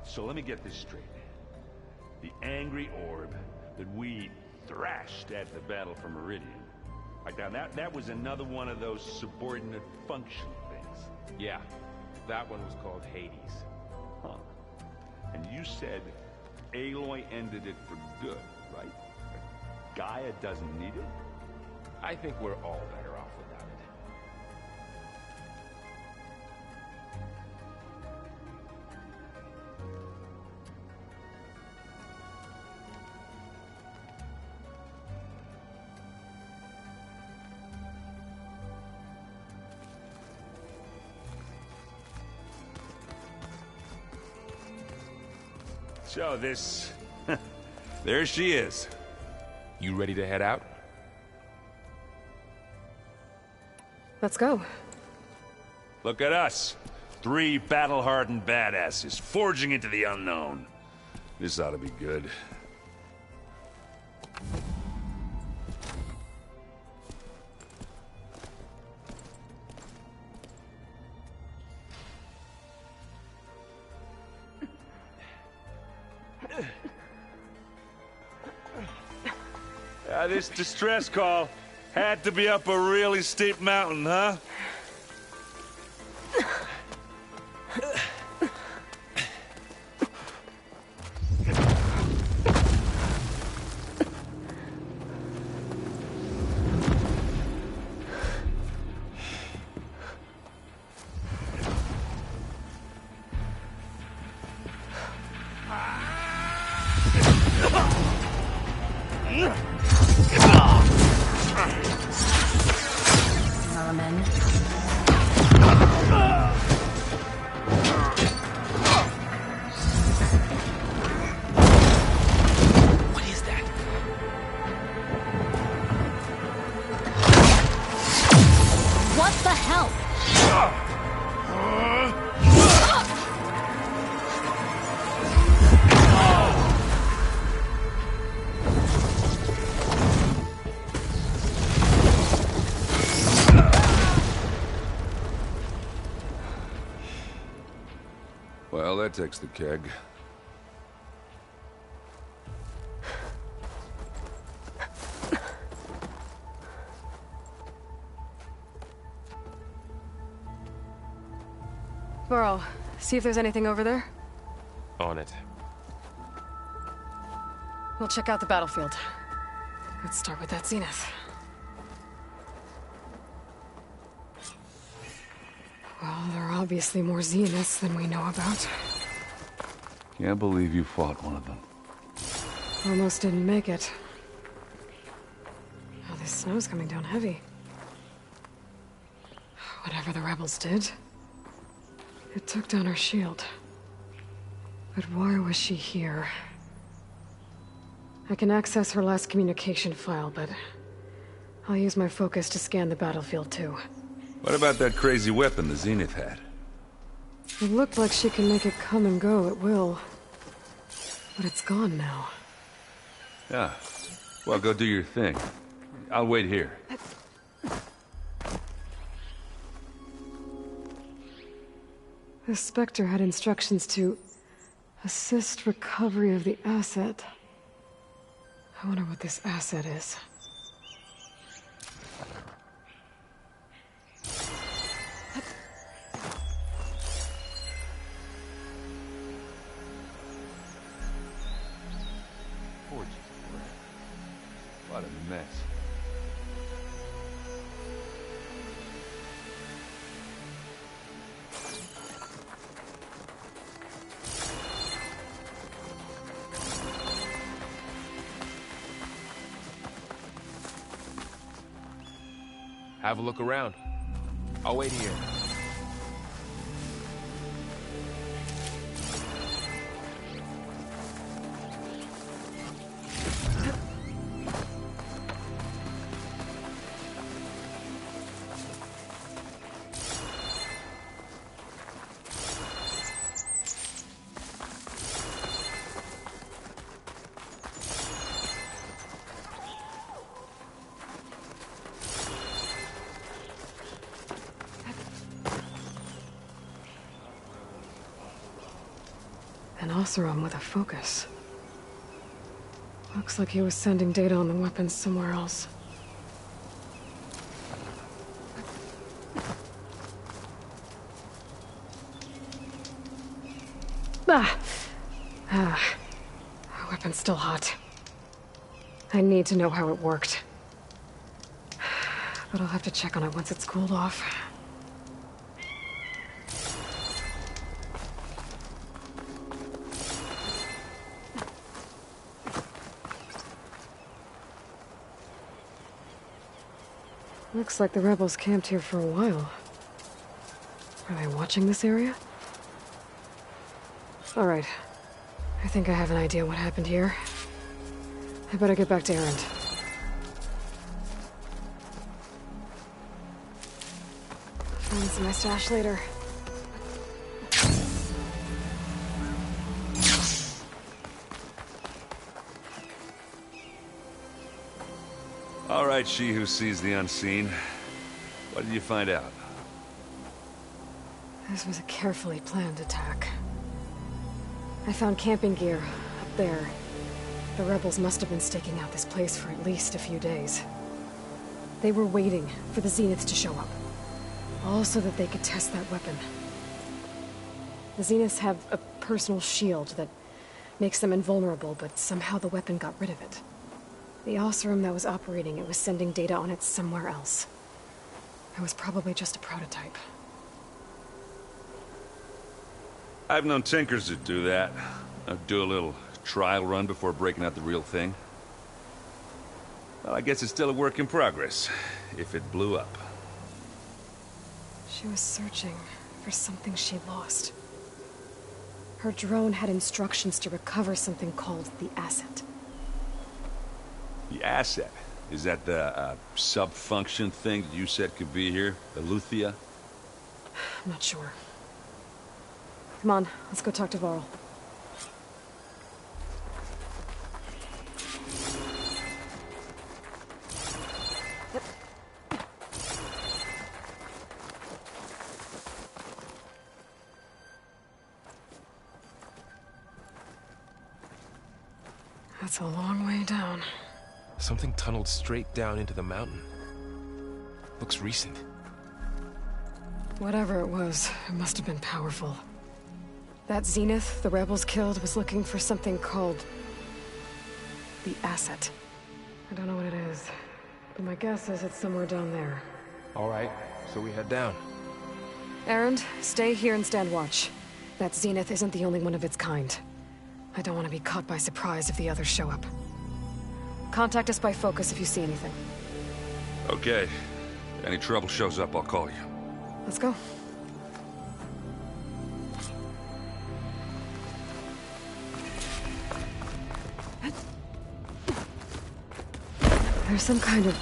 So let me get this straight. The angry orb that we thrashed at the battle for Meridian. Like that was another one of those subordinate function things. Yeah, that one was called Hades. Huh. And you said Aloy ended it for good, right? Gaia doesn't need it? I think we're all better off without it. So this... there she is. You ready to head out? Let's go. Look at us. 3 battle-hardened badasses forging into the unknown. This ought to be good. This distress call had to be up a really steep mountain, huh? Well, that takes the keg. Burrow, see if there's anything over there. On it. We'll check out the battlefield. Let's start with that zenith. Well, there are obviously more zeniths than we know about. Can't believe you fought one of them. Almost didn't make it. Oh, this snow's coming down heavy. Whatever the rebels did, it took down her shield. But why was she here? I can access her last communication file, but I'll use my focus to scan the battlefield too. What about that crazy weapon the Zenith had? It looked like she can make it come and go at will. But it's gone now. Yeah. Well, go do your thing. I'll wait here. The Spectre had instructions to assist recovery of the asset. I wonder what this asset is. What a mess. Have a look around. I'll wait here. An Oseram with a focus. Looks like he was sending data on the weapons somewhere else. Ah, weapon's still hot. I need to know how it worked. But I'll have to check on it once it's cooled off. Looks like the rebels camped here for a while. Are they watching this area? All right. I think I have an idea what happened here. I better get back to Erend. I'll find my stash later. All right, she who sees the unseen. What did you find out? This was a carefully planned attack. I found camping gear up there. The rebels must have been staking out this place for at least a few days. They were waiting for the Zeniths to show up. All so that they could test that weapon. The Zeniths have a personal shield that makes them invulnerable, but somehow the weapon got rid of it. The Oseram that was operating it was sending data on it somewhere else. It was probably just a prototype. I've known tinkers that do that. I'd do a little trial run before breaking out the real thing. Well, I guess it's still a work in progress, if it blew up. She was searching for something she lost. Her drone had instructions to recover something called the asset. The asset? Is that the sub-function thing that you said could be here? The Luthia? I'm not sure. Come on, let's go talk to Varl. That's a long way down. Something tunneled straight down into the mountain. Looks recent. Whatever it was, it must have been powerful. That Zenith the rebels killed was looking for something called the asset. I don't know what it is, but my guess is it's somewhere down there. All right, so we head down. Erend, stay here and stand watch. That Zenith isn't the only one of its kind. I don't want to be caught by surprise if the others show up. Contact us by focus if you see anything. Okay. If any trouble shows up, I'll call you. Let's go. There's some kind of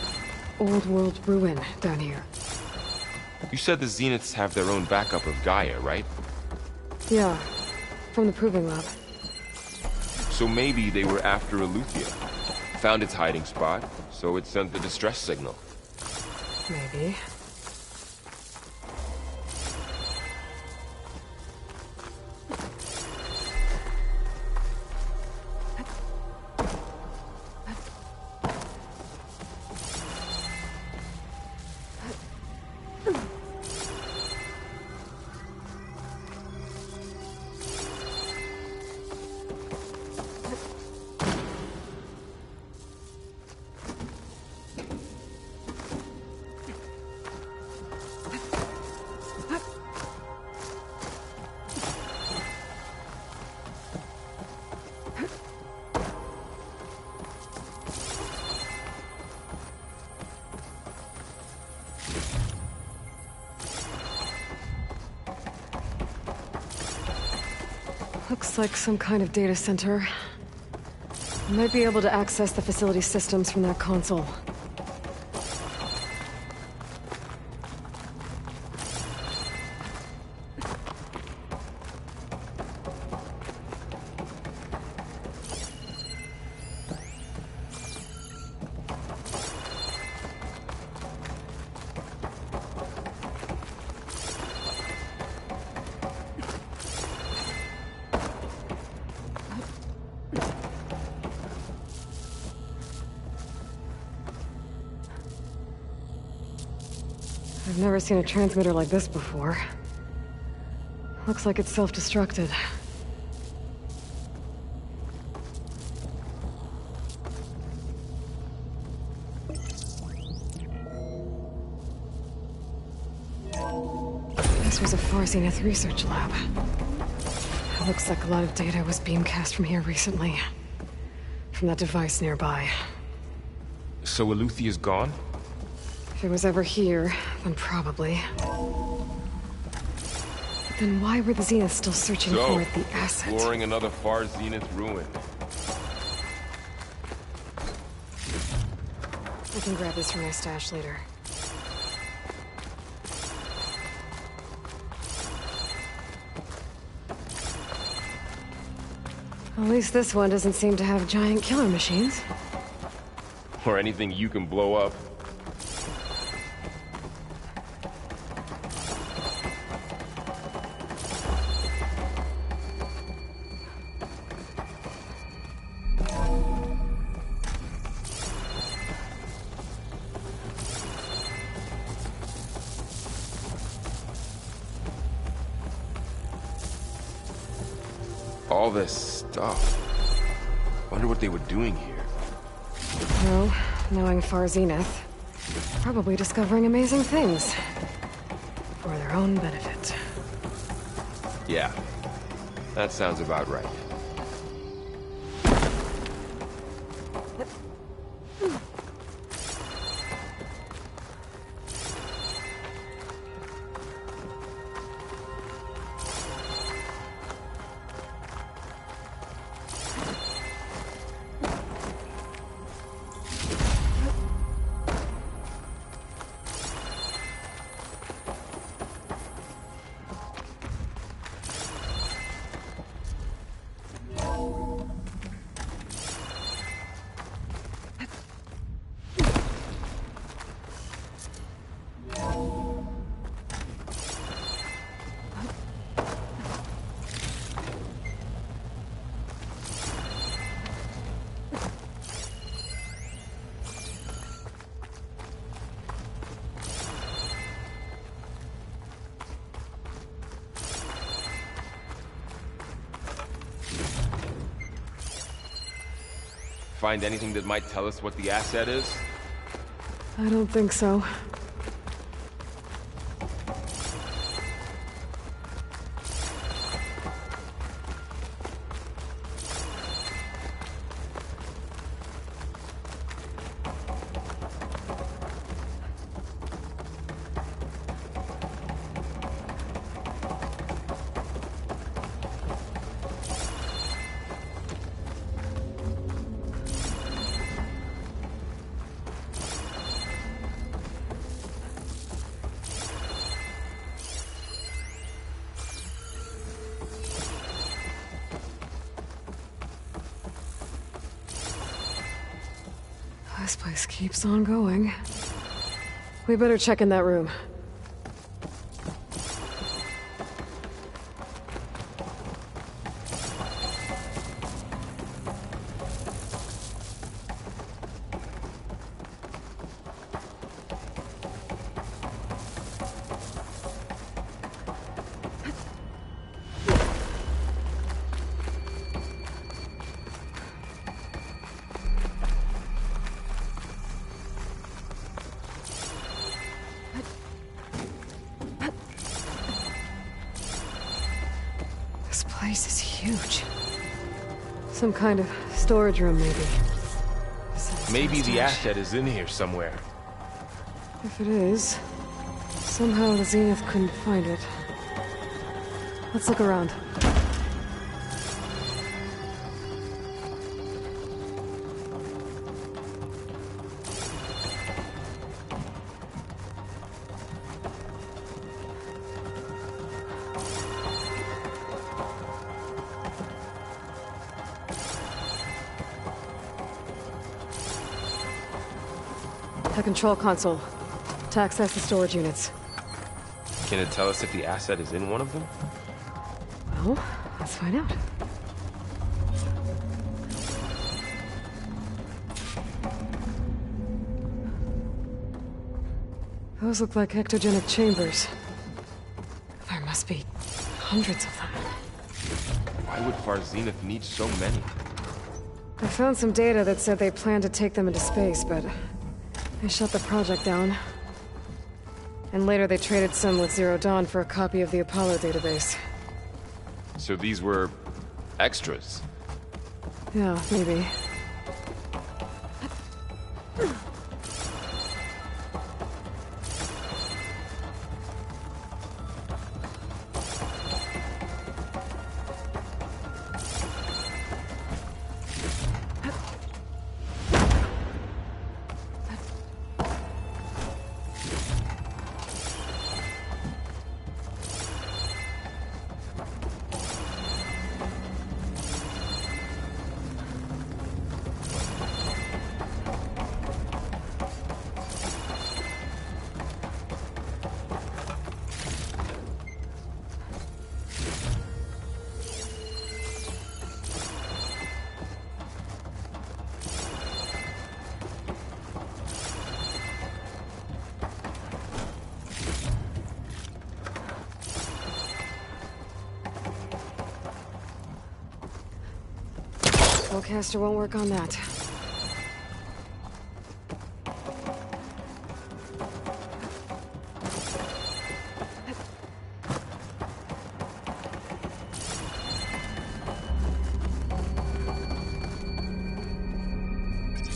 old-world ruin down here. You said the Zeniths have their own backup of Gaia, right? Yeah, from the Proving Lab. So maybe they were after Eleuthia. Found its hiding spot, so it sent the distress signal. Maybe. Looks like some kind of data center. I might be able to access the facility systems from that console. I've never seen a transmitter like this before. Looks like it's self-destructed. This was a Far Zenith research lab. It looks like a lot of data was beamcast from here recently. From that device nearby. So Eluthia's gone? If it was ever here, then probably. But then why were the Zeniths still searching for the asset? Exploring another Far Zenith ruin. I can grab this from my stash later. At least this one doesn't seem to have giant killer machines. Or anything you can blow up. All this stuff. Wonder what they were doing here. Well, knowing Far Zenith, probably discovering amazing things. For their own benefit. Yeah, that sounds about right. Find anything that might tell us what the asset is? I don't think so. This place keeps on going. We better check in that room. This place is huge. Some kind of storage room, maybe. Maybe the asset is in here somewhere. If it is, somehow the Zenith couldn't find it. Let's look around. The control console. To access the storage units. Can it tell us if the asset is in one of them? Well, let's find out. Those look like ectogenic chambers. There must be hundreds of them. Why would Zenith need so many? I found some data that said they planned to take them into space, but they shut the project down. And later they traded some with Zero Dawn for a copy of the Apollo database. So these were extras? Yeah, maybe. Spellcaster won't work on that.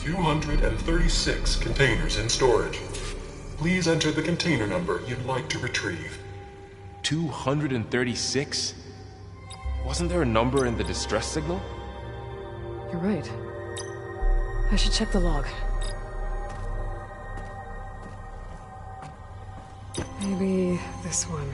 "236 containers in storage. Please enter the container number you'd like to retrieve." 236? Wasn't there a number in the distress signal? You're right. I should check the log. Maybe this one.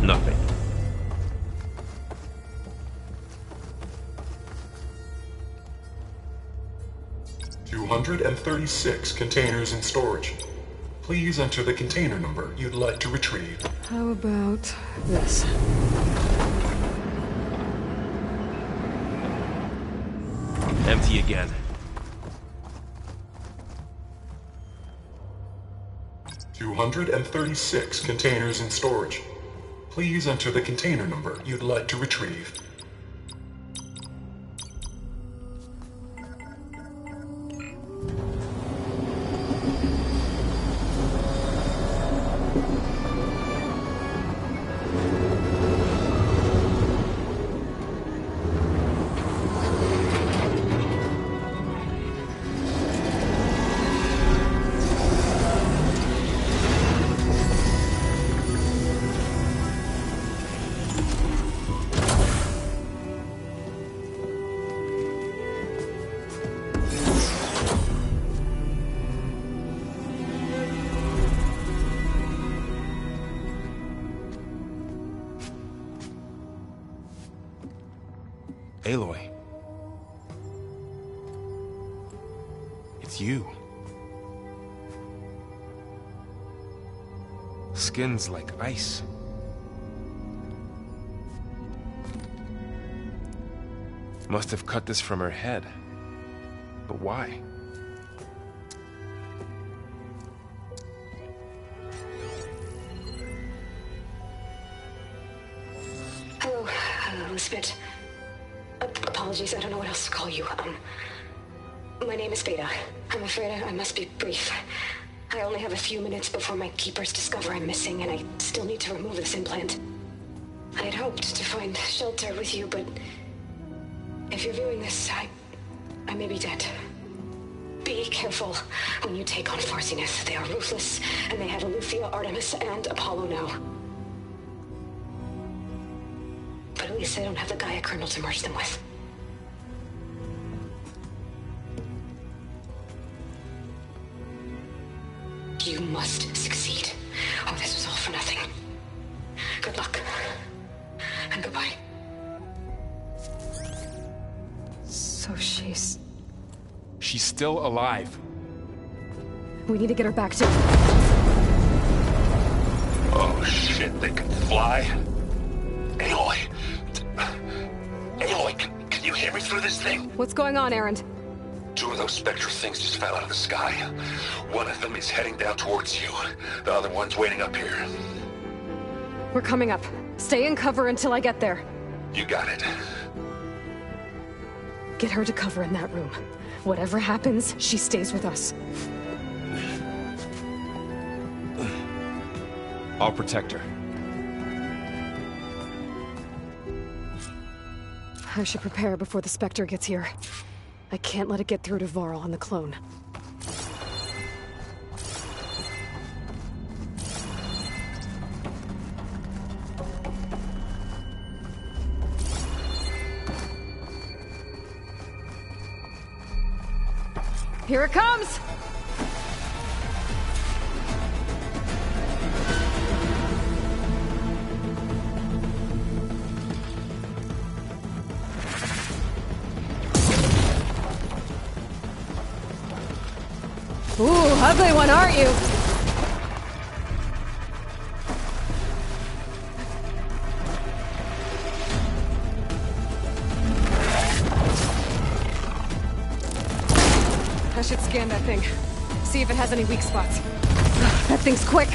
Nothing. "236 containers in storage. Please enter the container number you'd like to retrieve." How about this? Empty again. "236 containers in storage. Please enter the container number you'd like to retrieve." Aloy. It's you. Skin's like ice. Must have cut this from her head. But why? Hello, Elizabeth. Apologies, I don't know what else to call you. My name is Beta. I'm afraid I must be brief. I only have a few minutes before my keepers discover I'm missing, and I still need to remove this implant. I had hoped to find shelter with you, but if you're viewing this, I may be dead. Be careful when you take on Farsiness. They are ruthless, and they have Aletheia, Artemis, and Apollo now. But at least they don't have the Gaia kernel to merge them with. You must succeed. Oh, this was all for nothing. Good luck. And goodbye. So she's still alive. We need to get her back to... Oh shit, they can fly? Aloy, can you hear me through this thing? What's going on, Erend? 2 of those spectral things just fell out of the sky. One of them is heading down towards you. The other one's waiting up here. We're coming up. Stay in cover until I get there. You got it. Get her to cover in that room. Whatever happens, she stays with us. I'll protect her. I should prepare before the Spectre gets here. I can't let it get through to Varl and the clone. Here it comes! Ooh, ugly one, aren't you? I should scan that thing. See if it has any weak spots. That thing's quick!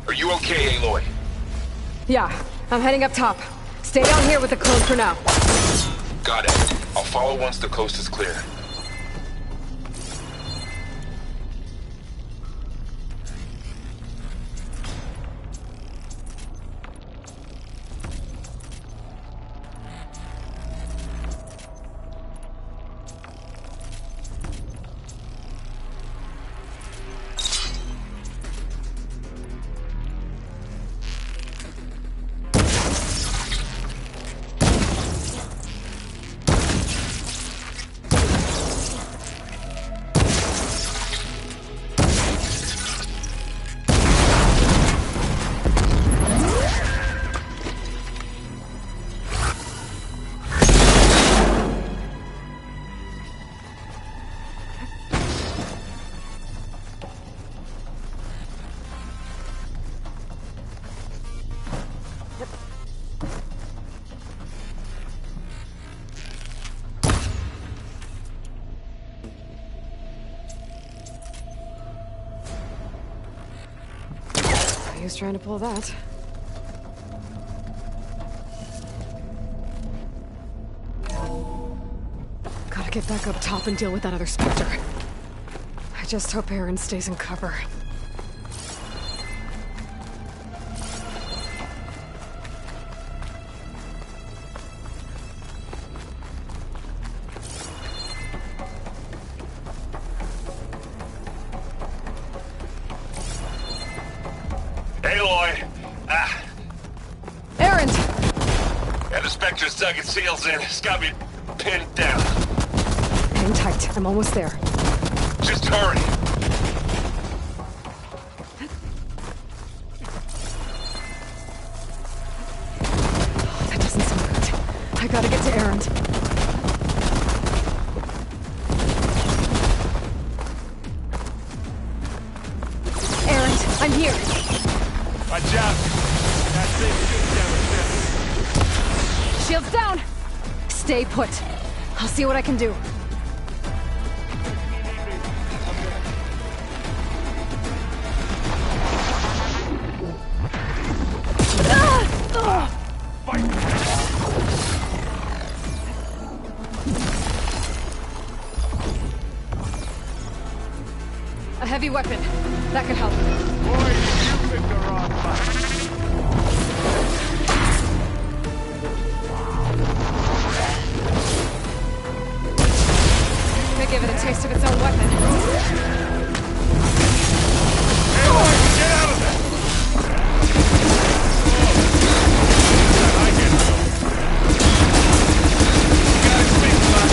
Are you okay, Aloy? Yeah, I'm heading up top. Stay down here with the code for now. Got it. I'll follow once the coast is clear. He was trying to pull that. Gotta get back up top and deal with that other Spectre. I just hope Aaron stays in cover. Aloy! Aaron! Yeah, the Spectre's dug its heels in. It's got me pinned down. Hang tight. I'm almost there. Just hurry. That doesn't sound good. I gotta get to Aaron. Aaron, I'm here. Watch out! That's it. Down there. Shields down! Stay put. I'll see what I can do. A heavy weapon. That could help. Boy, you picked the wrong fight. Could give it a taste of its own weapon. Get out of there! I get it. You got his big spot.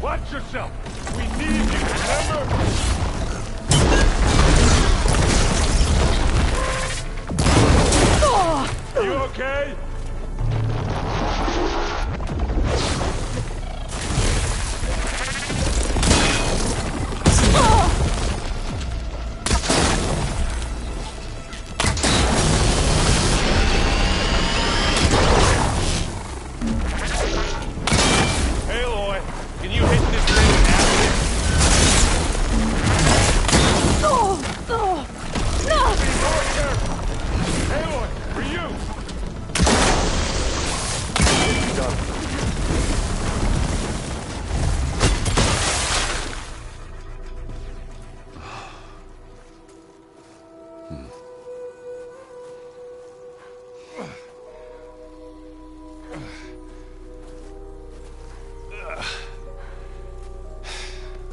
Watch yourself! We need you, remember? You okay? Aloy, can you hit this thing now? Aloy, for you!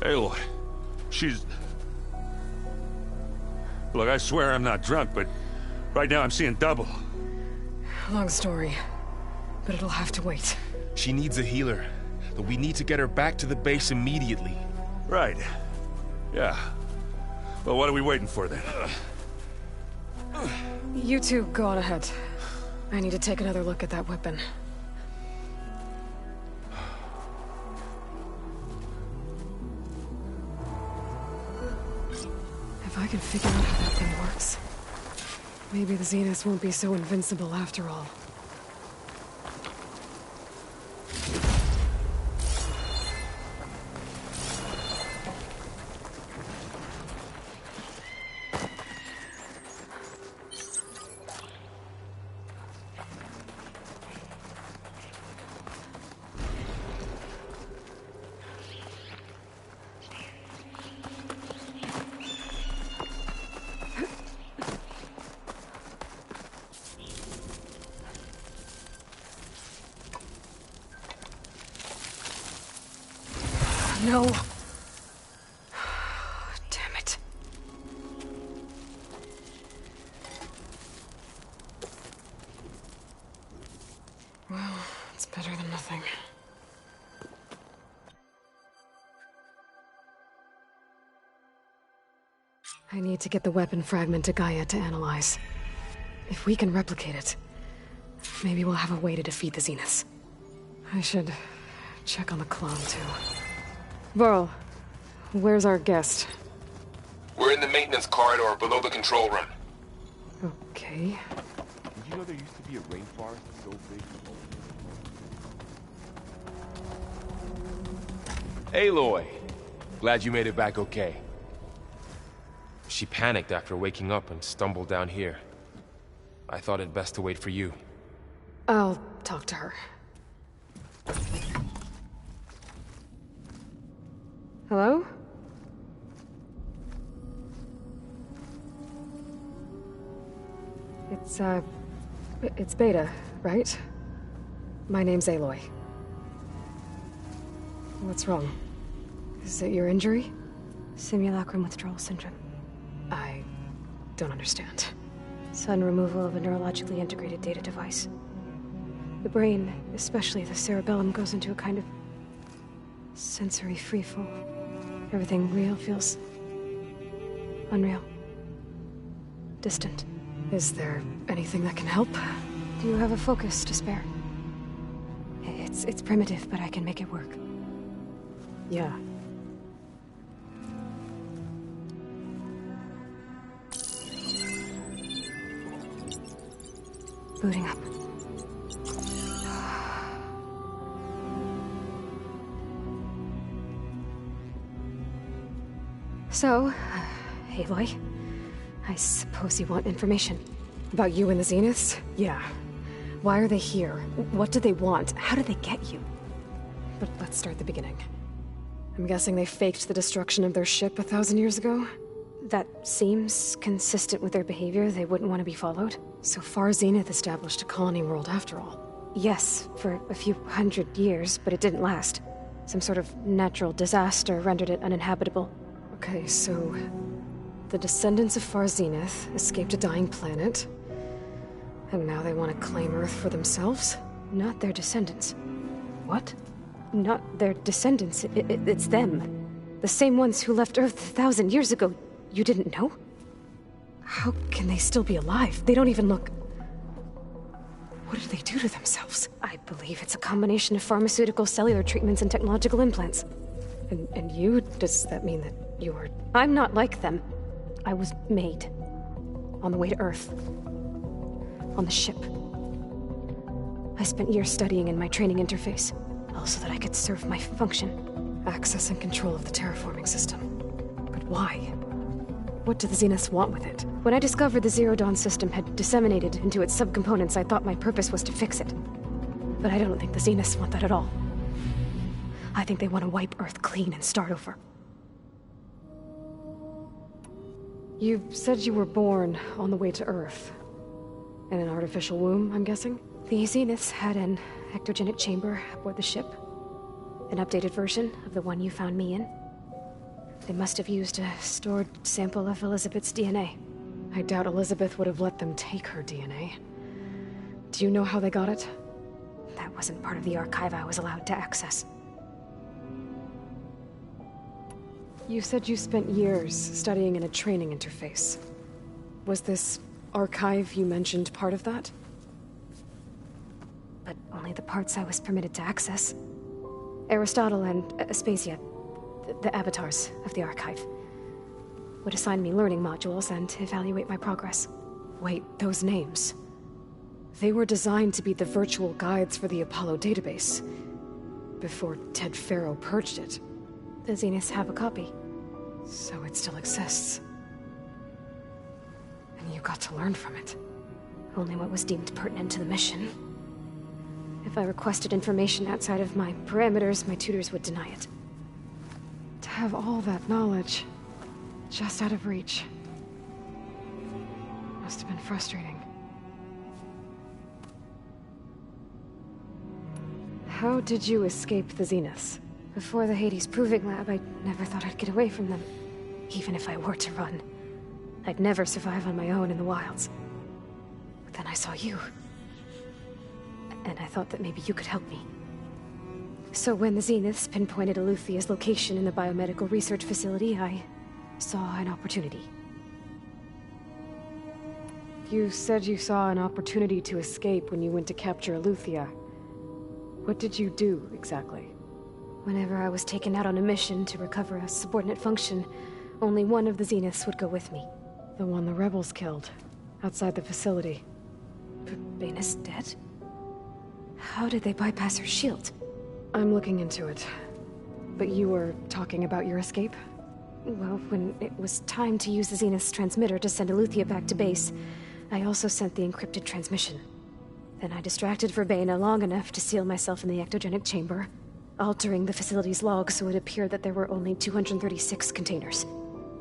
Aloy, she's... Look, I swear I'm not drunk, but right now I'm seeing double. Long story, but it'll have to wait. She needs a healer, but we need to get her back to the base immediately. Right. Yeah. Well, what are we waiting for then? You two go on ahead. I need to take another look at that weapon. If I can figure out how that thing works, maybe the Zeniths won't be so invincible after all. No. Damn it. Well, it's better than nothing. I need to get the weapon fragment to Gaia to analyze. If we can replicate it, maybe we'll have a way to defeat the Zeniths. I should check on the clone, too. Varl, where's our guest? We're in the maintenance corridor below the control room. Okay. Did you know there used to be a rainforest so big? Aloy! Glad you made it back okay. She panicked after waking up and stumbled down here. I thought it best to wait for you. I'll talk to her. Hello? It's Beta, right? My name's Aloy. What's wrong? Is it your injury? Simulacrum withdrawal syndrome. I don't understand. Sudden removal of a neurologically integrated data device. The brain, especially the cerebellum, goes into a kind of sensory freefall. Everything real feels unreal. Distant. Is there anything that can help? Do you have a focus to spare? It's primitive, but I can make it work. Yeah. Booting up. So, Aloy, I suppose you want information. About you and the Zeniths? Yeah. Why are they here? What do they want? How did they get you? But let's start at the beginning. I'm guessing they faked the destruction of their ship 1,000 years ago? That seems consistent with their behavior. They wouldn't want to be followed. So far, Zenith established a colony world after all. Yes, for a few hundred years, but it didn't last. Some sort of natural disaster rendered it uninhabitable. Okay, so the descendants of Far Zenith escaped a dying planet, and now they want to claim Earth for themselves? Not their descendants. What? Not their descendants. It's them. The same ones who left Earth 1,000 years ago. You didn't know? How can they still be alive? They don't even look... What did they do to themselves? I believe it's a combination of pharmaceutical, cellular treatments, and technological implants. And you? Does that mean that you are... I'm not like them. I was made. On the way to Earth. On the ship. I spent years studying in my training interface, all so that I could serve my function. Access and control of the terraforming system. But why? What do the Zeniths want with it? When I discovered the Zero Dawn system had disseminated into its subcomponents, I thought my purpose was to fix it. But I don't think the Zeniths want that at all. I think they want to wipe Earth clean and start over. You said you were born on the way to Earth. In an artificial womb, I'm guessing? The Zeniths had an ectogenic chamber aboard the ship. An updated version of the one you found me in. They must have used a stored sample of Elizabeth's DNA. I doubt Elizabeth would have let them take her DNA. Do you know how they got it? That wasn't part of the archive I was allowed to access. You said you spent years studying in a training interface. Was this archive you mentioned part of that? But only the parts I was permitted to access. Aristotle and Aspasia, the avatars of the archive. would assign me learning modules and evaluate my progress. Wait, those names. They were designed to be the virtual guides for the Apollo database. Before Ted Faro purged it. The Zeniths have a copy. So it still exists. And you got to learn from it. Only what was deemed pertinent to the mission. If I requested information outside of my parameters, my tutors would deny it. To have all that knowledge, just out of reach. Must have been frustrating. How did you escape the Zeniths? Before the Hades Proving Lab, I never thought I'd get away from them. Even if I were to run. I'd never survive on my own in the wilds. But then I saw you. And I thought that maybe you could help me. So when the Zeniths pinpointed Eluthia's location in the biomedical research facility, I saw an opportunity. You said you saw an opportunity to escape when you went to capture Eluthia. What did you do, exactly? Whenever I was taken out on a mission to recover a subordinate function, only one of the Zeniths would go with me. The one the rebels killed, outside the facility. Baina's dead? How did they bypass her shield? I'm looking into it. But you were talking about your escape? Well, when it was time to use the Zenith's transmitter to send Eluthia back to base, I also sent the encrypted transmission. Then I distracted Verbaina long enough to seal myself in the ectogenic chamber, altering the facility's log so it appeared that there were only 236 containers.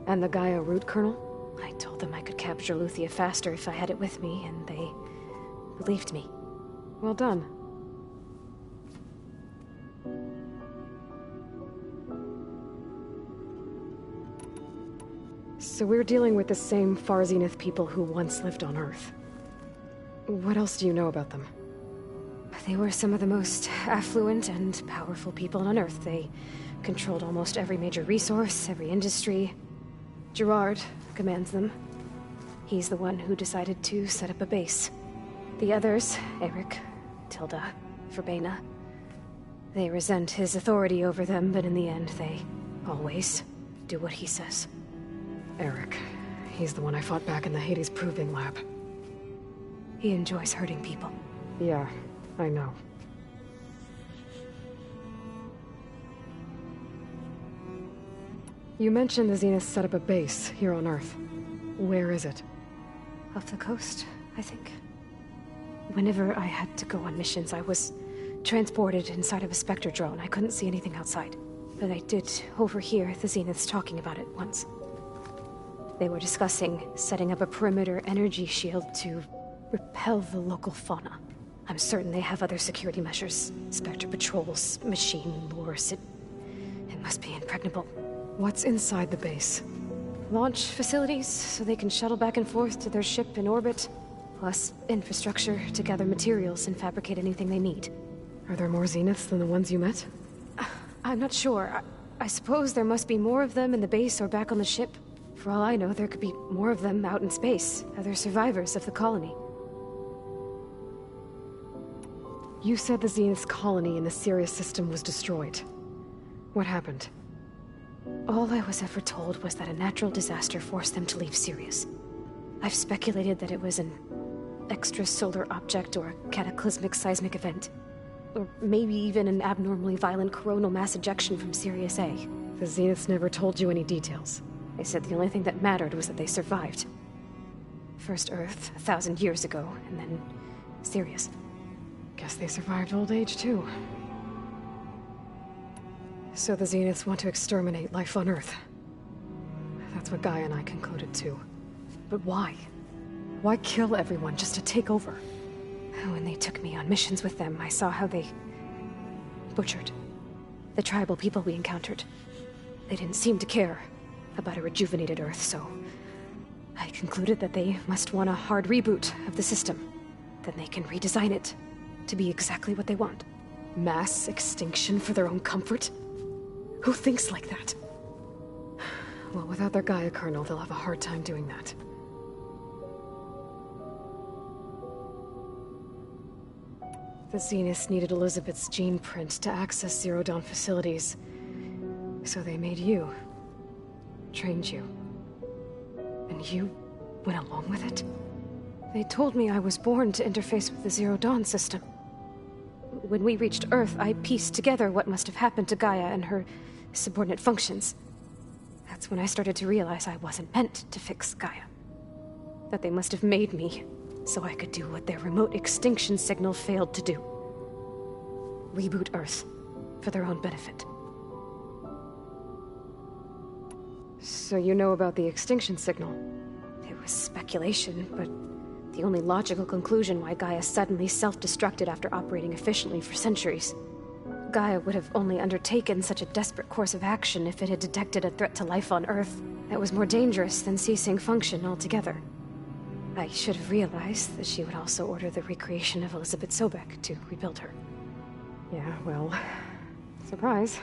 And the Gaia root kernel? I told them I could capture Eluthia faster if I had it with me, and they believed me. Well done. So we're dealing with the same Far Zenith people who once lived on Earth. What else do you know about them? They were some of the most affluent and powerful people on Earth. They controlled almost every major resource, every industry. Gerard commands them. He's the one who decided to set up a base. The others, Eric, Tilda, Verbaina, they resent his authority over them, but in the end, they always do what he says. Eric. He's the one I fought back in the Hades Proving Lab. He enjoys hurting people. Yeah, I know. You mentioned the Zeniths set up a base here on Earth. Where is it? Off the coast, I think. Whenever I had to go on missions, I was transported inside of a Spectre drone. I couldn't see anything outside. But I did overhear the Zeniths talking about it once. They were discussing setting up a perimeter energy shield to repel the local fauna. I'm certain they have other security measures. Spectre patrols, machine lures. It must be impregnable. What's inside the base? Launch facilities, so they can shuttle back and forth to their ship in orbit. Plus, infrastructure to gather materials and fabricate anything they need. Are there more Zeniths than the ones you met? I'm not sure. I suppose there must be more of them in the base or back on the ship. For all I know, there could be more of them out in space, other survivors of the colony. You said the Zenith's colony in the Sirius system was destroyed. What happened? All I was ever told was that a natural disaster forced them to leave Sirius. I've speculated that it was an extrasolar object or a cataclysmic seismic event. Or maybe even an abnormally violent coronal mass ejection from Sirius A. The Zeniths never told you any details. They said the only thing that mattered was that they survived. First Earth, 1,000 years ago, and then Sirius. Guess they survived old age, too. So the Zeniths want to exterminate life on Earth. That's what Gaia and I concluded, too. But why? Why kill everyone just to take over? When they took me on missions with them, I saw how they butchered the tribal people we encountered. They didn't seem to care about a rejuvenated Earth, so I concluded that they must want a hard reboot of the system. Then they can redesign it to be exactly what they want. Mass extinction for their own comfort? Who thinks like that? Well, without their Gaia kernel, they'll have a hard time doing that. The Zeniths needed Elizabeth's gene print to access Zero Dawn facilities. So they made you. Trained you. And you went along with it? They told me I was born to interface with the Zero Dawn system. When we reached Earth, I pieced together what must have happened to Gaia and her subordinate functions. That's when I started to realize I wasn't meant to fix Gaia. That they must have made me so I could do what their remote extinction signal failed to do. Reboot Earth for their own benefit. So you know about the extinction signal? It was speculation, but the only logical conclusion why Gaia suddenly self-destructed after operating efficiently for centuries. Gaia would have only undertaken such a desperate course of action if it had detected a threat to life on Earth that was more dangerous than ceasing function altogether. I should have realized that she would also order the recreation of Elizabeth Sobek to rebuild her. Yeah, well, surprise.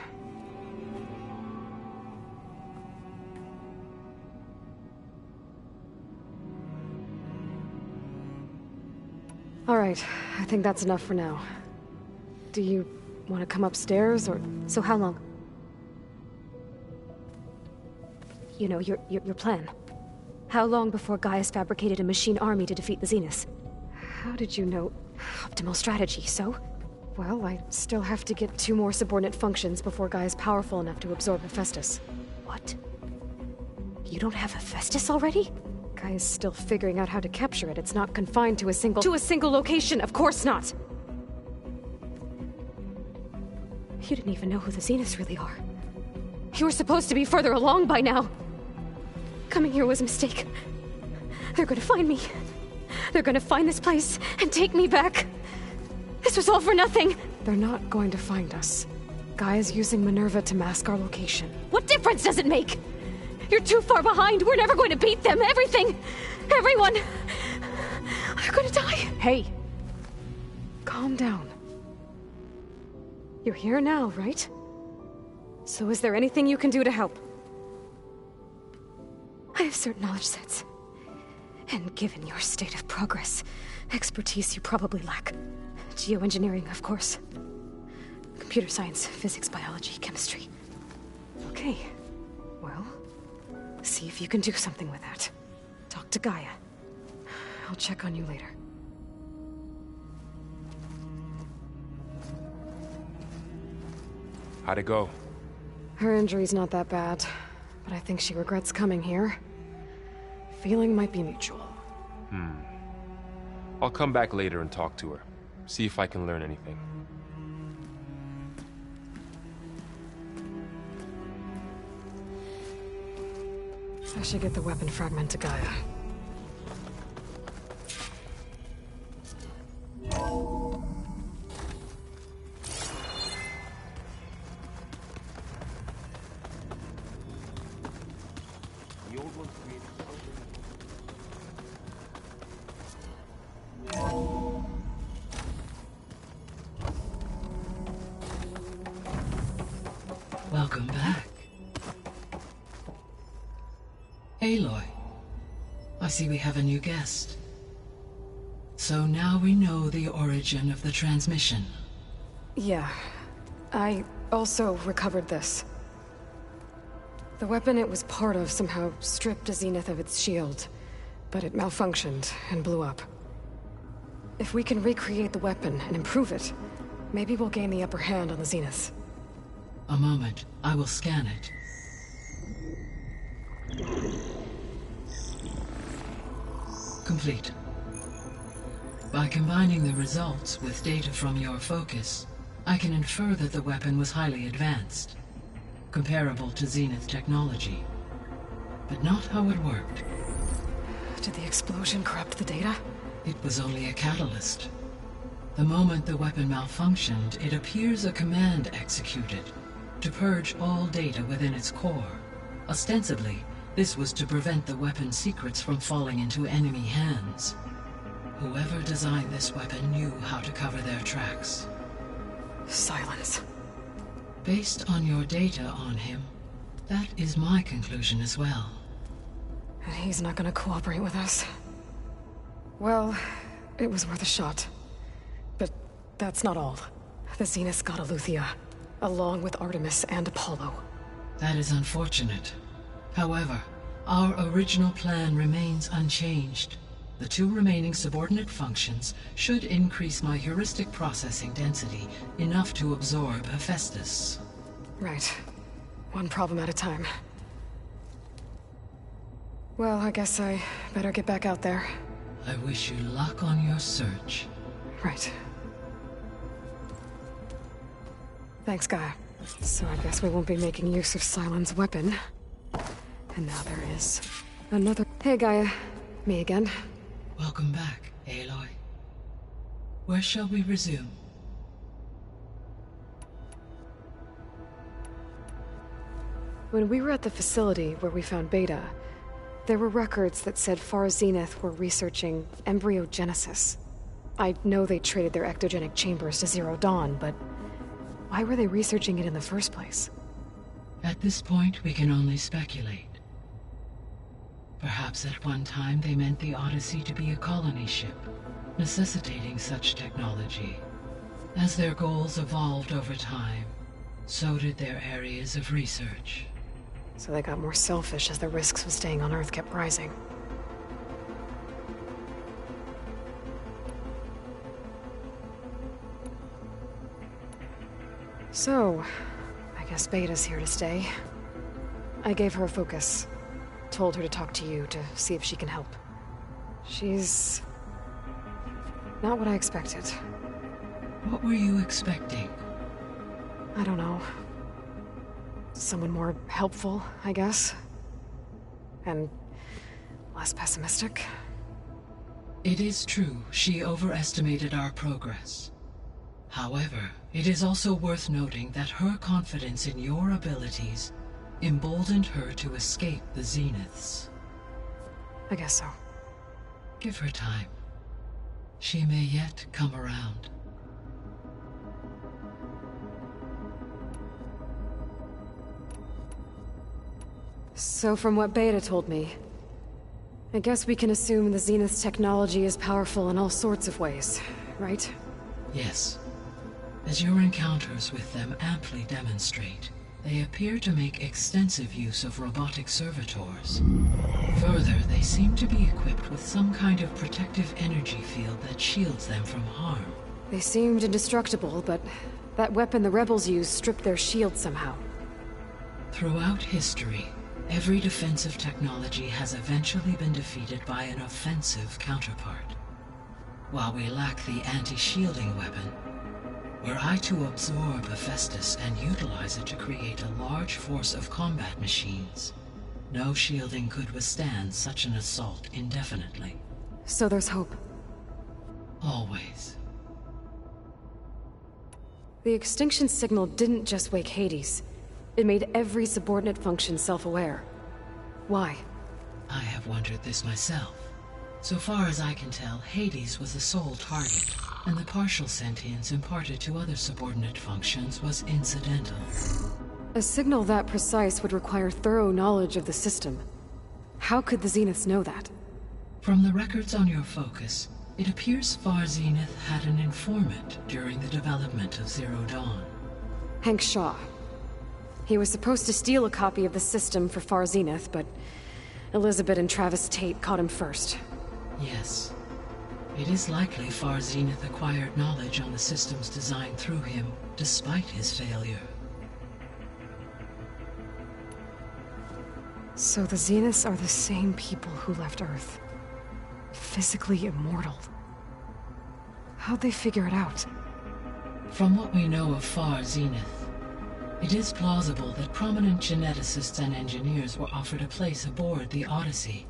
All right, I think that's enough for now. Do you want to come upstairs, or... So how long? You know, your plan. How long before Gaia's fabricated a machine army to defeat the Zeniths? How did you know? Optimal strategy, so? Well, I still have to get 2 more subordinate functions before Gaia's powerful enough to absorb Hephaestus. What? You don't have Hephaestus already? Gaia's still figuring out how to capture it. It's not confined to a single... To a single location! Of course not! You didn't even know who the Zeniths really are. You were supposed to be further along by now! Coming here was a mistake. They're gonna find me. They're gonna find this place and take me back. This was all for nothing! They're not going to find us. Gaia's using Minerva to mask our location. What difference does it make? You're too far behind. We're never going to beat them. Everything, everyone, are gonna die. Hey, calm down. You're here now, right? So is there anything you can do to help? I have certain knowledge sets. And given your state of progress, expertise you probably lack. Geoengineering, of course. Computer science, physics, biology, chemistry. Okay, well... see if you can do something with that. Talk to Gaia. I'll check on you later. How'd it go? Her injury's not that bad, but I think she regrets coming here. Feeling might be mutual. I'll come back later and talk to her. See if I can learn anything. I should get the weapon fragment to Gaia. Welcome back. Aloy, I see we have a new guest. So now we know the origin of the transmission. Yeah. I also recovered this. The weapon it was part of somehow stripped a Zenith of its shield, but it malfunctioned and blew up. If we can recreate the weapon and improve it, maybe we'll gain the upper hand on the Zeniths. A moment, I will scan it. Complete. By combining the results with data from your focus, I can infer that the weapon was highly advanced, comparable to Zenith technology, but not how it worked. Did the explosion corrupt the data? It was only a catalyst. The moment the weapon malfunctioned, it appears a command executed to purge all data within its core. Ostensibly, this was to prevent the weapon's secrets from falling into enemy hands. Whoever designed this weapon knew how to cover their tracks. Silence. Based on your data on him, that is my conclusion as well. And he's not gonna cooperate with us. Well, it was worth a shot. But that's not all. The Zeniths got Aletheia, along with Artemis and Apollo. That is unfortunate. However, Our original plan remains unchanged. The 2 remaining subordinate functions should increase my heuristic processing density enough to absorb Hephaestus. Right. One problem at a time. Well, I guess I better get back out there. I wish you luck on your search. Right. Thanks, Gaia. So I guess we won't be making use of Cylon's weapon. And now there is another... Hey, Gaia. Me again. Welcome back, Aloy. Where shall we resume? When we were at the facility where we found Beta, there were records that said Far Zenith were researching embryogenesis. I know they traded their ectogenic chambers to Zero Dawn, but why were they researching it in the first place? At this point, we can only speculate. Perhaps at one time they meant the Odyssey to be a colony ship, necessitating such technology. As their goals evolved over time, so did their areas of research. So they got more selfish as the risks of staying on Earth kept rising. So, I guess Beta's here to stay. I gave her a focus. Told her to talk to you to see if she can help. She's... not what I expected. What were you expecting? I don't know. Someone more helpful, I guess. And less pessimistic. It is true, she overestimated our progress. However, it is also worth noting that her confidence in your abilities emboldened her to escape the Zeniths. I guess so. Give her time. She may yet come around. So from what Beta told me, I guess we can assume the Zenith's technology is powerful in all sorts of ways, right? Yes. As your encounters with them amply demonstrate, they appear to make extensive use of robotic servitors. Further, they seem to be equipped with some kind of protective energy field that shields them from harm. They seemed indestructible, but that weapon the rebels used stripped their shield somehow. Throughout history, every defensive technology has eventually been defeated by an offensive counterpart. While we lack the anti-shielding weapon, were I to absorb Hephaestus and utilize it to create a large force of combat machines, no shielding could withstand such an assault indefinitely. So there's hope. Always. The extinction signal didn't just wake Hades. It made every subordinate function self-aware. Why? I have wondered this myself. So far as I can tell, Hades was the sole target, and the partial sentience imparted to other subordinate functions was incidental. A signal that precise would require thorough knowledge of the system. How could the Zeniths know that? From the records on your focus, it appears Far Zenith had an informant during the development of Zero Dawn. Hank Shaw. He was supposed to steal a copy of the system for Far Zenith, but Elizabeth and Travis Tate caught him first. Yes. It is likely Far Zenith acquired knowledge on the system's design through him, despite his failure. So the Zeniths are the same people who left Earth. Physically immortal. How'd they figure it out? From what we know of Far Zenith, it is plausible that prominent geneticists and engineers were offered a place aboard the Odyssey,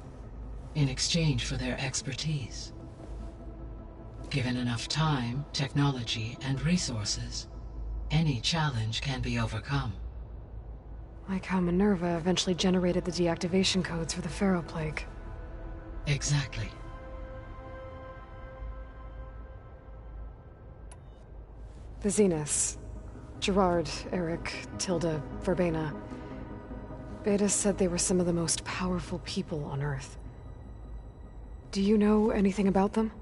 in exchange for their expertise. Given enough time, technology, and resources, any challenge can be overcome. Like how Minerva eventually generated the deactivation codes for the Pharaoh Plague. Exactly. The Zeniths. Gerard, Eric, Tilda, Verbena. Beta said they were some of the most powerful people on Earth. Do you know anything about them?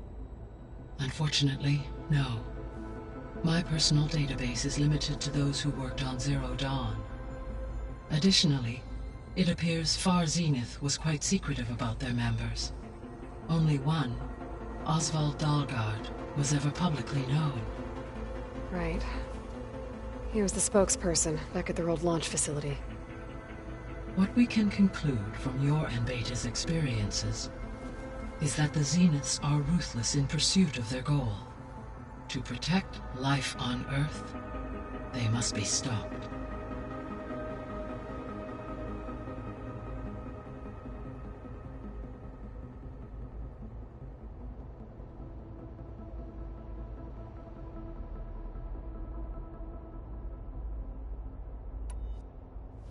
Unfortunately, no. My personal database is limited to those who worked on Zero Dawn. Additionally, It appears Far Zenith was quite secretive about their members. Only one, Oswald Dahlgard, was ever publicly known. Right. He was the spokesperson back at their old launch facility. What we can conclude from your and Beta's experiences is that the Zeniths are ruthless in pursuit of their goal. To protect life on Earth, they must be stopped.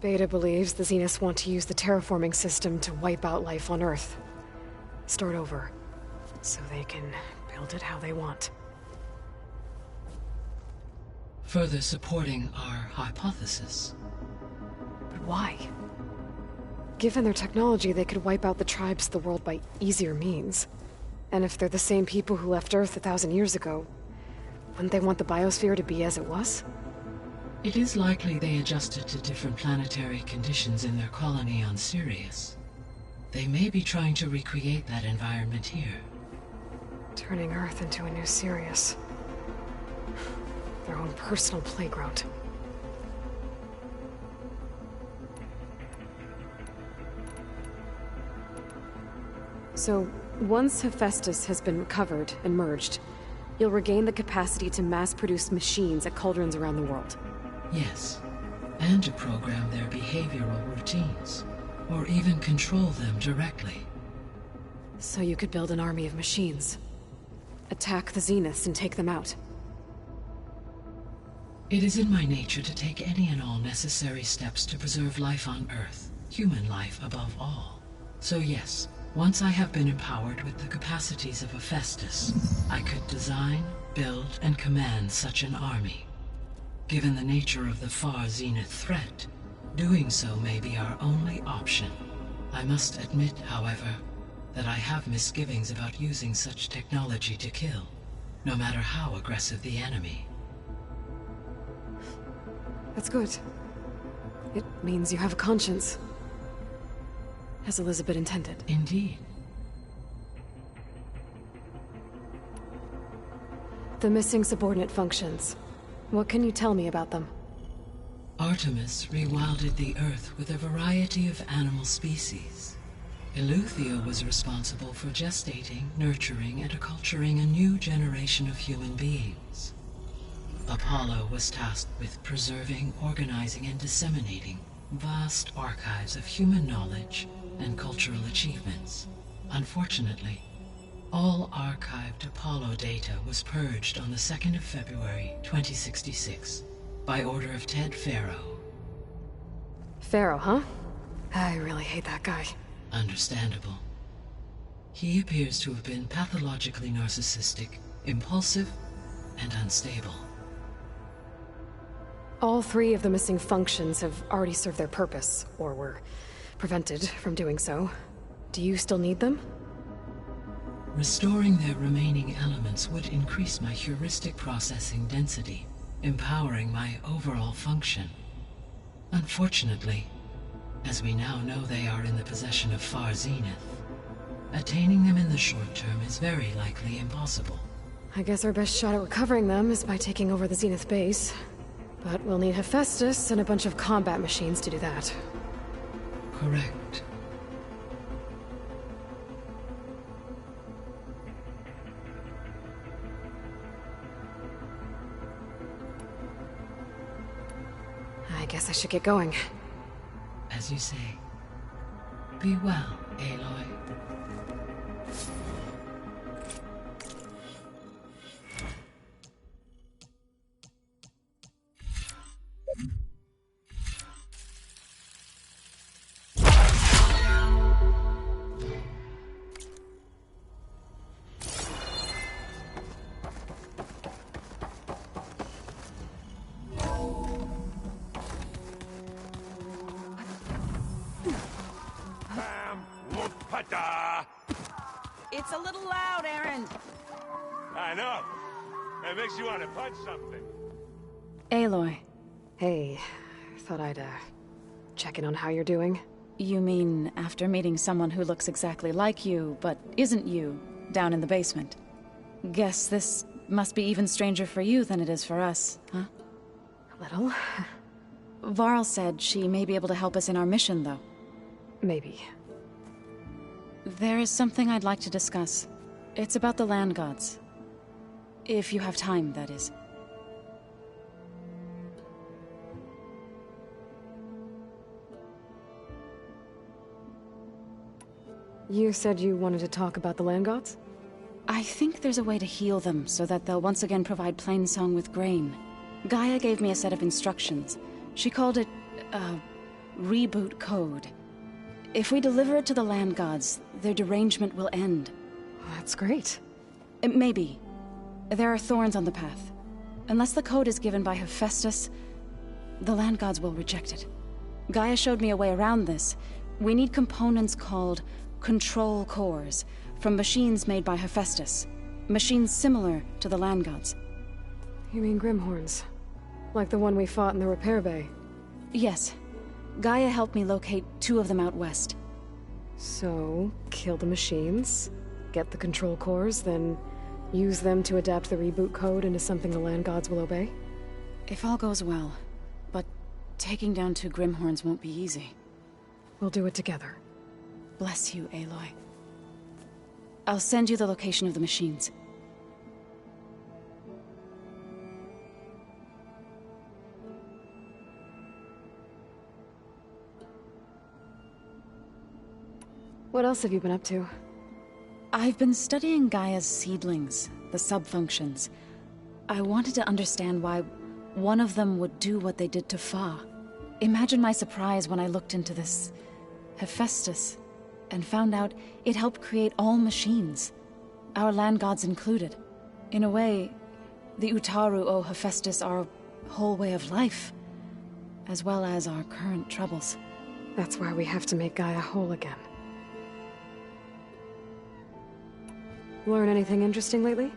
Beta believes the Zeniths want to use the terraforming system to wipe out life on Earth. Start over, so they can build it how they want. Further supporting our hypothesis. But why? Given their technology, they could wipe out the tribes of the world by easier means. And if they're the same people who left Earth 1,000 years ago, wouldn't they want the biosphere to be as it was? It is likely they adjusted to different planetary conditions in their colony on Sirius. They may be trying to recreate that environment here. Turning Earth into a new Sirius. Their own personal playground. So, once Hephaestus has been recovered and merged, you'll regain the capacity to mass-produce machines at cauldrons around the world. Yes, and to program their behavioral routines, or even control them directly. So you could build an army of machines. Attack the Zeniths and take them out. It is in my nature to take any and all necessary steps to preserve life on Earth, human life above all. So yes, once I have been empowered with the capacities of Hephaestus, I could design, build, and command such an army. Given the nature of the Far Zenith threat, doing so may be our only option. I must admit, however, that I have misgivings about using such technology to kill, no matter how aggressive the enemy. That's good. It means you have a conscience. As Elizabeth intended. Indeed. The missing subordinate functions. What can you tell me about them? Artemis rewilded the Earth with a variety of animal species. Eleuthia was responsible for gestating, nurturing, and acculturating a new generation of human beings. Apollo was tasked with preserving, organizing, and disseminating vast archives of human knowledge and cultural achievements. Unfortunately, all archived Apollo data was purged on the 2nd of February, 2066, by order of Ted Faro. Faro, huh? I really hate that guy. Understandable. He appears to have been pathologically narcissistic, impulsive, and unstable. All 3 of the missing functions have already served their purpose, or were prevented from doing so. Do you still need them? Restoring their remaining elements would increase my heuristic processing density, empowering my overall function. Unfortunately, as we now know they are in the possession of Far Zenith, attaining them in the short term is very likely impossible. I guess our best shot at recovering them is by taking over the Zenith base. But we'll need Hephaestus and a bunch of combat machines to do that. Correct. I guess I should get going. As you say. Be well, Aloy. It's a little loud, Aaron. I know. It makes you want to punch something. Aloy. Hey, thought I'd, check in on how you're doing. You mean after meeting someone who looks exactly like you, but isn't you, down in the basement? Guess this must be even stranger for you than it is for us, huh? A little. Varl said she may be able to help us in our mission, though. Maybe. There is something I'd like to discuss. It's about the land gods. If you have time, that is. You said you wanted to talk about the land gods? I think there's a way to heal them so that they'll once again provide Plainsong with grain. Gaia gave me a set of instructions. She called it, reboot code. If we deliver it to the land gods, their derangement will end. That's great. Maybe. There are thorns on the path. Unless the code is given by Hephaestus, the land gods will reject it. Gaia showed me a way around this. We need components called control cores from machines made by Hephaestus. Machines similar to the land gods. You mean Grimhorns? Like the one we fought in the repair bay? Yes. Gaia helped me locate 2 of them out west. So, kill the machines, get the control cores, then use them to adapt the reboot code into something the land gods will obey? If all goes well. But taking down 2 Grimhorns won't be easy. We'll do it together. Bless you, Aloy. I'll send you the location of the machines. What else have you been up to? I've been studying Gaia's seedlings, the subfunctions. I wanted to understand why one of them would do what they did to Fa. Imagine my surprise when I looked into this Hephaestus and found out it helped create all machines, our land gods included. In a way, the Utaru owe Hephaestus our whole way of life, as well as our current troubles. That's why we have to make Gaia whole again. Learn anything interesting lately?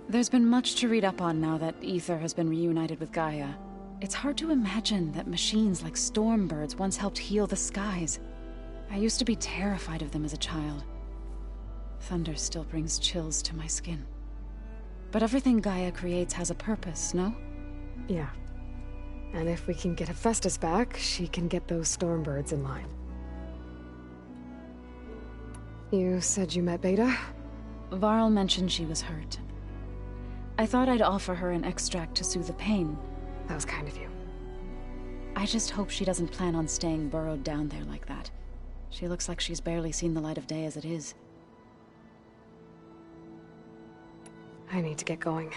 There's been much to read up on now that Ether has been reunited with Gaia. It's hard to imagine that machines like Stormbirds once helped heal the skies. I used to be terrified of them as a child. Thunder still brings chills to my skin. But everything Gaia creates has a purpose, no? Yeah. And if we can get Hephaestus back, she can get those Stormbirds in line. You said you met Beta? Varl mentioned she was hurt. I thought I'd offer her an extract to soothe the pain. That was kind of you. I just hope she doesn't plan on staying burrowed down there like that. She looks like she's barely seen the light of day as it is. I need to get going.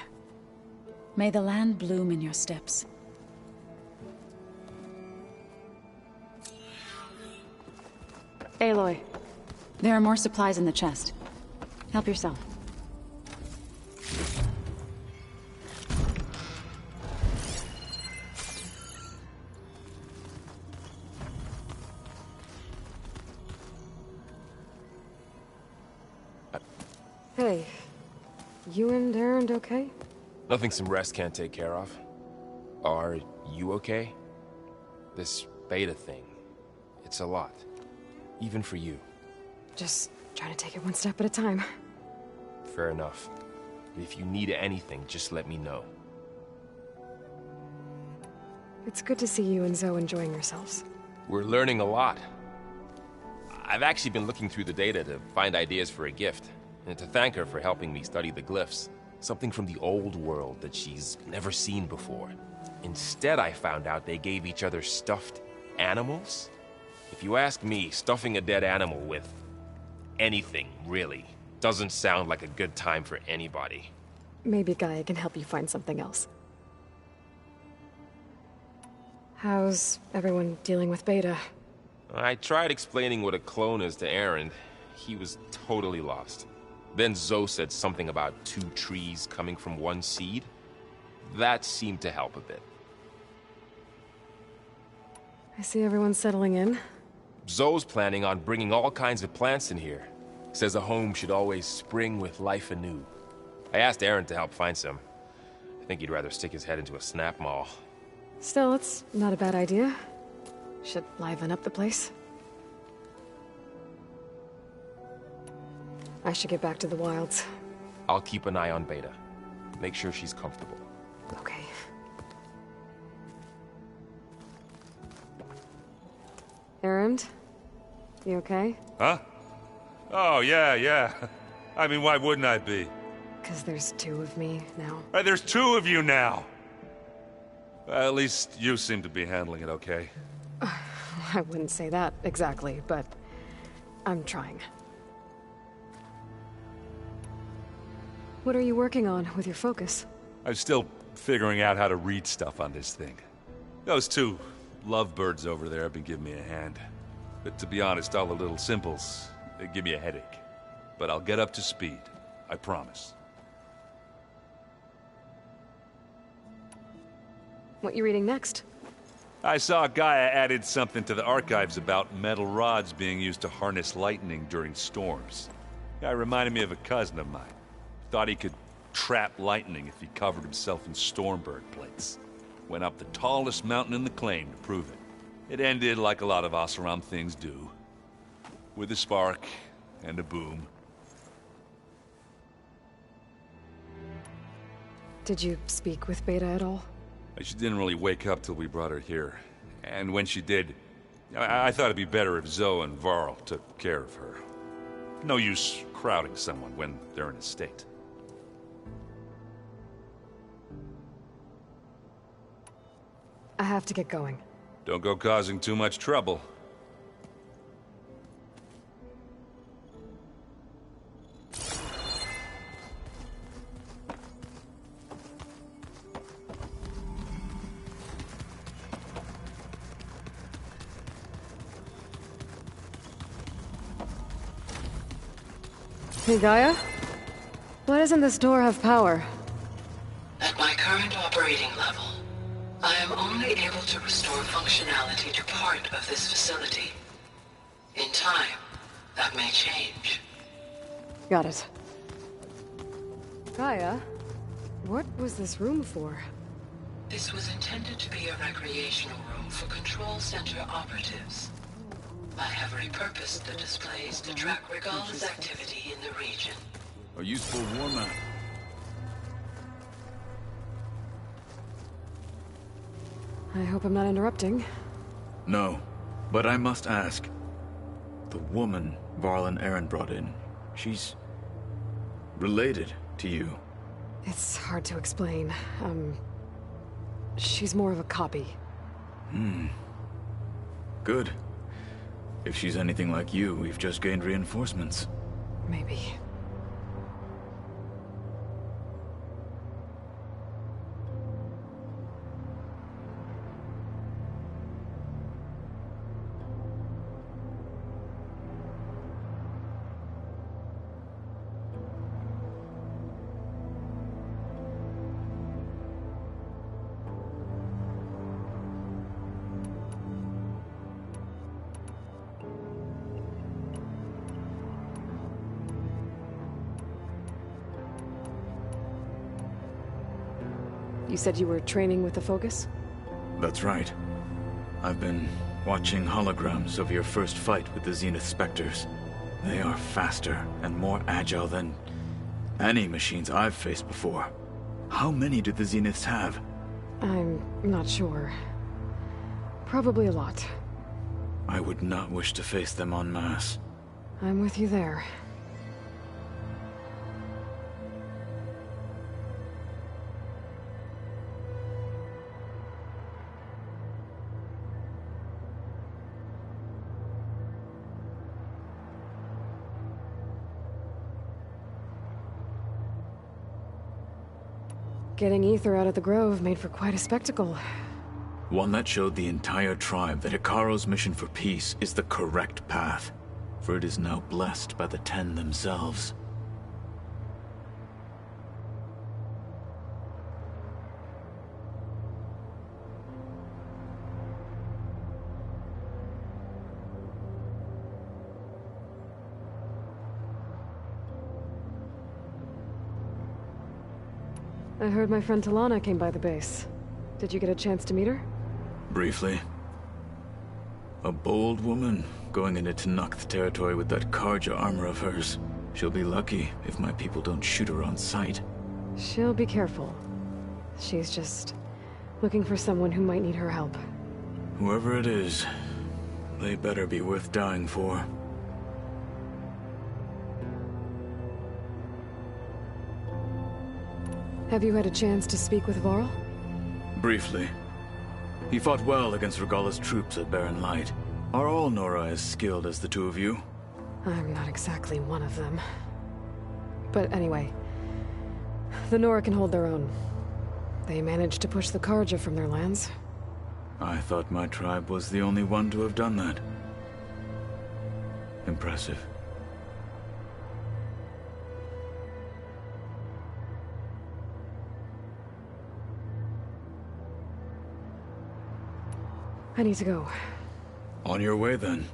May the land bloom in your steps. Aloy. There are more supplies in the chest. Help yourself. Hey, you and Erend okay? Nothing some rest can't take care of. Are you okay? This Beta thing, it's a lot. Even for you. Just trying to take it one step at a time. Fair enough. If you need anything, just let me know. It's good to see you and Zoe enjoying yourselves. We're learning a lot. I've actually been looking through the data to find ideas for a gift, and to thank her for helping me study the glyphs. Something from the old world that she's never seen before. Instead, I found out they gave each other stuffed animals. If you ask me, stuffing a dead animal with anything, really, doesn't sound like a good time for anybody. Maybe Gaia can help you find something else. How's everyone dealing with Beta? I tried explaining what a clone is to Erend. He was totally lost. Then Zoe said something about 2 trees coming from 1 seed. That seemed to help a bit. I see everyone's settling in. Zoe's planning on bringing all kinds of plants in here. Says a home should always spring with life anew. I asked Erend to help find some. I think he'd rather stick his head into a snap mall. Still, it's not a bad idea. Should liven up the place. I should get back to the wilds. I'll keep an eye on Beta. Make sure she's comfortable. Okay. Erend? You okay? Huh? Oh, yeah. I mean, why wouldn't I be? Because there's two of me now. There's two of you now! At least you seem to be handling it okay. I wouldn't say that exactly, but I'm trying. What are you working on with your focus? I'm still figuring out how to read stuff on this thing. Those two lovebirds over there have been giving me a hand. But to be honest, all the little symbols, they give me a headache. But I'll get up to speed. I promise. What you reading next? I saw Gaia added something to the archives about metal rods being used to harness lightning during storms. Guy reminded me of a cousin of mine. Thought he could trap lightning if he covered himself in Stormbird plates. Went up the tallest mountain in the claim to prove it. It ended like a lot of Oseram things do. With a spark and a boom. Did you speak with Beta at all? She didn't really wake up till we brought her here. And when she did, I thought it'd be better if Zoe and Varl took care of her. No use crowding someone when they're in a state. I have to get going. Don't go causing too much trouble. Hey, Gaia? Why doesn't this door have power? At my current operating level, I am only able to restore functionality to part of this facility. In time, that may change. Got it. Gaia? What was this room for? This was intended to be a recreational room for Control Center operatives. I have repurposed the displays to track Regal's activity in the region. A useful warm-up. I hope I'm not interrupting. No, but I must ask. The woman Varl and Erend brought in, she's related to you. It's hard to explain. She's more of a copy. Good. If she's anything like you, we've just gained reinforcements. Maybe. You said you were training with the Focus? That's right. I've been watching holograms of your first fight with the Zenith Spectres. They are faster and more agile than any machines I've faced before. How many do the Zeniths have? I'm not sure. Probably a lot. I would not wish to face them en masse. I'm with you there. Getting Ether out of the Grove made for quite a spectacle. One that showed the entire tribe that Ikaro's mission for peace is the correct path, for it is now blessed by the Ten themselves. I heard my friend Talana came by the base. Did you get a chance to meet her? Briefly. A bold woman going into Tenakth territory with that Karja armor of hers. She'll be lucky if my people don't shoot her on sight. She'll be careful. She's just looking for someone who might need her help. Whoever it is, they better be worth dying for. Have you had a chance to speak with Varl? Briefly. He fought well against Regalla's troops at Barren Light. Are all Nora as skilled as the two of you? I'm not exactly one of them. But anyway, the Nora can hold their own. They managed to push the Karja from their lands. I thought my tribe was the only one to have done that. Impressive. I need to go. On your way, then.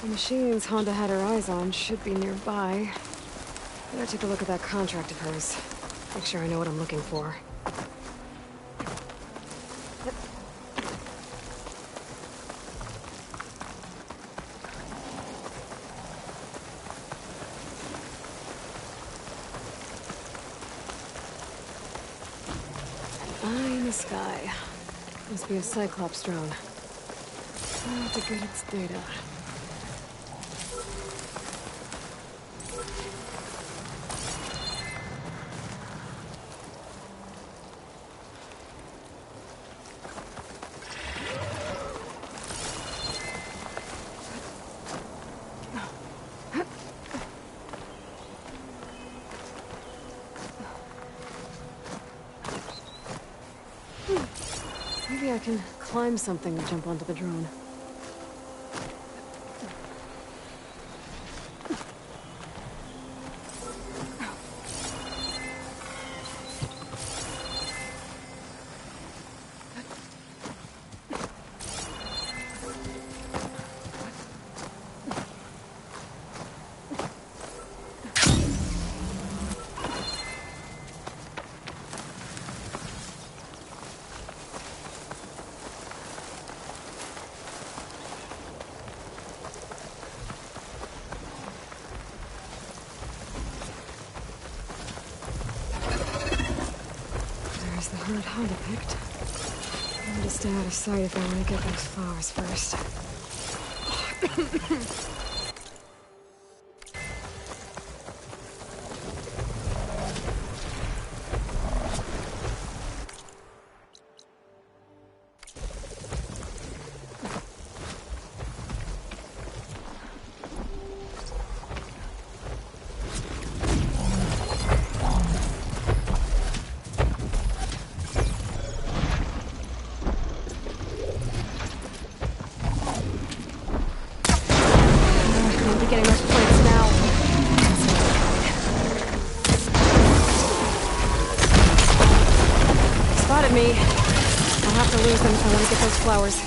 The machines Honda had her eyes on should be nearby. Better take a look at that contract of hers. Make sure I know what I'm looking for. Eye in the sky. Must be a Cyclops drone. To get its data. Maybe I can climb something and jump onto the drone. The herd Honda picked. I'm gonna stay out of sight if I want to get those flowers first. getting those plates now. Spotted me. I'll have to lose them if I want to get those flowers.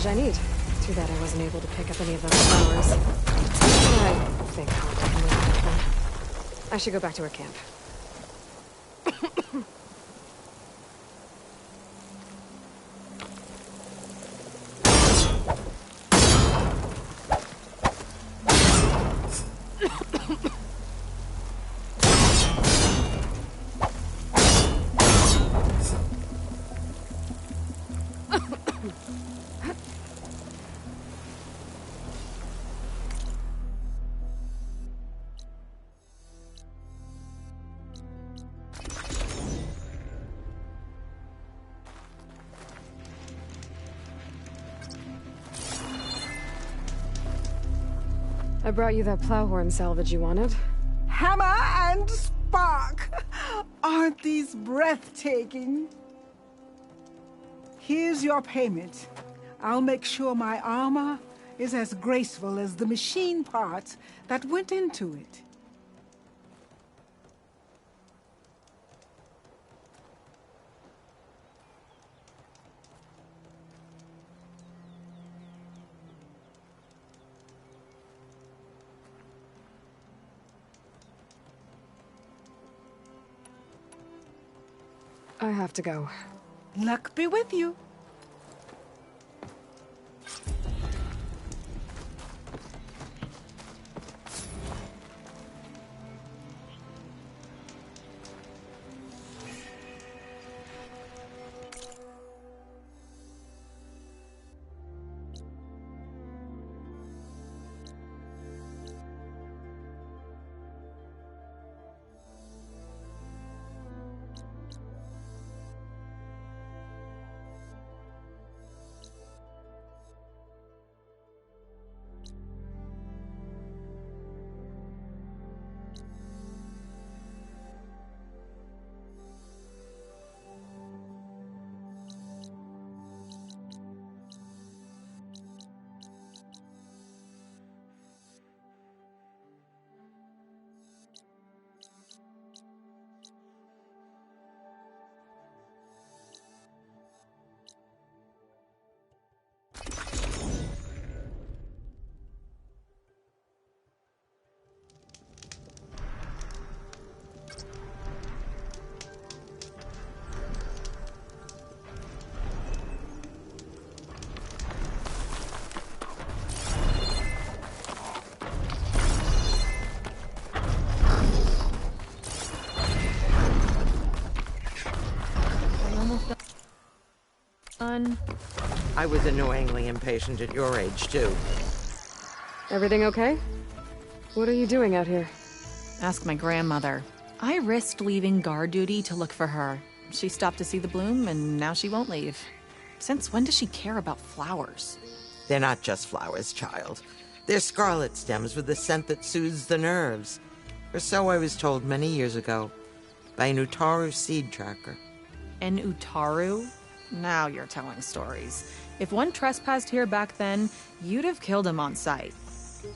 I need. Too bad I wasn't able to pick up any of those flowers. I think I'll take them with me. I should go back to her camp. I brought you that plowhorn salvage you wanted. Hammer and spark! Aren't these breathtaking? Here's your payment. I'll make sure my armor is as graceful as the machine parts that went into it. I have to go. Luck be with you. Fun. I was annoyingly impatient at your age, too. Everything okay? What are you doing out here? Ask my grandmother. I risked leaving guard duty to look for her. She stopped to see the bloom, and now she won't leave. Since when does she care about flowers? They're not just flowers, child. They're scarlet stems with a scent that soothes the nerves. Or so I was told many years ago by an Utaru seed tracker. An Utaru? Now you're telling stories. If one trespassed here back then, you'd have killed him on sight.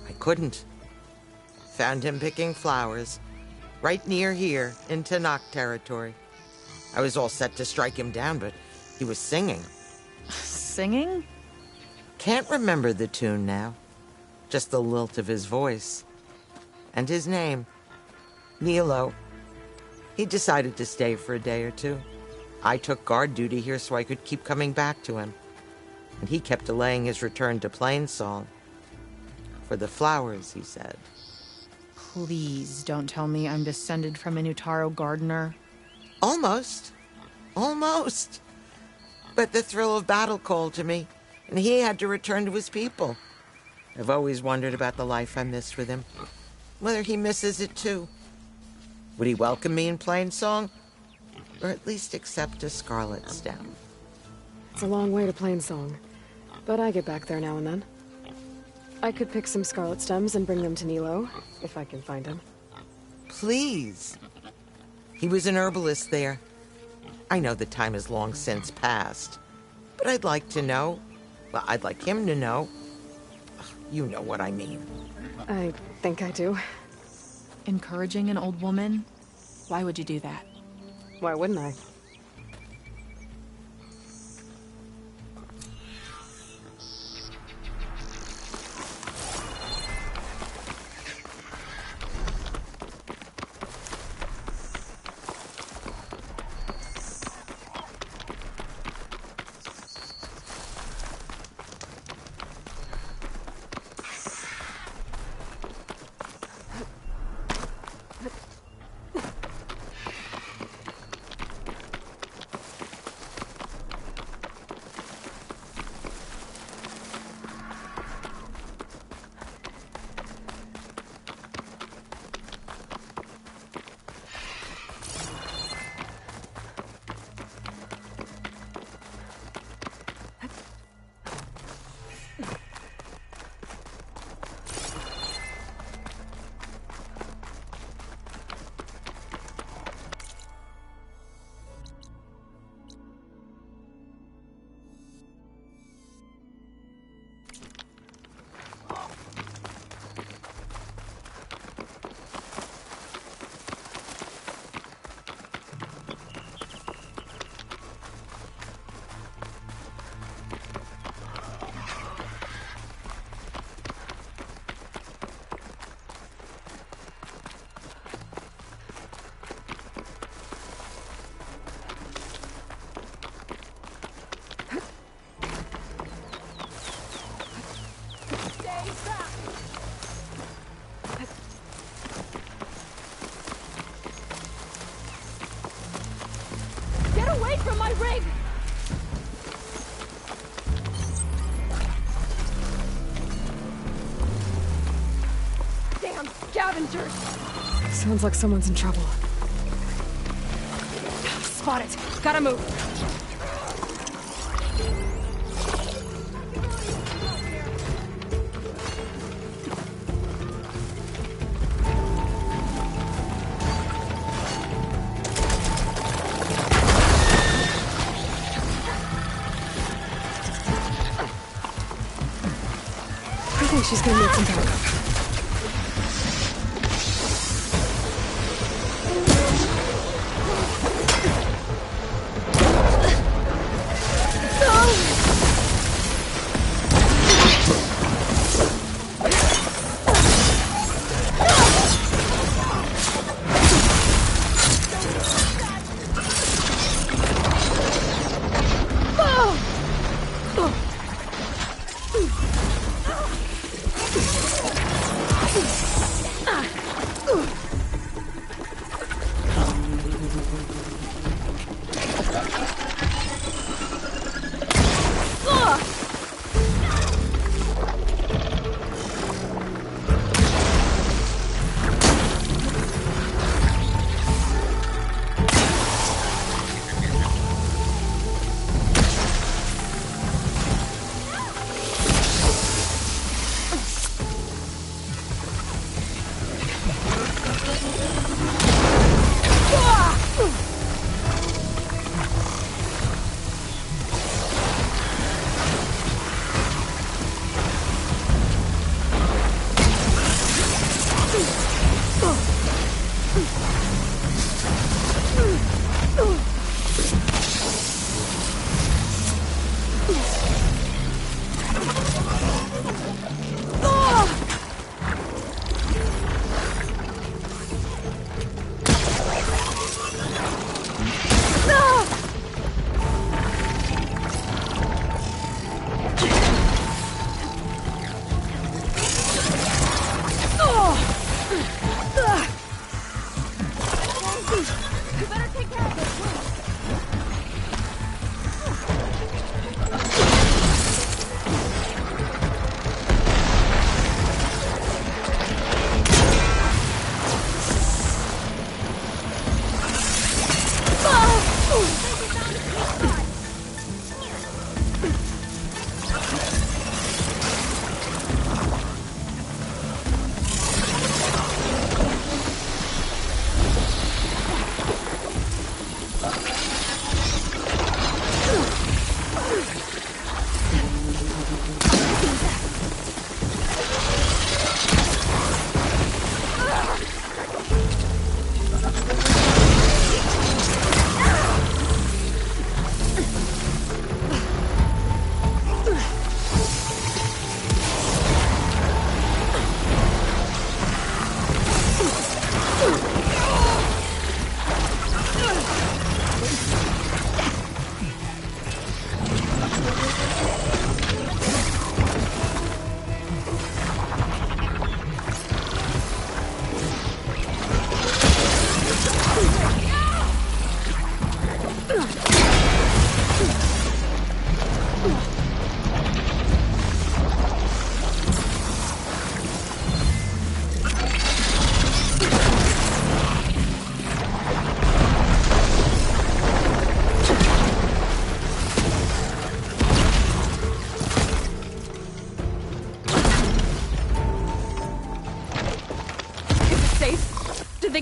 I couldn't. Found him picking flowers, right near here, in Tanakh territory. I was all set to strike him down, but he was singing. Singing? Can't remember the tune now. Just the lilt of his voice. And his name. Nilo. He decided to stay for a day or two. I took guard duty here so I could keep coming back to him. And he kept delaying his return to Plainsong. For the flowers, he said. Please don't tell me I'm descended from an Utaru gardener. Almost. Almost. But the thrill of battle called to me, and he had to return to his people. I've always wondered about the life I missed with him. Whether he misses it too. Would he welcome me in Plainsong? Or at least accept a scarlet stem? It's a long way to Plainsong, but I get back there now and then. I could pick some scarlet stems and bring them to Nilo, if I can find him. Please. He was an herbalist there. I know the time has long since passed, but I'd like to know. Well, I'd like him to know. You know what I mean. I think I do. Encouraging an old woman? Why would you do that? Why wouldn't I? From my rig! Damn scavengers! Sounds like someone's in trouble. Spot it! Gotta move! She's gonna need some backup.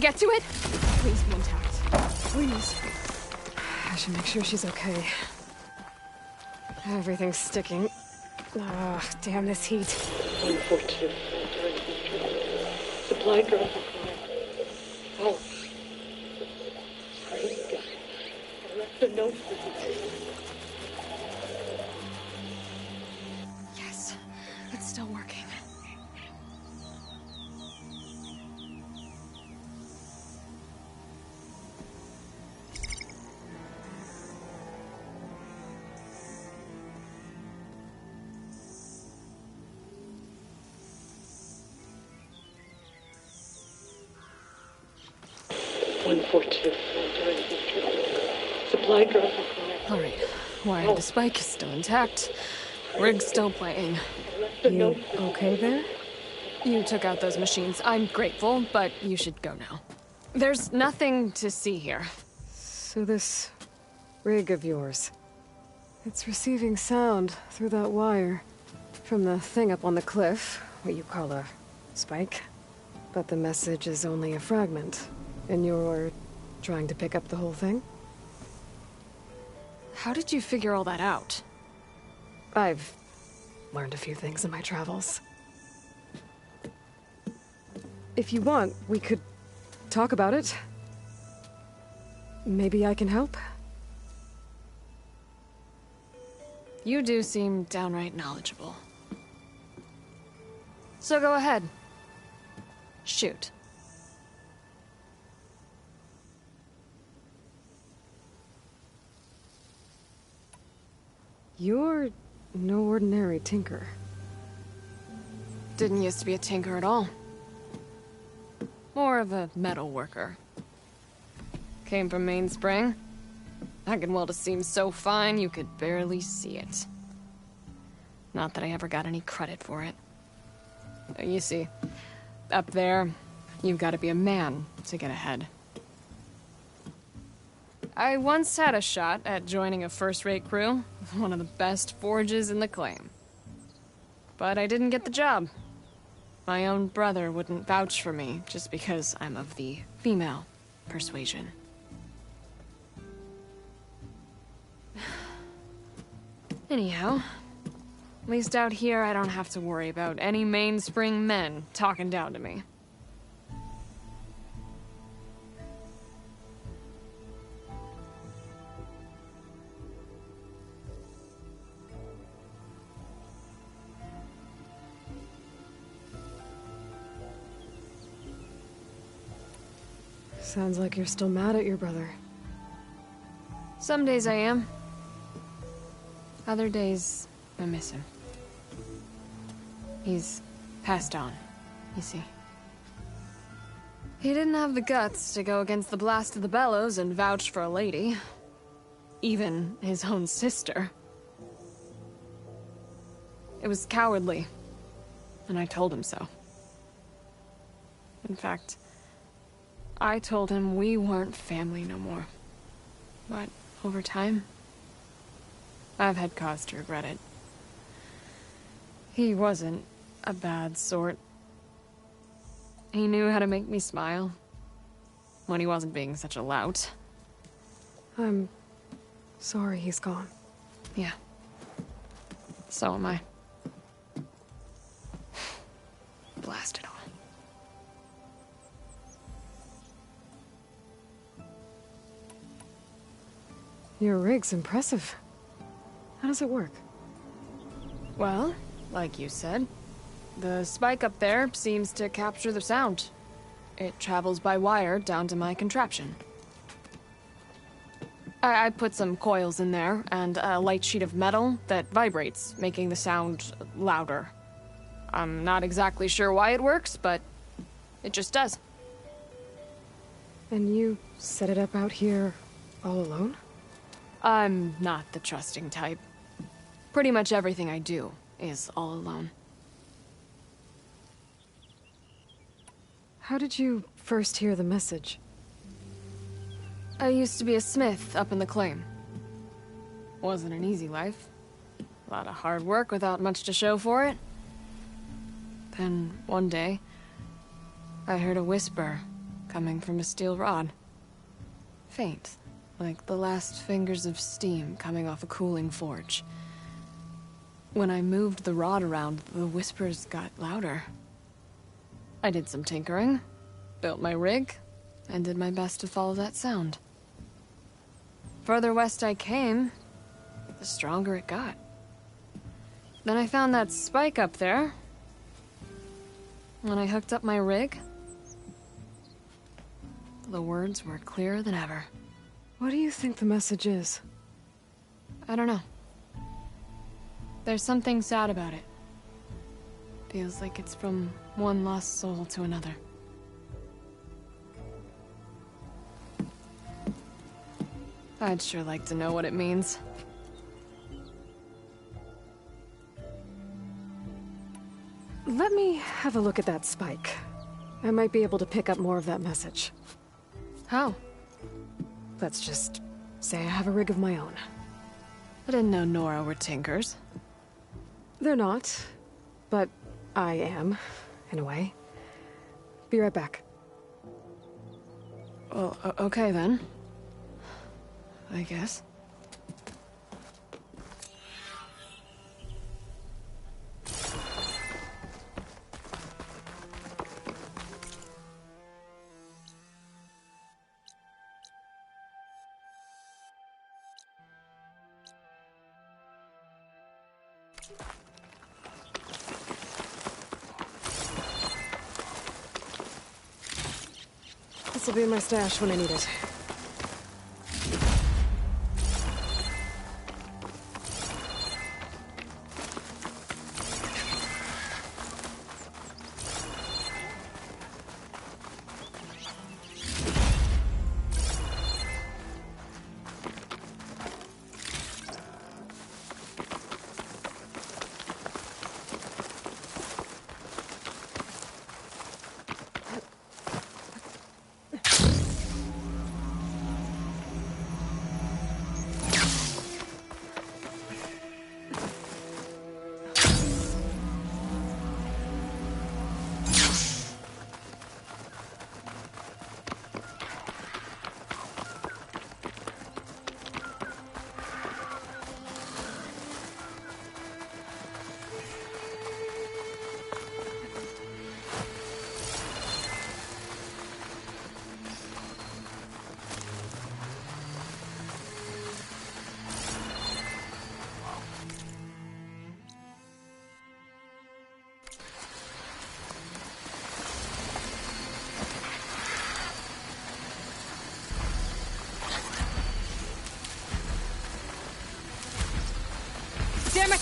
get to it? Please be intact. Please. I should make sure she's okay. Everything's sticking. Ugh, damn this heat. Unfortunate. Supply drop. Oh. I left a note for you. Yes, it's still working. Unfortunate. Supply drop. Alright, wire the spike is still intact. Rig's still playing. You okay there? You took out those machines. I'm grateful, but you should go now. There's nothing to see here. So this rig of yours, it's receiving sound through that wire from the thing up on the cliff, what you call a spike. But the message is only a fragment, and you're trying to pick up the whole thing? How did you figure all that out? I've learned a few things in my travels. If you want, we could talk about it. Maybe I can help? You do seem downright knowledgeable. So go ahead. Shoot. You're no ordinary tinker. Didn't used to be a tinker at all. More of a metal worker. Came from Mainspring. I can weld a seam so fine you could barely see it. Not that I ever got any credit for it. You see, up there, you've got to be a man to get ahead. I once had a shot at joining a first-rate crew with one of the best forges in the claim. But I didn't get the job. My own brother wouldn't vouch for me just because I'm of the female persuasion. Anyhow, at least out here I don't have to worry about any mainspring men talking down to me. Sounds like you're still mad at your brother. Some days I am. Other days, I miss him. He's passed on, you see. He didn't have the guts to go against the blast of the bellows and vouch for a lady. Even his own sister. It was cowardly, and I told him so. In fact, I told him we weren't family no more. But over time, I've had cause to regret it. He wasn't a bad sort. He knew how to make me smile when he wasn't being such a lout. I'm sorry he's gone. Yeah. So am I. Blast it all. Your rig's impressive. How does it work? Well, like you said, the spike up there seems to capture the sound. It travels by wire down to my contraption. I put some coils in there and a light sheet of metal that vibrates, making the sound louder. I'm not exactly sure why it works, but it just does. And you set it up out here all alone? I'm not the trusting type. Pretty much everything I do is all alone. How did you first hear the message? I used to be a smith up in the claim. Wasn't an easy life. A lot of hard work without much to show for it. Then, one day, I heard a whisper coming from a steel rod. Faint, like the last fingers of steam coming off a cooling forge. When I moved the rod around, the whispers got louder. I did some tinkering, built my rig, and did my best to follow that sound. Further west I came, the stronger it got. Then I found that spike up there. When I hooked up my rig, the words were clearer than ever. What do you think the message is? I don't know. There's something sad about it. Feels like it's from one lost soul to another. I'd sure like to know what it means. Let me have a look at that spike. I might be able to pick up more of that message. How? Let's just say I have a rig of my own. I didn't know Nora were tinkers. They're not, but I am, in a way. Be right back. Well, okay then. I guess. This'll be in my stash when I need it. Damn it!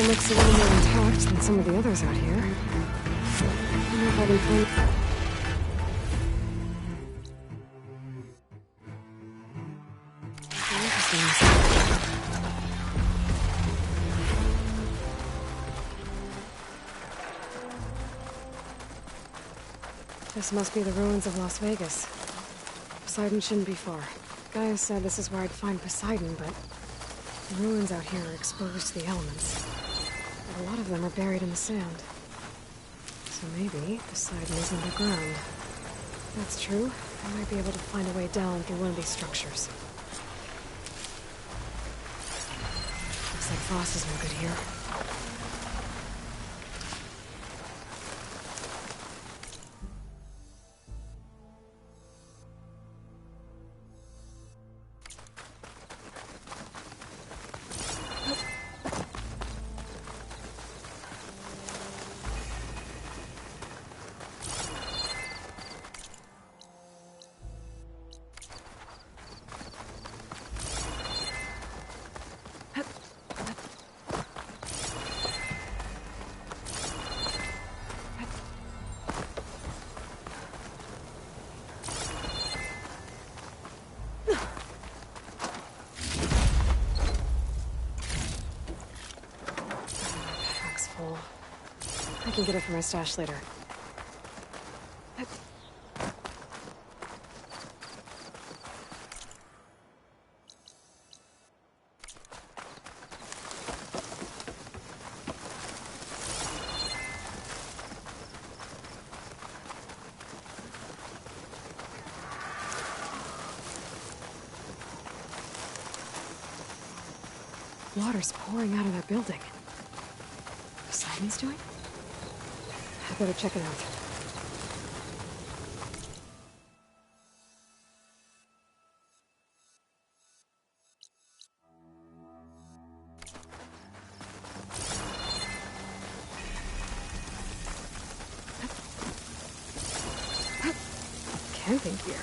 Looks a little more intact than some of the others out here. if I can find... This must be the ruins of Las Vegas. Poseidon shouldn't be far. Gaia said this is where I'd find Poseidon, but the ruins out here are exposed to the elements. And a lot of them are buried in the sand. So maybe Poseidon is underground. If that's true, I might be able to find a way down through one of these structures. Looks like frost is no good here. I can get it from my stash later. Water's pouring out of that building. Poseidon's doing? I better check it out. Camping gear.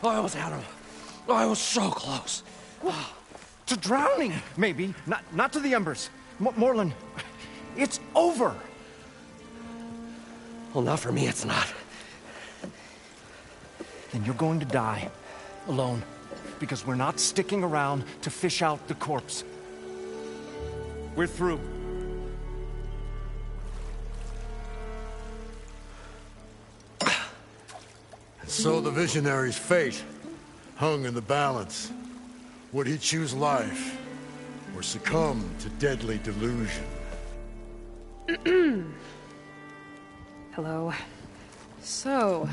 I almost had him. I was so close. To drowning, maybe. Not to the embers. Moreland, it's over. Well, not for me, it's not. Then you're going to die. Alone. Because we're not sticking around to fish out the corpse. We're through. So the visionary's fate hung in the balance. Would he choose life or succumb to deadly delusion? Hello. So,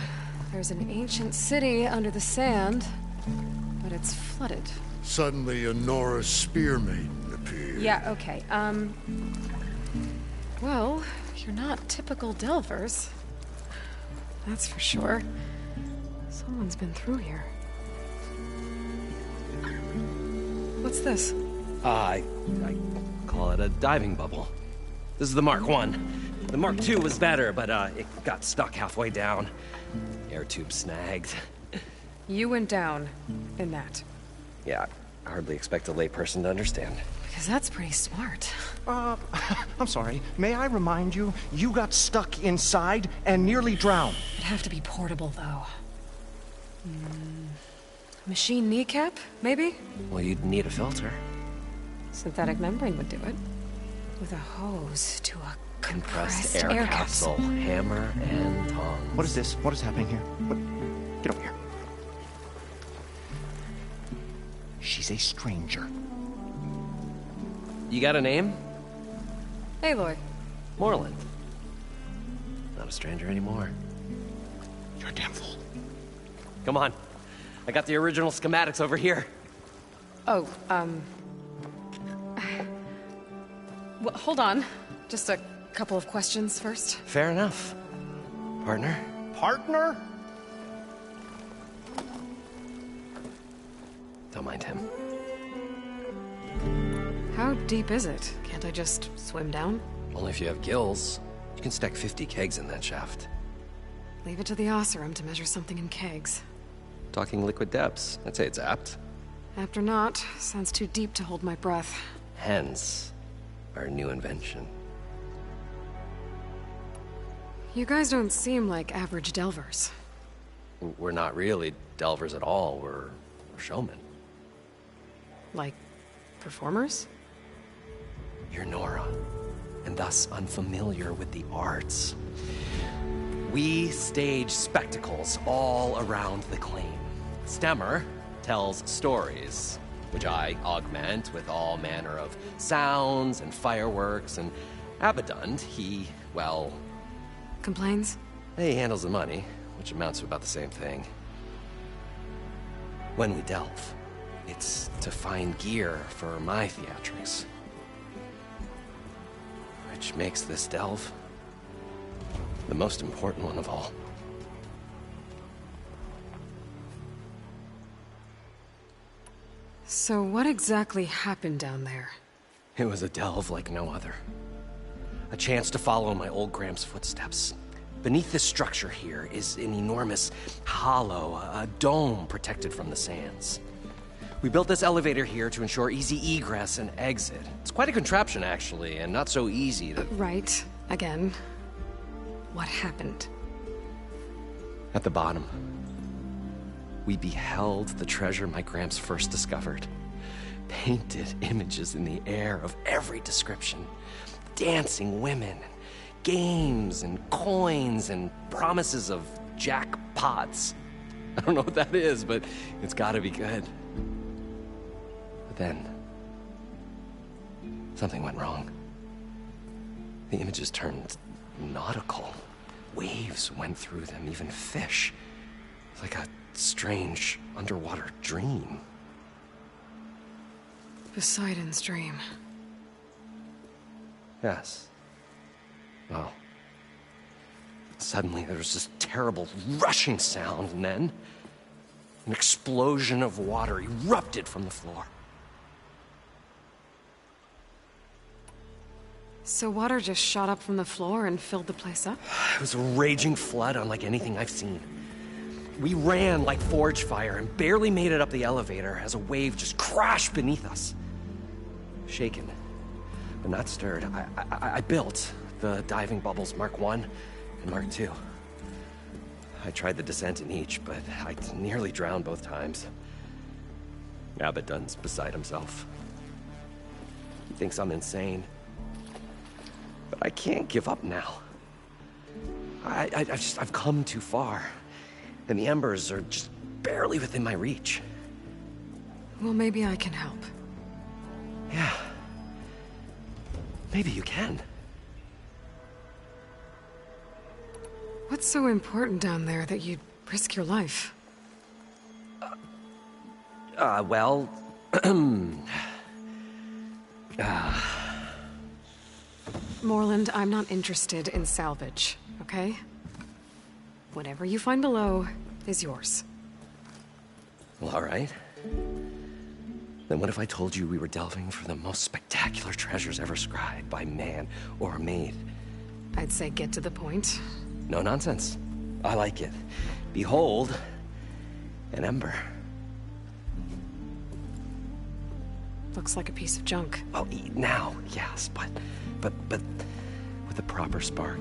there's an ancient city under the sand, but it's flooded. Suddenly, a Nora spear maiden appeared. Yeah, okay, well, you're not typical Delvers. That's for sure. Someone's been through here. What's this? I call it a diving bubble. This is the Mark 1. The Mark 2 was better, but it got stuck halfway down. Air tube snagged. You went down in that. Yeah, I hardly expect a layperson to understand. Because that's pretty smart. I'm sorry. May I remind you, you got stuck inside and nearly drowned. It'd have to be portable, though. Machine kneecap, maybe? Well, you'd need a filter. Synthetic membrane would do it. With a hose to a compressed air capsule. Hammer and tongs. What is this? What is happening here? Get over here. She's a stranger. You got a name? Aloy. Moreland. Not a stranger anymore. You're a damn fool. Come on. I got the original schematics over here. Oh, well, hold on. Just a couple of questions first. Fair enough. Partner? Partner? Don't mind him. How deep is it? Can't I just swim down? Only if you have gills. You can stack 50 kegs in that shaft. Leave it to the Oseram to measure something in kegs. Talking liquid depths. I'd say it's apt. Apt or not, sounds too deep to hold my breath. Hence, our new invention. You guys don't seem like average delvers. We're not really delvers at all. We're showmen. Like, performers? You're Nora, and thus unfamiliar with the arts. We stage spectacles all around the claim. Stemmer tells stories, which I augment with all manner of sounds and fireworks, and Abaddon, he, well... Complains? He handles the money, which amounts to about the same thing. When we delve, it's to find gear for my theatrics. Which makes this delve the most important one of all. So what exactly happened down there? It was a delve like no other. A chance to follow in my old Graham's footsteps. Beneath this structure here is an enormous hollow, a dome protected from the sands. We built this elevator here to ensure easy egress and exit. It's quite a contraption, actually, and not so easy to... Right. Again. What happened? At the bottom, we beheld the treasure my Gramps first discovered. Painted images in the air of every description. Dancing women, games and coins and promises of jackpots. I don't know what that is, but it's gotta be good. But then, something went wrong. The images turned nautical. Waves went through them, even fish. Like a strange underwater dream. Poseidon's dream. Yes. Well, suddenly there was this terrible rushing sound, and then an explosion of water erupted from the floor. So water just shot up from the floor and filled the place up? It was a raging flood unlike anything I've seen. We ran like forge fire and barely made it up the elevator as a wave just crashed beneath us. Shaken, but not stirred, I built the diving bubbles Mark 1 and Mark 2. I tried the descent in each, but I nearly drowned both times. Abaddon's beside himself. He thinks I'm insane. But I can't give up now. I've come too far. And the embers are just barely within my reach. Well, maybe I can help. Yeah. Maybe you can. What's so important down there that you'd risk your life? Well... Moreland, I'm not interested in salvage, okay? Whatever you find below is yours. Well, all right. Then what if I told you we were delving for the most spectacular treasures ever scribed by man or maid? I'd say get to the point. No nonsense. I like it. Behold, an ember. Looks like a piece of junk. Well, now, yes, but with a proper spark.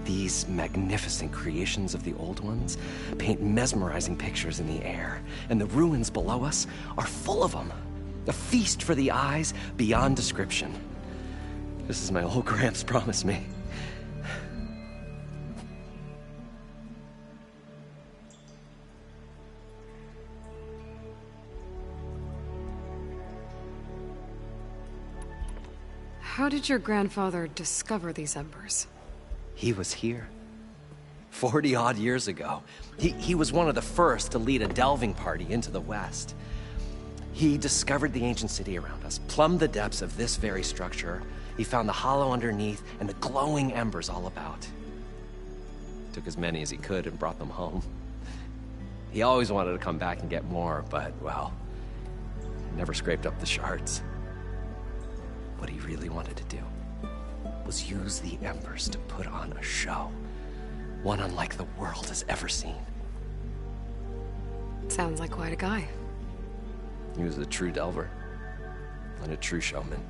These magnificent creations of the old ones paint mesmerizing pictures in the air, and the ruins below us are full of them. A feast for the eyes beyond description. This is my old Gramps promised me. How did your grandfather discover these embers? He was here. 40-odd years ago. He was one of the first to lead a delving party into the West. He discovered the ancient city around us, plumbed the depths of this very structure. He found the hollow underneath and the glowing embers all about. Took as many as he could and brought them home. He always wanted to come back and get more, but, well, never scraped up the shards. What he really wanted to do was use the embers to put on a show. One unlike the world has ever seen. Sounds like quite a guy. He was a true delver, and a true showman.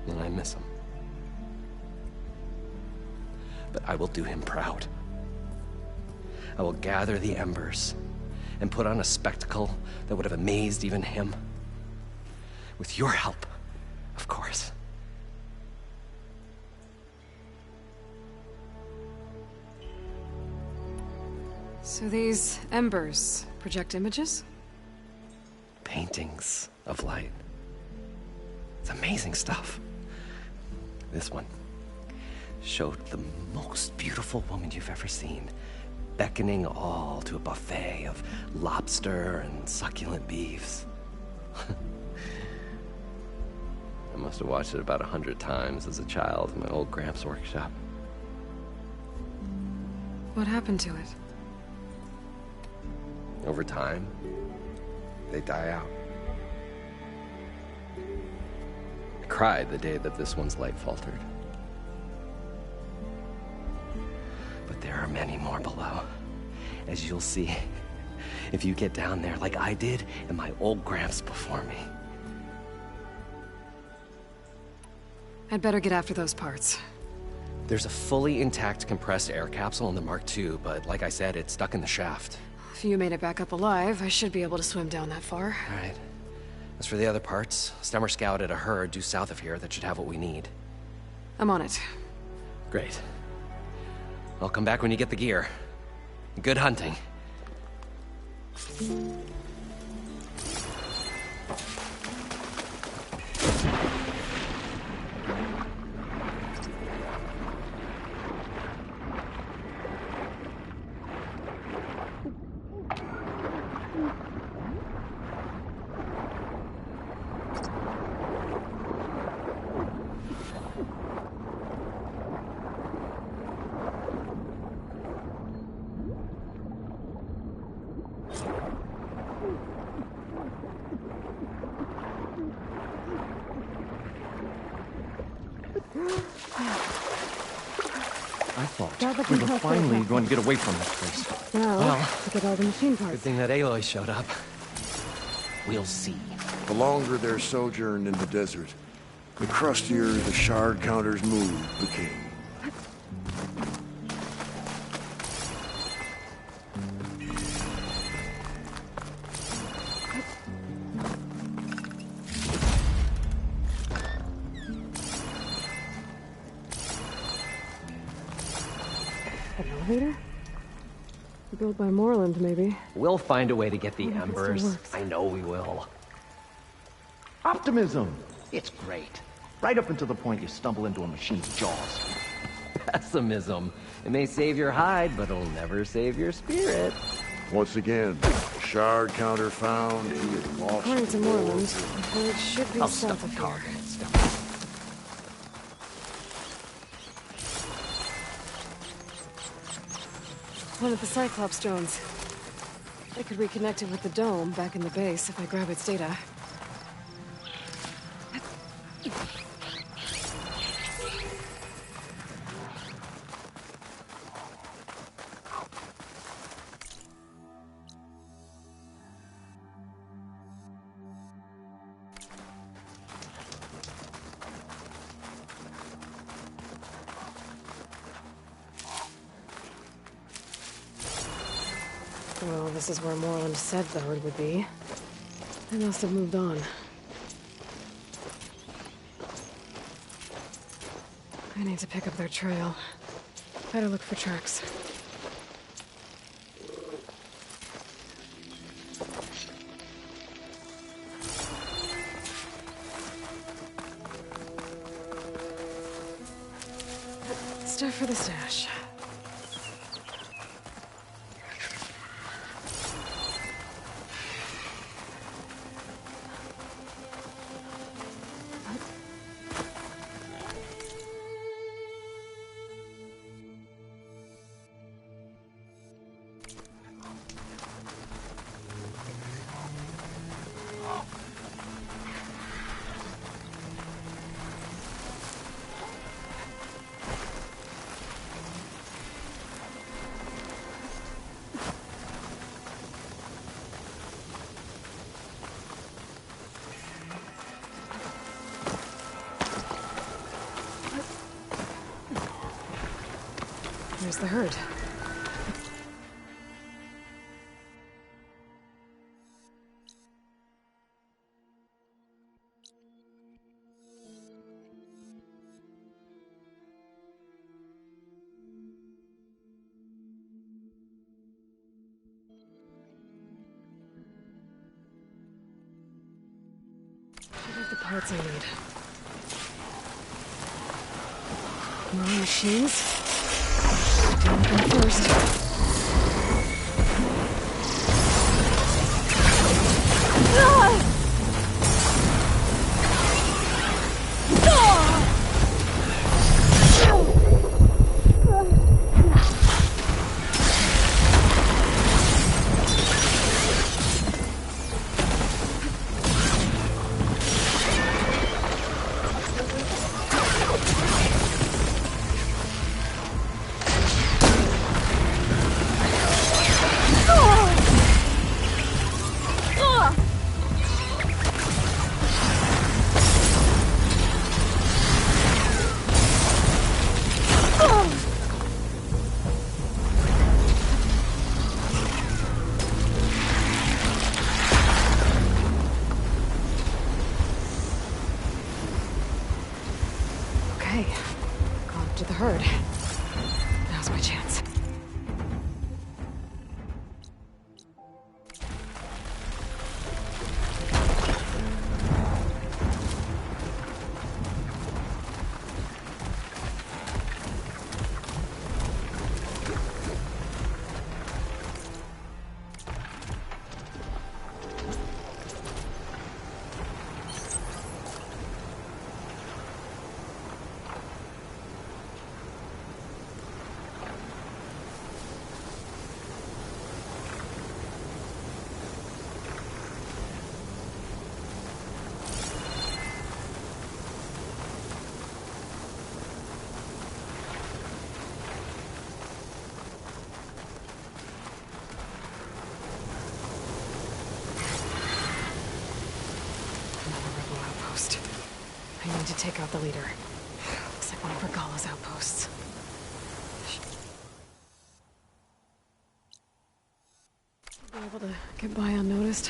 And I miss him. But I will do him proud. I will gather the embers and put on a spectacle that would have amazed even him. With your help, of course. So these embers project images? Paintings of light. It's amazing stuff. This one showed the most beautiful woman you've ever seen, beckoning all to a buffet of lobster and succulent beefs. I must have watched it about 100 times as a child in my old Gramps' workshop. What happened to it? Over time, they die out. I cried the day that this one's light faltered. But there are many more below, as you'll see if you get down there like I did and my old Gramps before me. I'd better get after those parts. There's a fully intact compressed air capsule in the Mark II, but like I said, it's stuck in the shaft. If you made it back up alive, I should be able to swim down that far. All right. As for the other parts, Stemmer scouted a herd due south of here that should have what we need. I'm on it. Great. I'll come back when you get the gear. Good hunting. I thought we were finally going to get away from this place. Well, Well, look at all the machine parts. Good thing that Aloy showed up. We'll see. The longer their sojourn in the desert, the crustier the shard counter's mood became. An elevator? Built by Moreland, maybe. We'll find a way to get the If it still embers. works. I know we will. Optimism! It's great. Right up until the point you stumble into a machine's jaws. Pessimism. It may save your hide, but it'll never save your spirit. Once again, the shard counter found, he had lost. According to Moreland, the village should be I'll south stuff of the here. cargo. One of the Cyclops drones. I could reconnect it with the dome back in the base if I grab its data. Well, this is where Moreland said the herd would be. They must have moved on. I need to pick up their trail. Better look for tracks. Stuff for the stash. There's the herd. The parts I need. More machines. Doing them first. Okay, gone to the herd. Now's my chance. I need to take out the leader. Looks like one of Regala's outposts. Be able to get by unnoticed.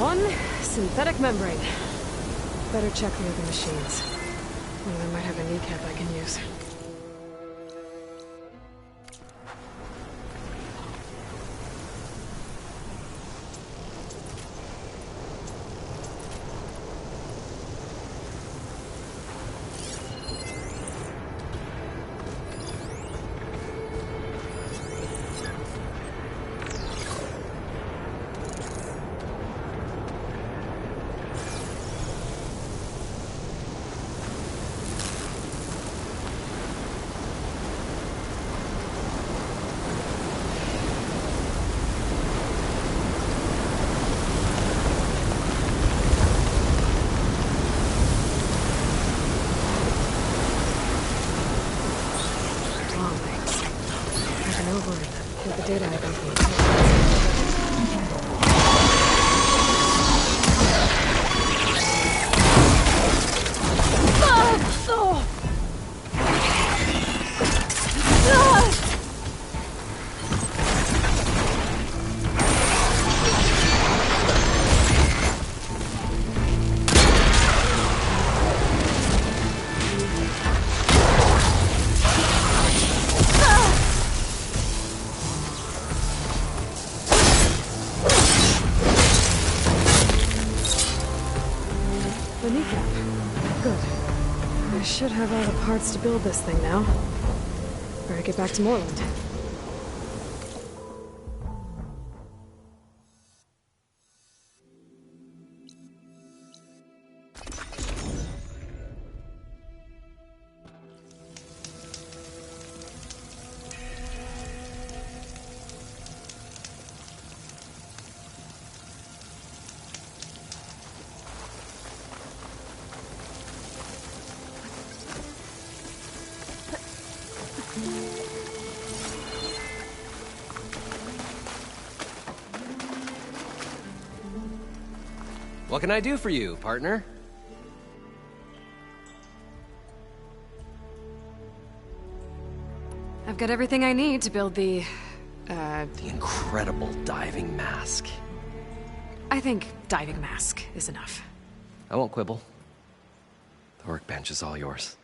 one synthetic membrane. Better check the other machines. One of them might have a kneecap I can use. Data I got from the kneecap. Good. I should have all the parts to build this thing now. Better get back to Moreland. What can I do for you, partner? I've got everything I need to build the incredible diving mask. I think diving mask is enough. I won't quibble. The workbench is all yours.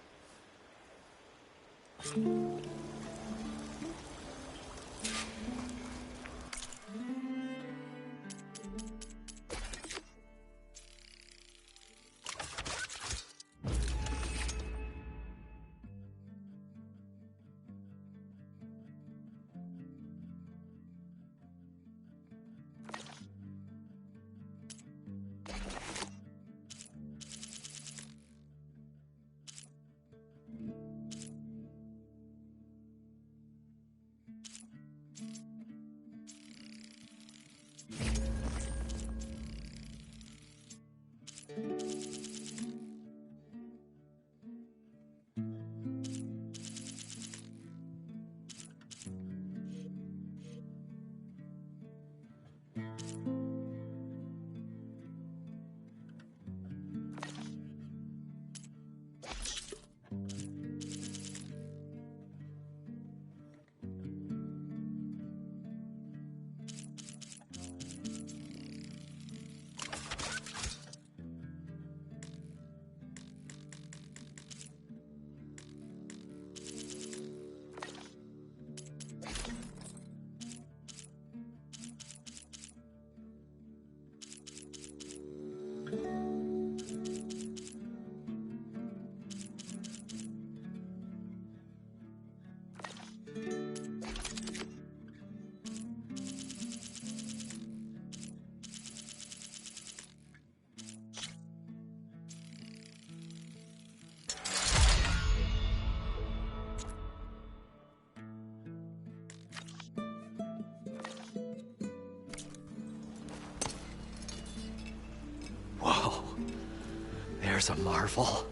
There's a marvel.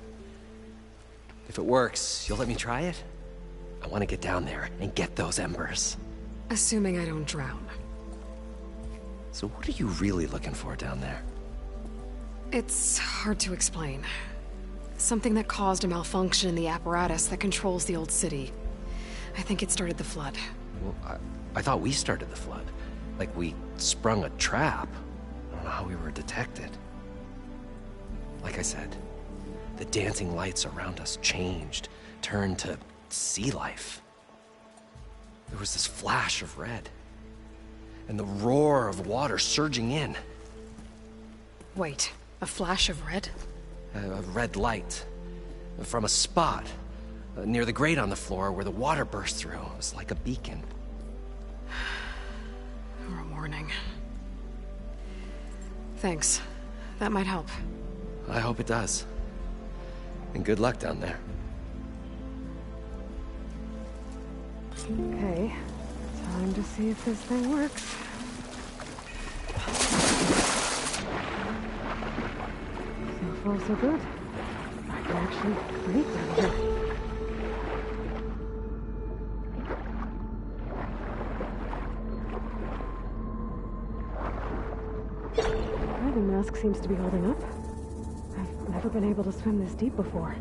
If it works, you'll let me try it? I want to get down there and get those embers. Assuming I don't drown. So what are you really looking for down there? It's hard to explain. Something that caused a malfunction in the apparatus that controls the old city. I think it started the flood. Well, I thought we started the flood. Like we sprung a trap. don't know how we were detected. Like I said, the dancing lights around us changed, turned to sea life. There was this flash of red, and the roar of water surging in. Wait, a flash of red? A red light from a spot near the grate on the floor where the water burst through. It was like a beacon. Or a warning. Thanks. That might help. I hope it does. And good luck down there. Okay. Time to see if this thing works. So far, so good. I can actually breathe down here. The diving mask seems to be holding up. I've never been able to swim this deep before.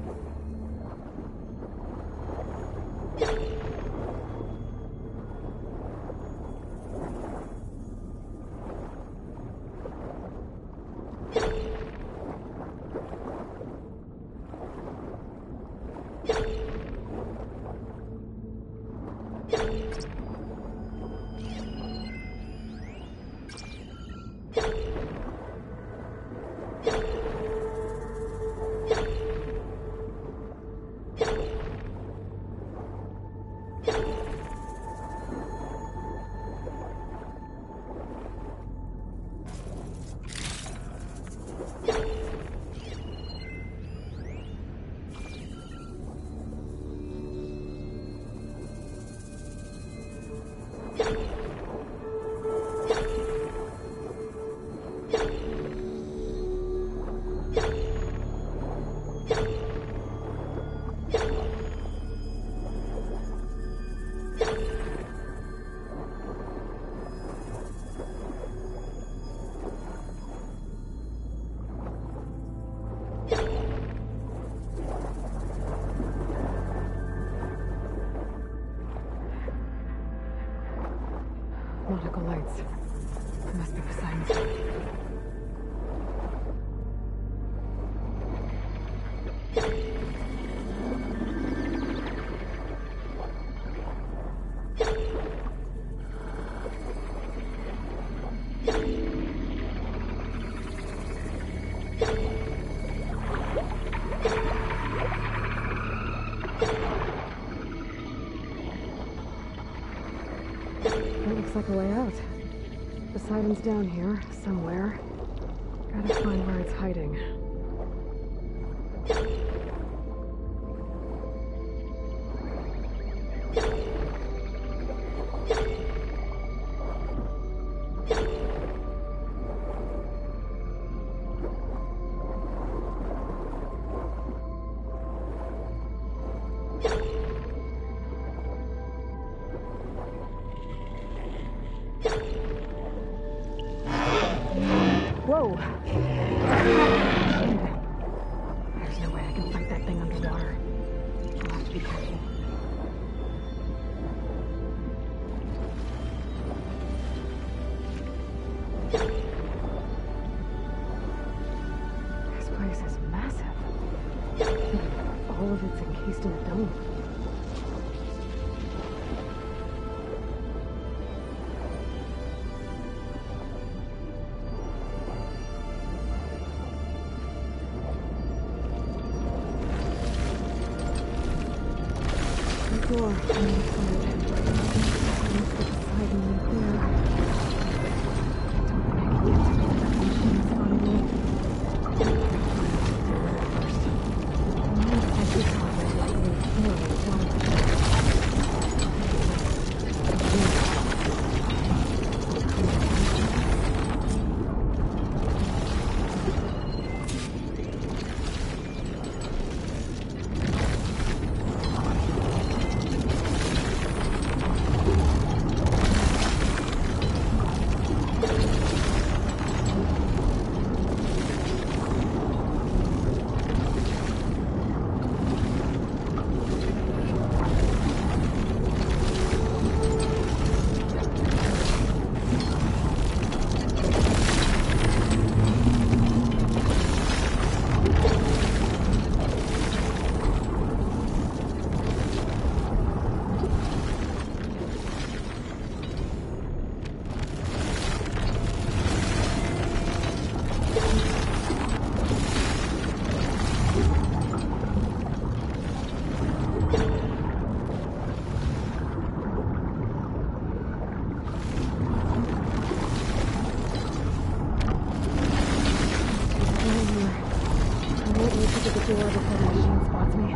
Nautical lights. It must be Poseidon's boat. That looks like a way out. Poseidon's down here, somewhere. Gotta find where it's hiding. Whoa! There's no way I can fight that thing underwater. I'll have to be careful. This place is massive. All of it's encased in a dome. Door on the side. Must be beside me there. I don't think I can get to it. That machine's on me. First. I need to take this one lightly forward. I'll look at the door before the machine spots me.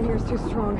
Here's too strong.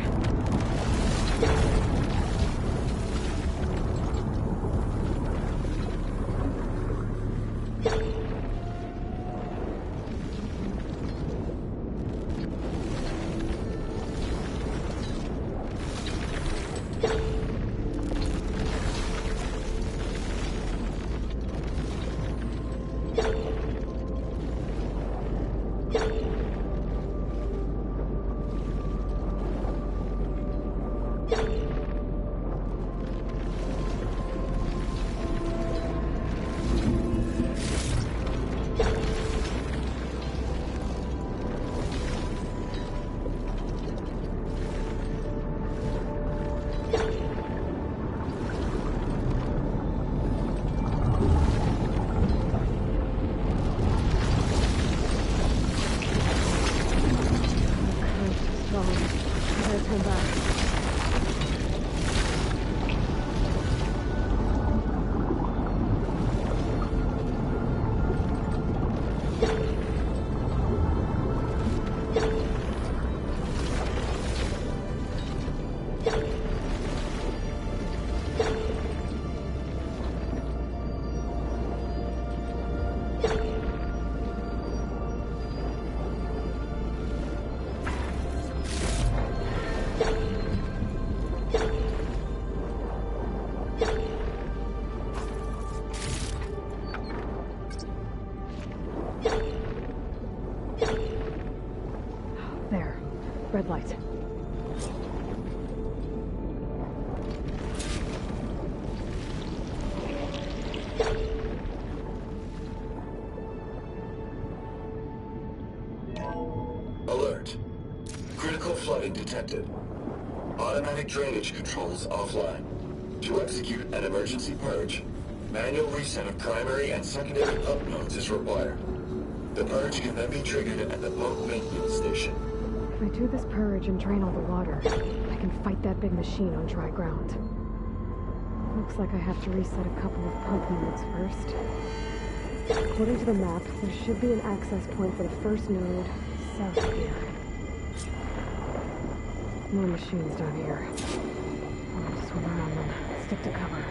Red light. Alert. Critical flooding detected. Automatic drainage controls offline. To execute an emergency purge, manual reset of primary and secondary pump nodes is required. The purge can then be triggered at the pump maintenance station. If I do this purge and drain all the water, I can fight that big machine on dry ground. Looks like I have to reset a couple of pump units first. According to the map, there should be an access point for the first node south of here. More machines down here. I'll swim around them, stick to cover.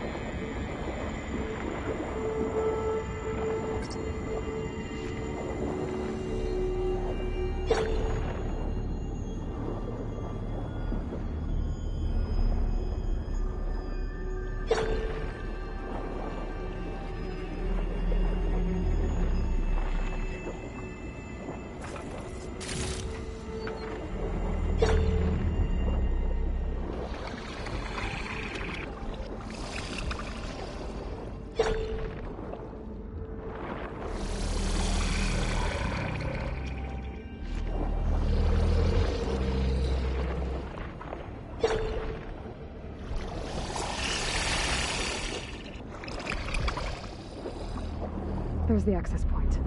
There's the access point.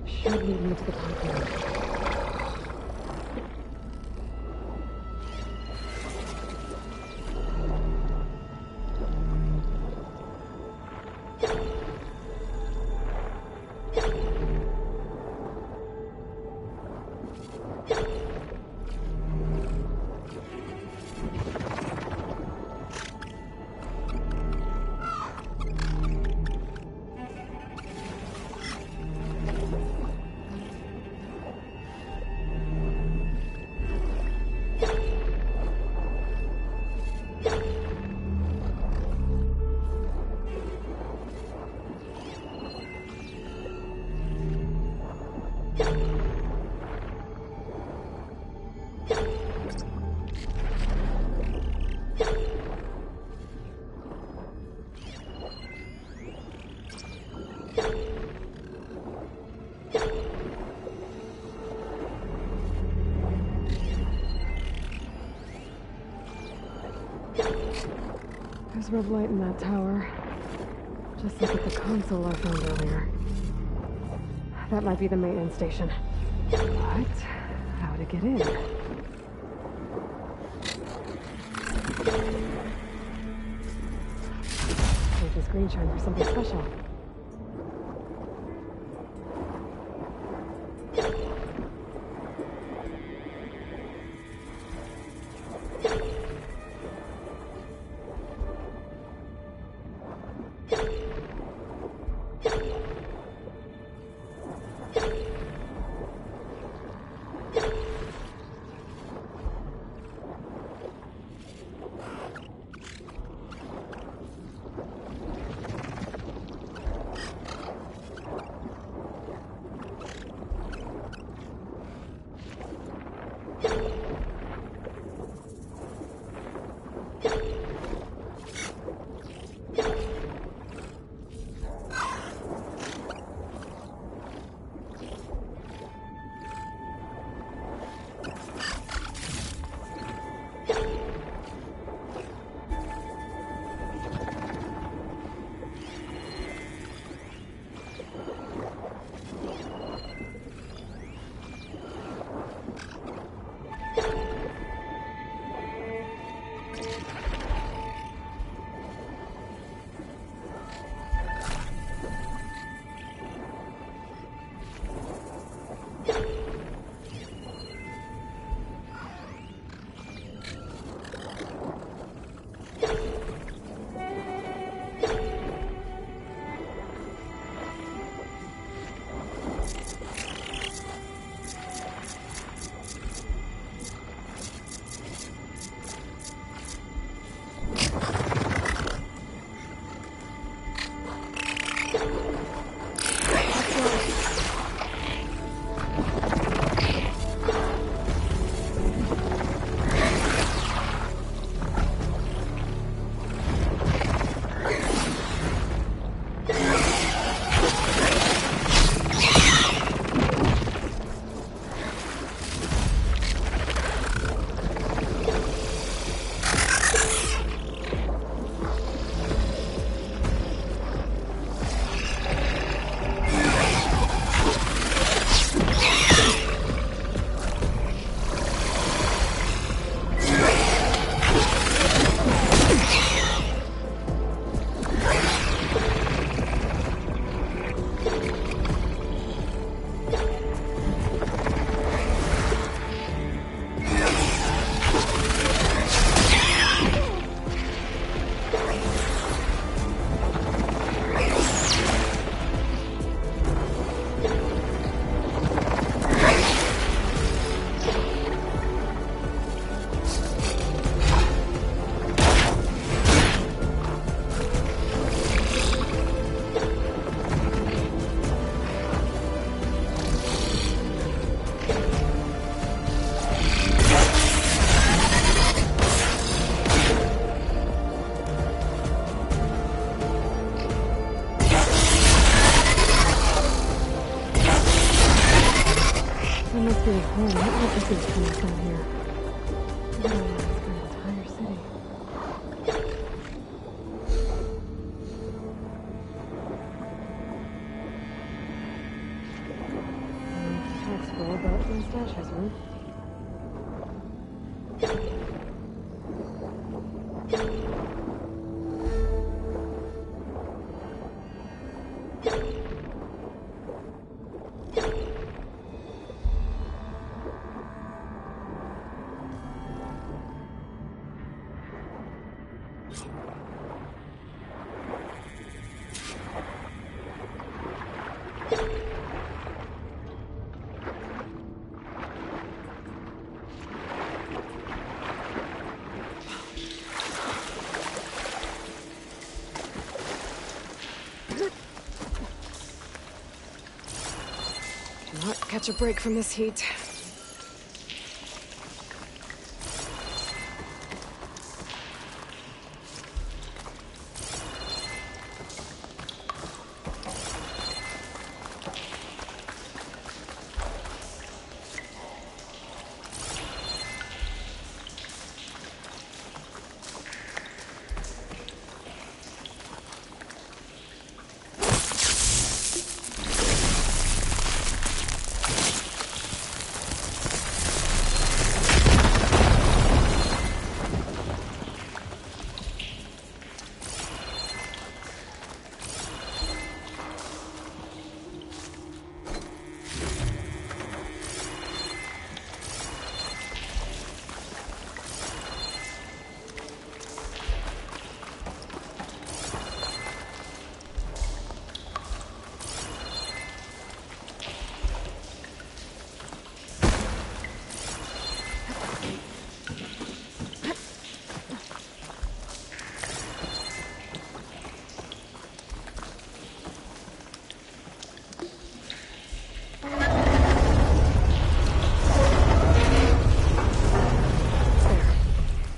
Should lead me to the pump node. There's red light in that tower. Just look at the console I found earlier. That might be the maintenance station. But how to get in? Save this green shine for something special. Catch a break from this heat.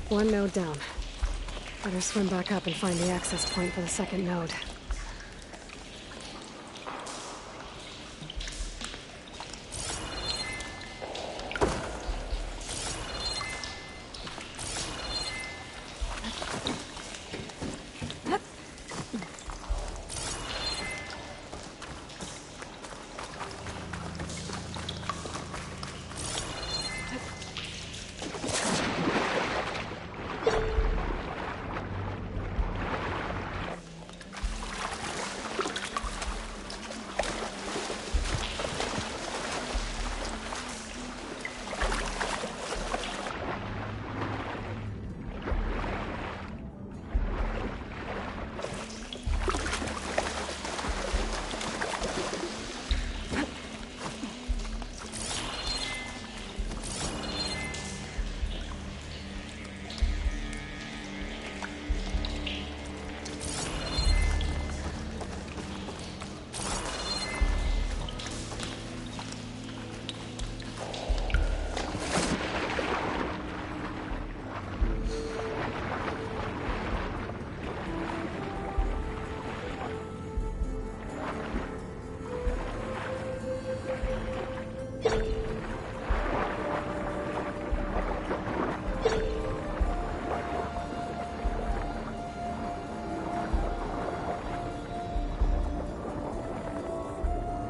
One node down. Better swim back up and find the access point for the second node.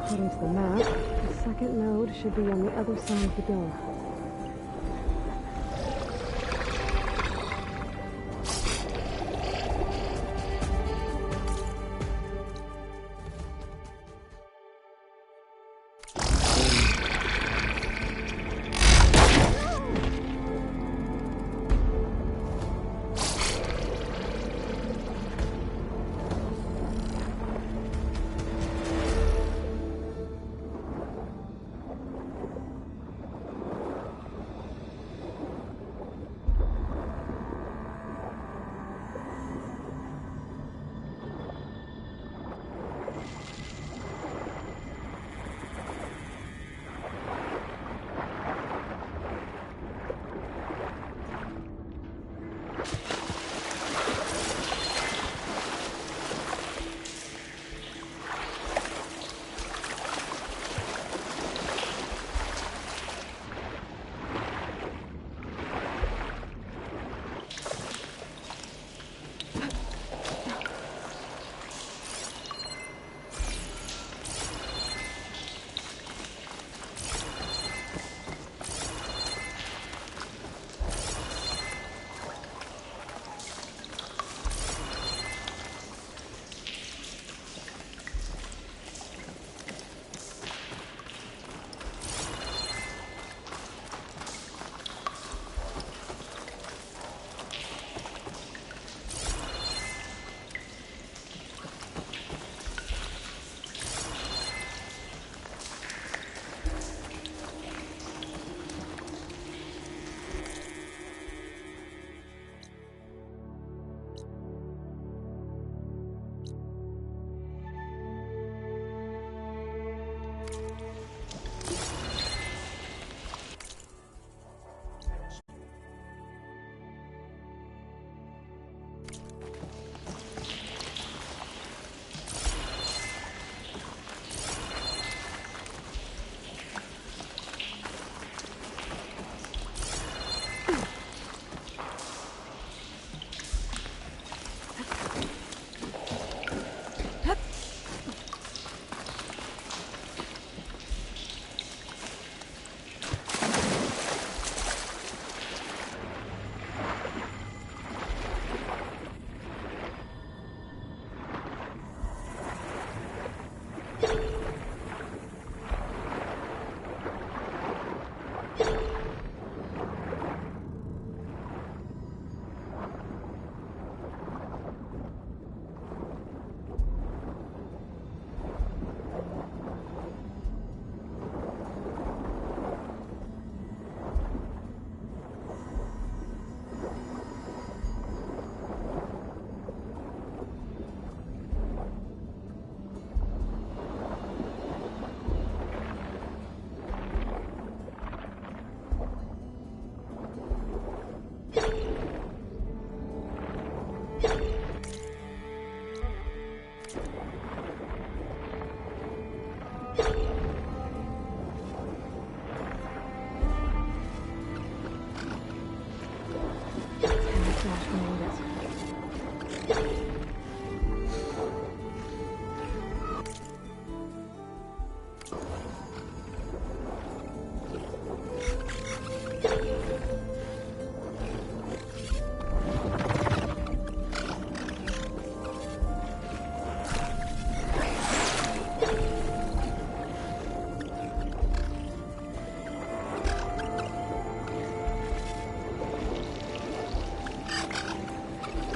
According to the map, the second node should be on the other side of the door.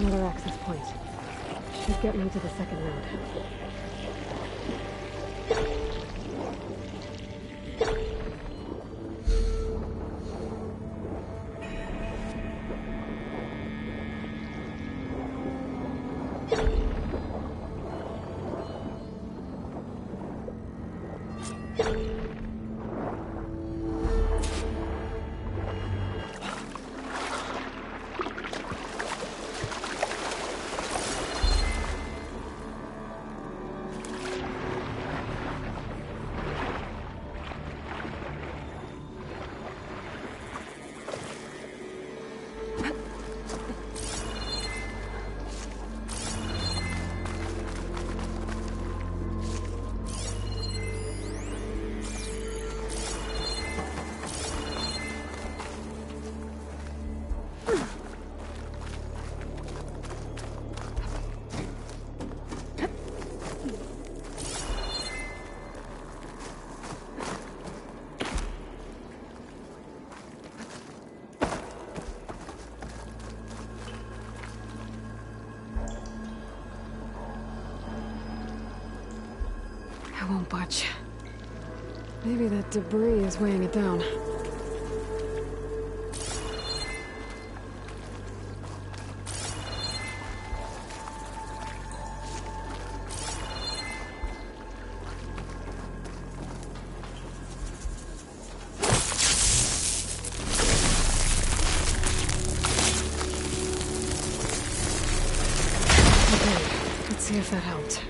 Another access point. Should get me to the second node. I won't budge. Maybe that debris is weighing it down. Okay, let's see if that helped.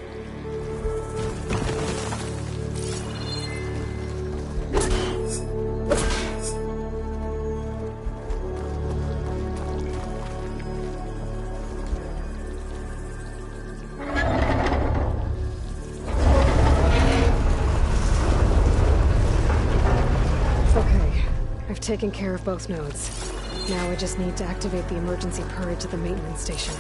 Taken care of both nodes. Now I just need to activate the emergency purge at the maintenance station.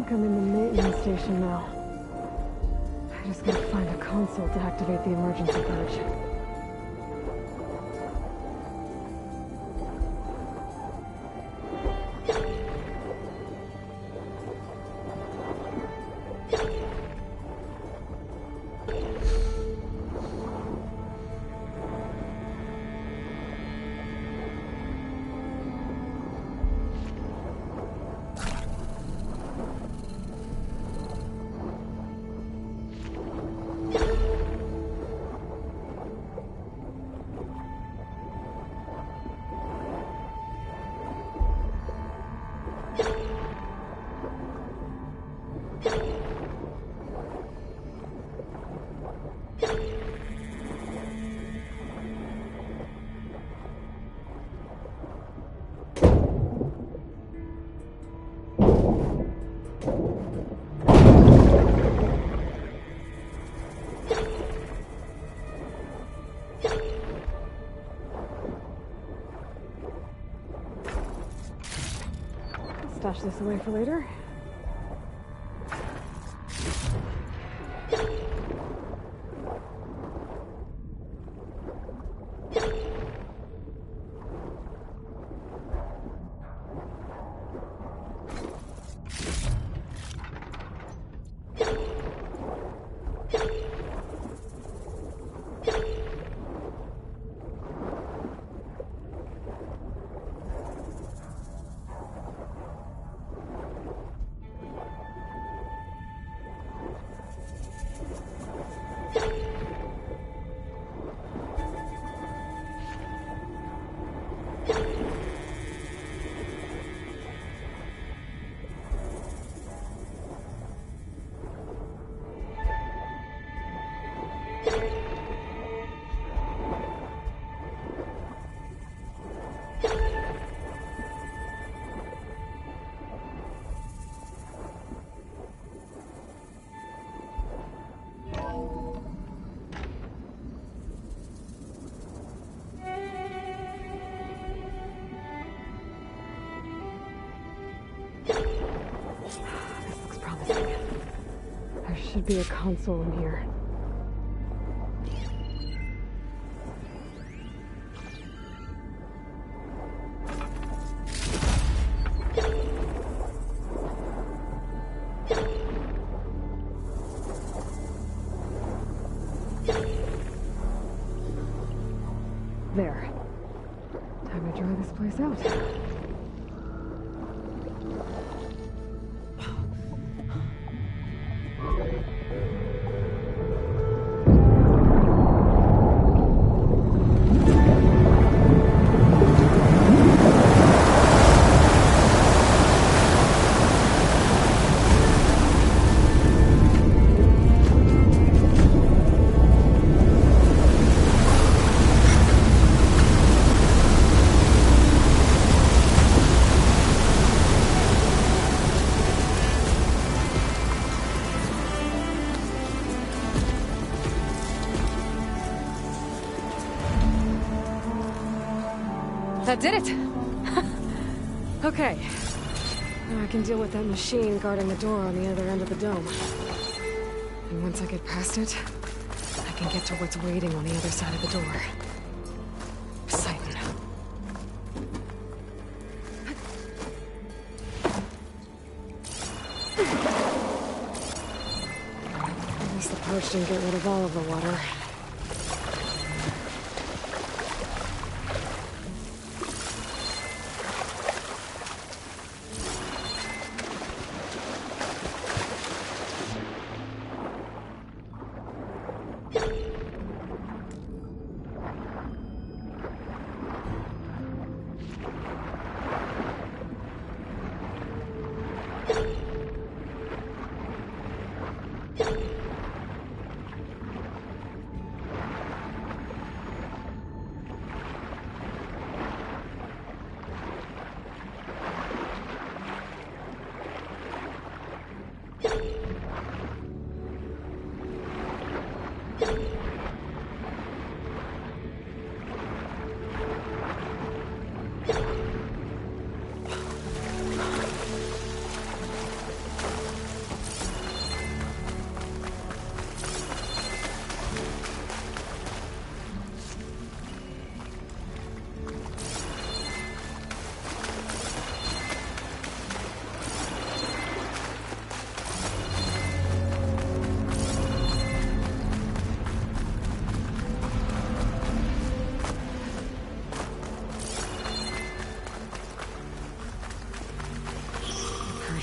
I'm in the maintenance station now. I just gotta find a console to activate the emergency purge. stash this away for later. There should be a console in here. There. Time to dry this place out. That did it! Okay. Now I can deal with that machine guarding the door on the other end of the dome. And once I get past it, I can get to what's waiting on the other side of the door. Poseidon. I guess the purge didn't get rid of all of the water.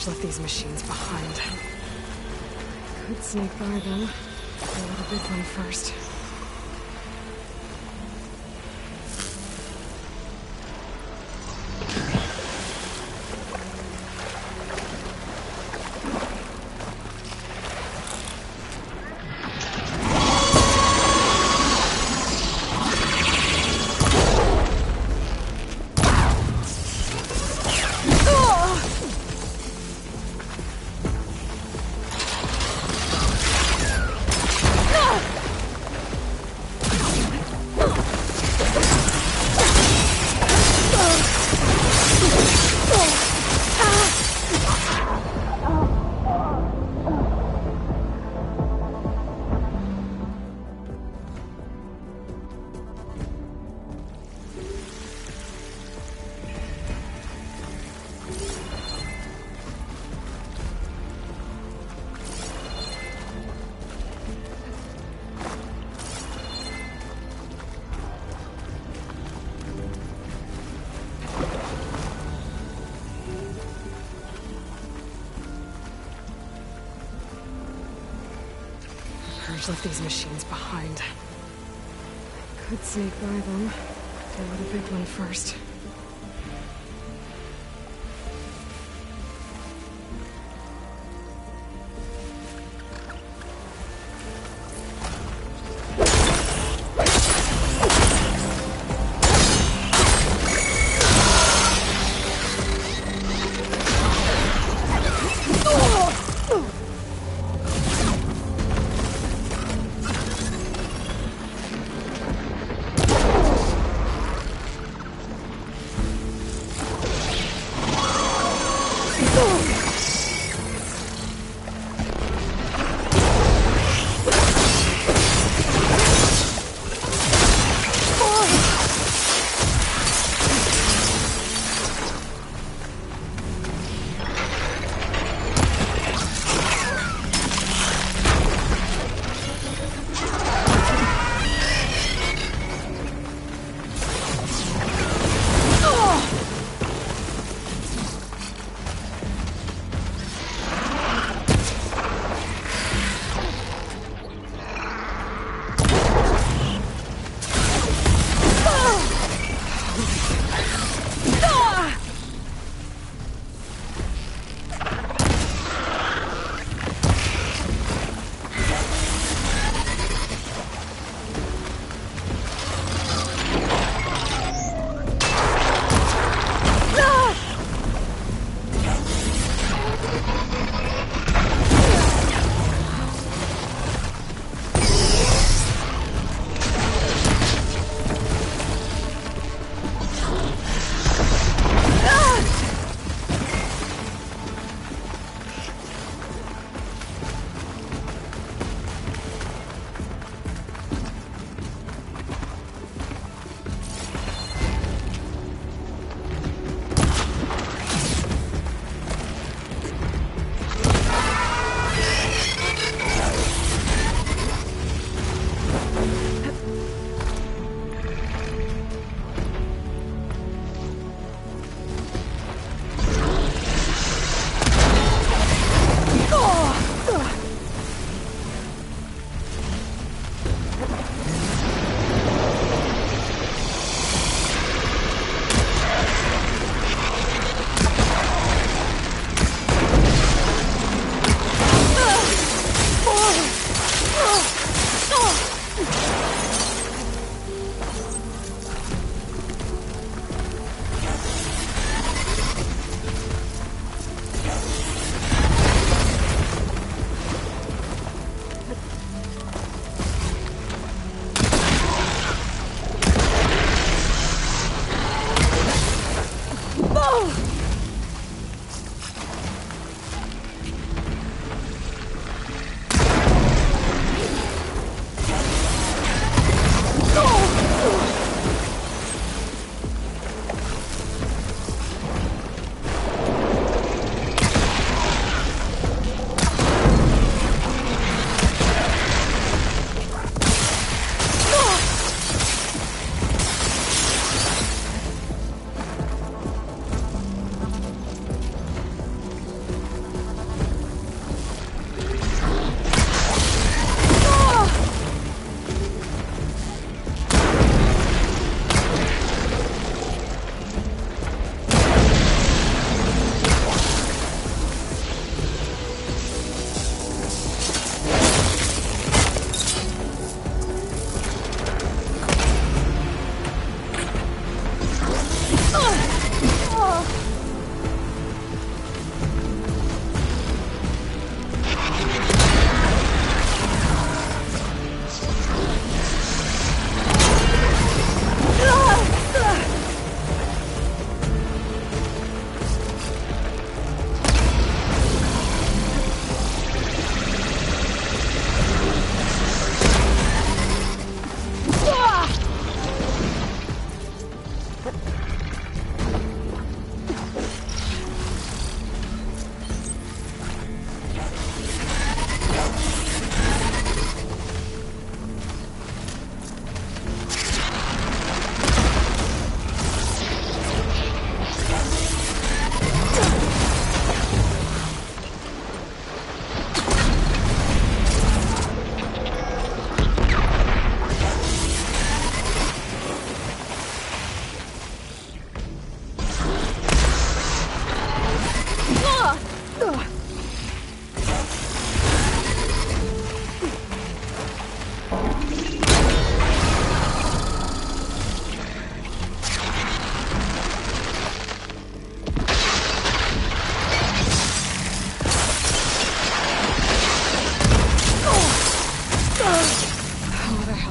Left these machines behind. Could sneak by them. Go with the big one first. Travelers left these machines behind. Could sneak by them. Deal with a big one first.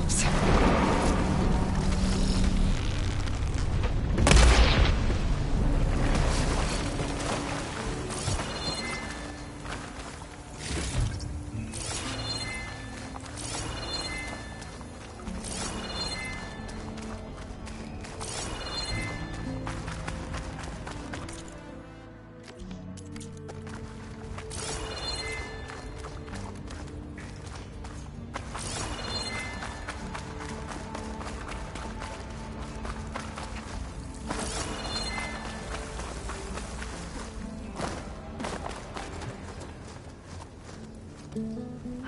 ourselves.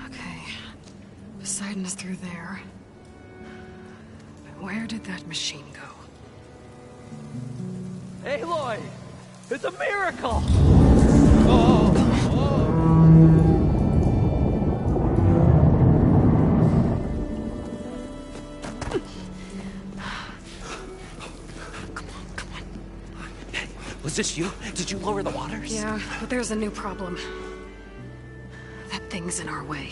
Okay. Poseidon is through there. But where did that machine go? Aloy! It's a miracle! Was this you? Did you lower the waters? Yeah, but there's a new problem. That thing's in our way.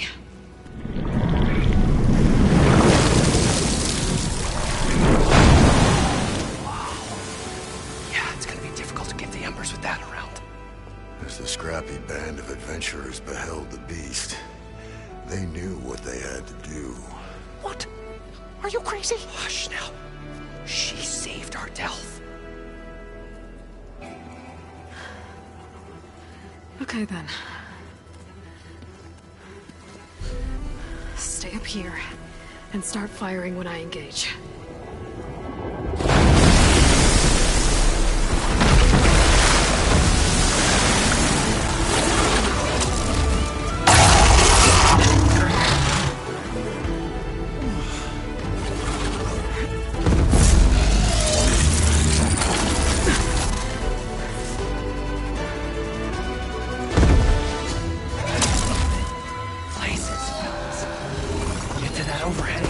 Yeah, it's gonna be difficult to get the embers with that around. As the scrappy band of adventurers beheld the beast, they knew what they had to do. What? Are you crazy? Hush now. She saved our Delph. Okay then. Stay up here and start firing when I engage. Get to that overhang.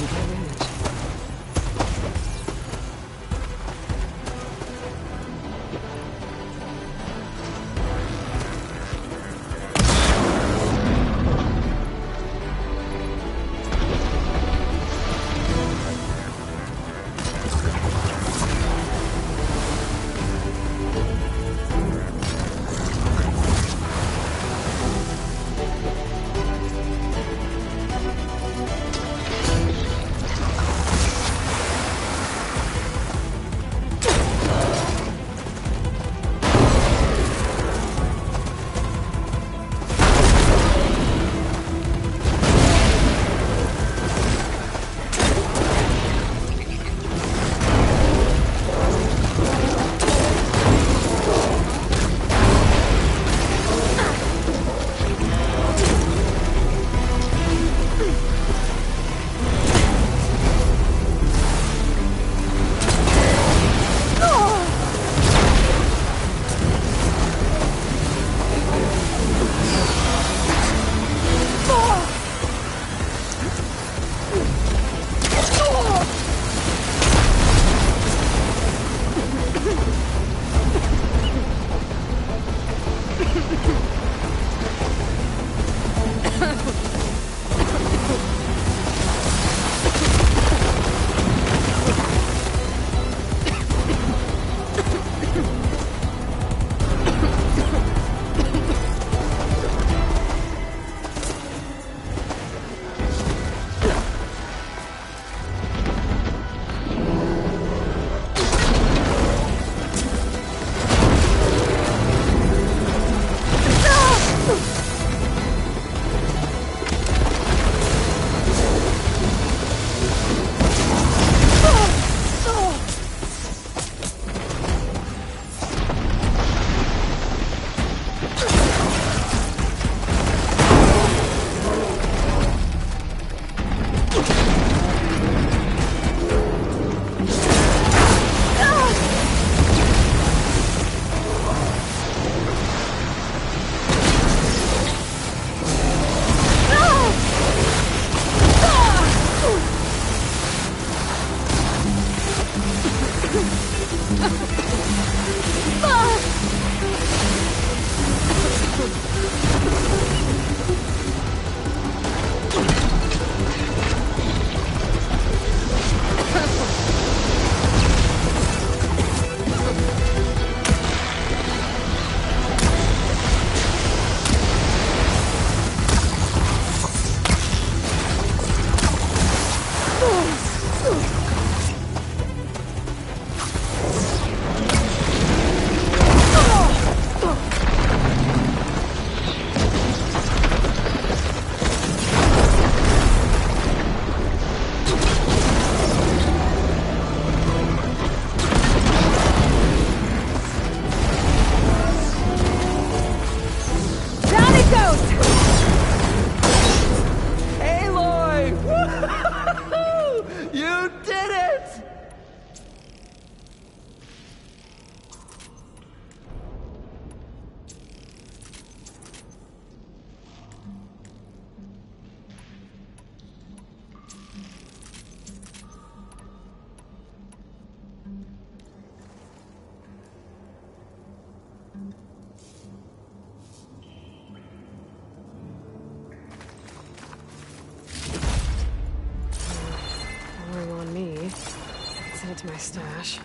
send it to my stash.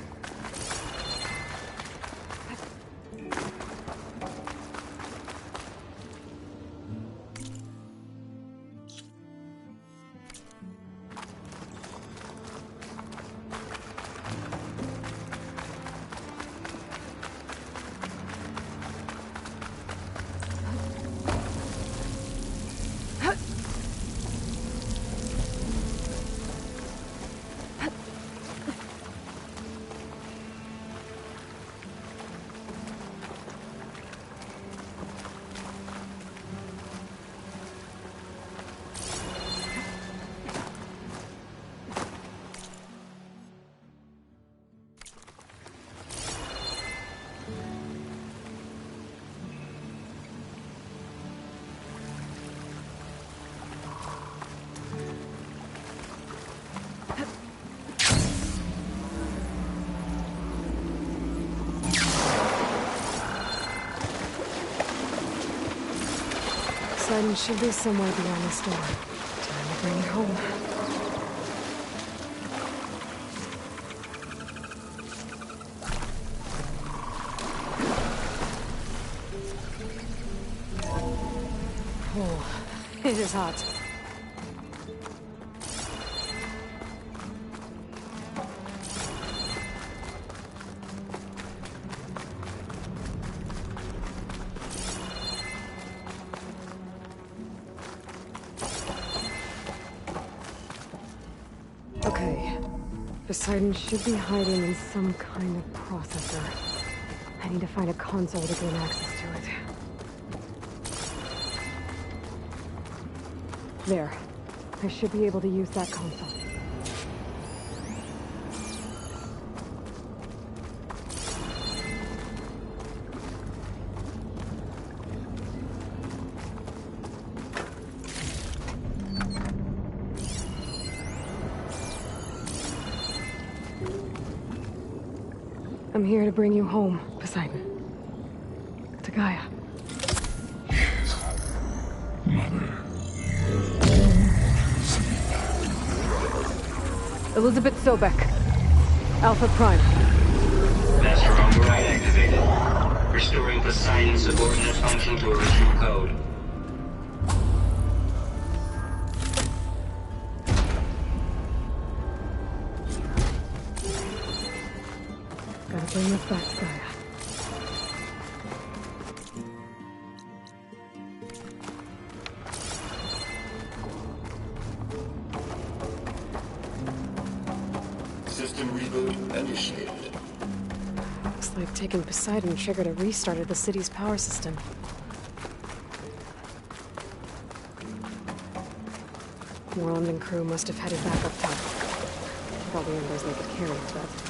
Poseidon should be somewhere beyond this door. Time to bring it home. Oh, it is hot. Okay. Poseidon should be hiding in some kind of processor. I need to find a console to gain access to it. There. I should be able to use that console. I'm here to bring you home, Poseidon. To Gaia. Elizabeth Sobek. Alpha Prime. Master override activated. Restoring Poseidon's subordinate function to original code. Gotta bring this back to Gaia. System reboot initiated. Looks like taking Poseidon triggered a restart of the city's power system. Moreland and crew must have headed back up top. With all the embers they could carry, but...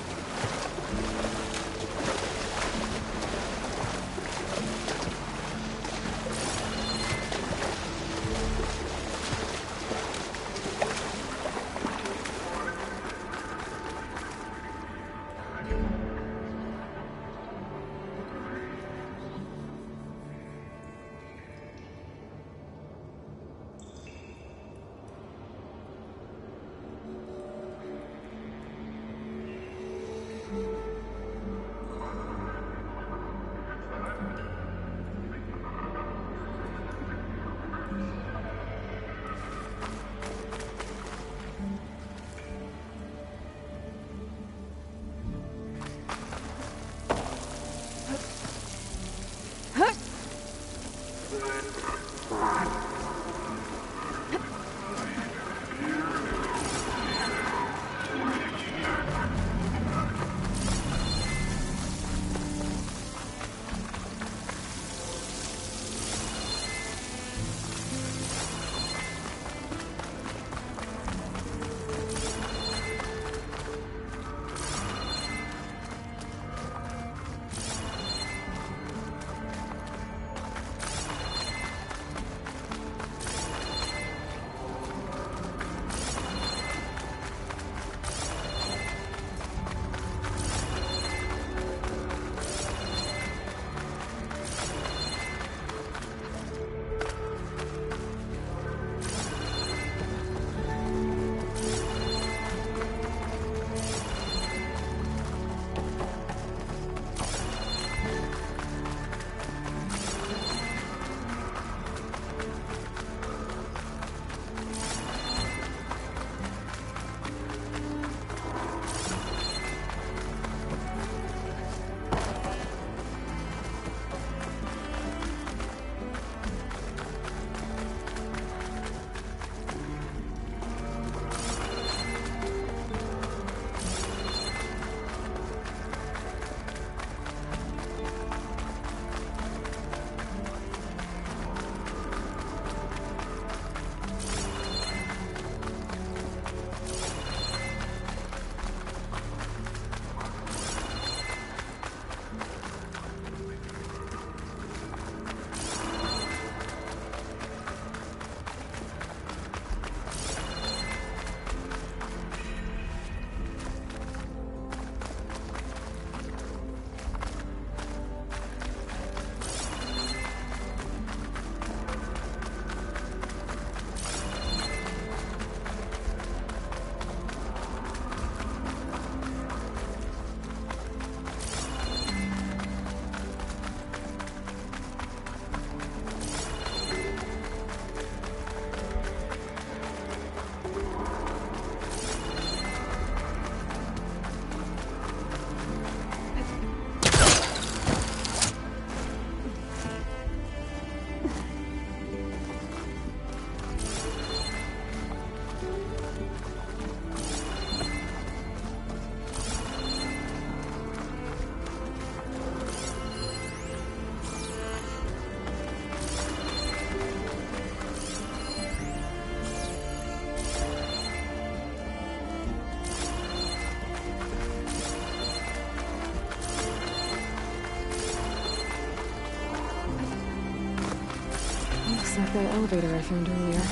like that elevator I found earlier.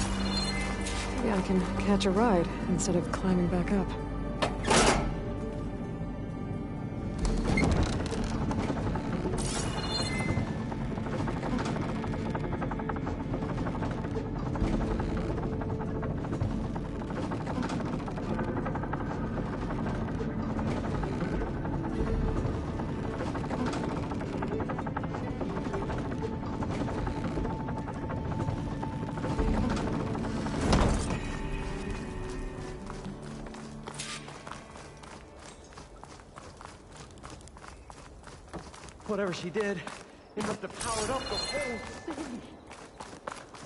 Maybe I can catch a ride instead of climbing back up. Whatever she did, it must have powered up the whole thing.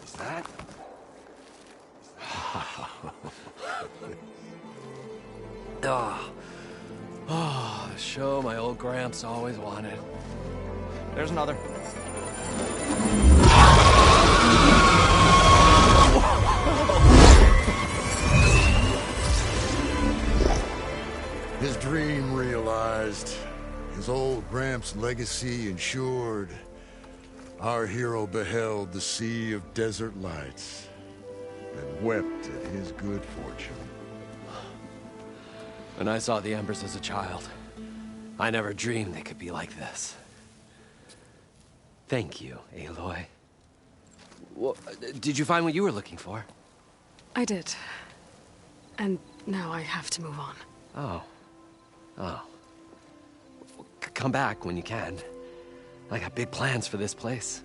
Is that? Oh, the show my old Gramps always wanted. There's another. His dream realized. His old Gramps' legacy ensured. Our hero beheld the sea of desert lights and wept at his good fortune. When I saw the embers as a child, I never dreamed they could be like this. Thank you, Aloy. Well, did you find what you were looking for? I did. And now I have to move on. Oh. Come back when you can. I got big plans for this place.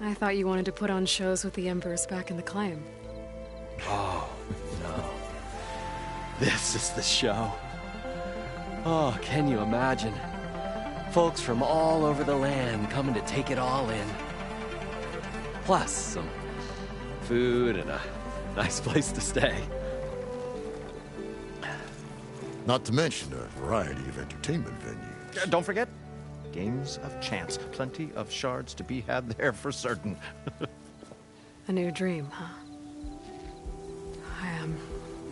I thought you wanted to put on shows with the Embers back in the claim. Oh, no. This is the show. Oh, can you imagine? Folks from all over the land coming to take it all in. Plus, some food and a nice place to stay. Not to mention a variety of entertainment venues. Don't forget, games of chance. Plenty of shards to be had there for certain. A new dream, huh?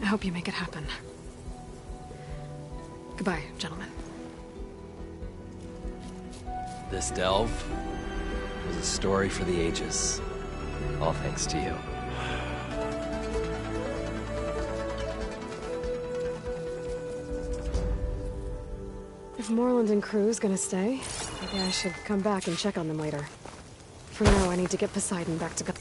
I hope you make it happen. Goodbye, gentlemen. This delve was a story for the ages. All thanks to you. If Moreland and crew's gonna stay, maybe I should come back and check on them later. For now, I need to get Poseidon back to...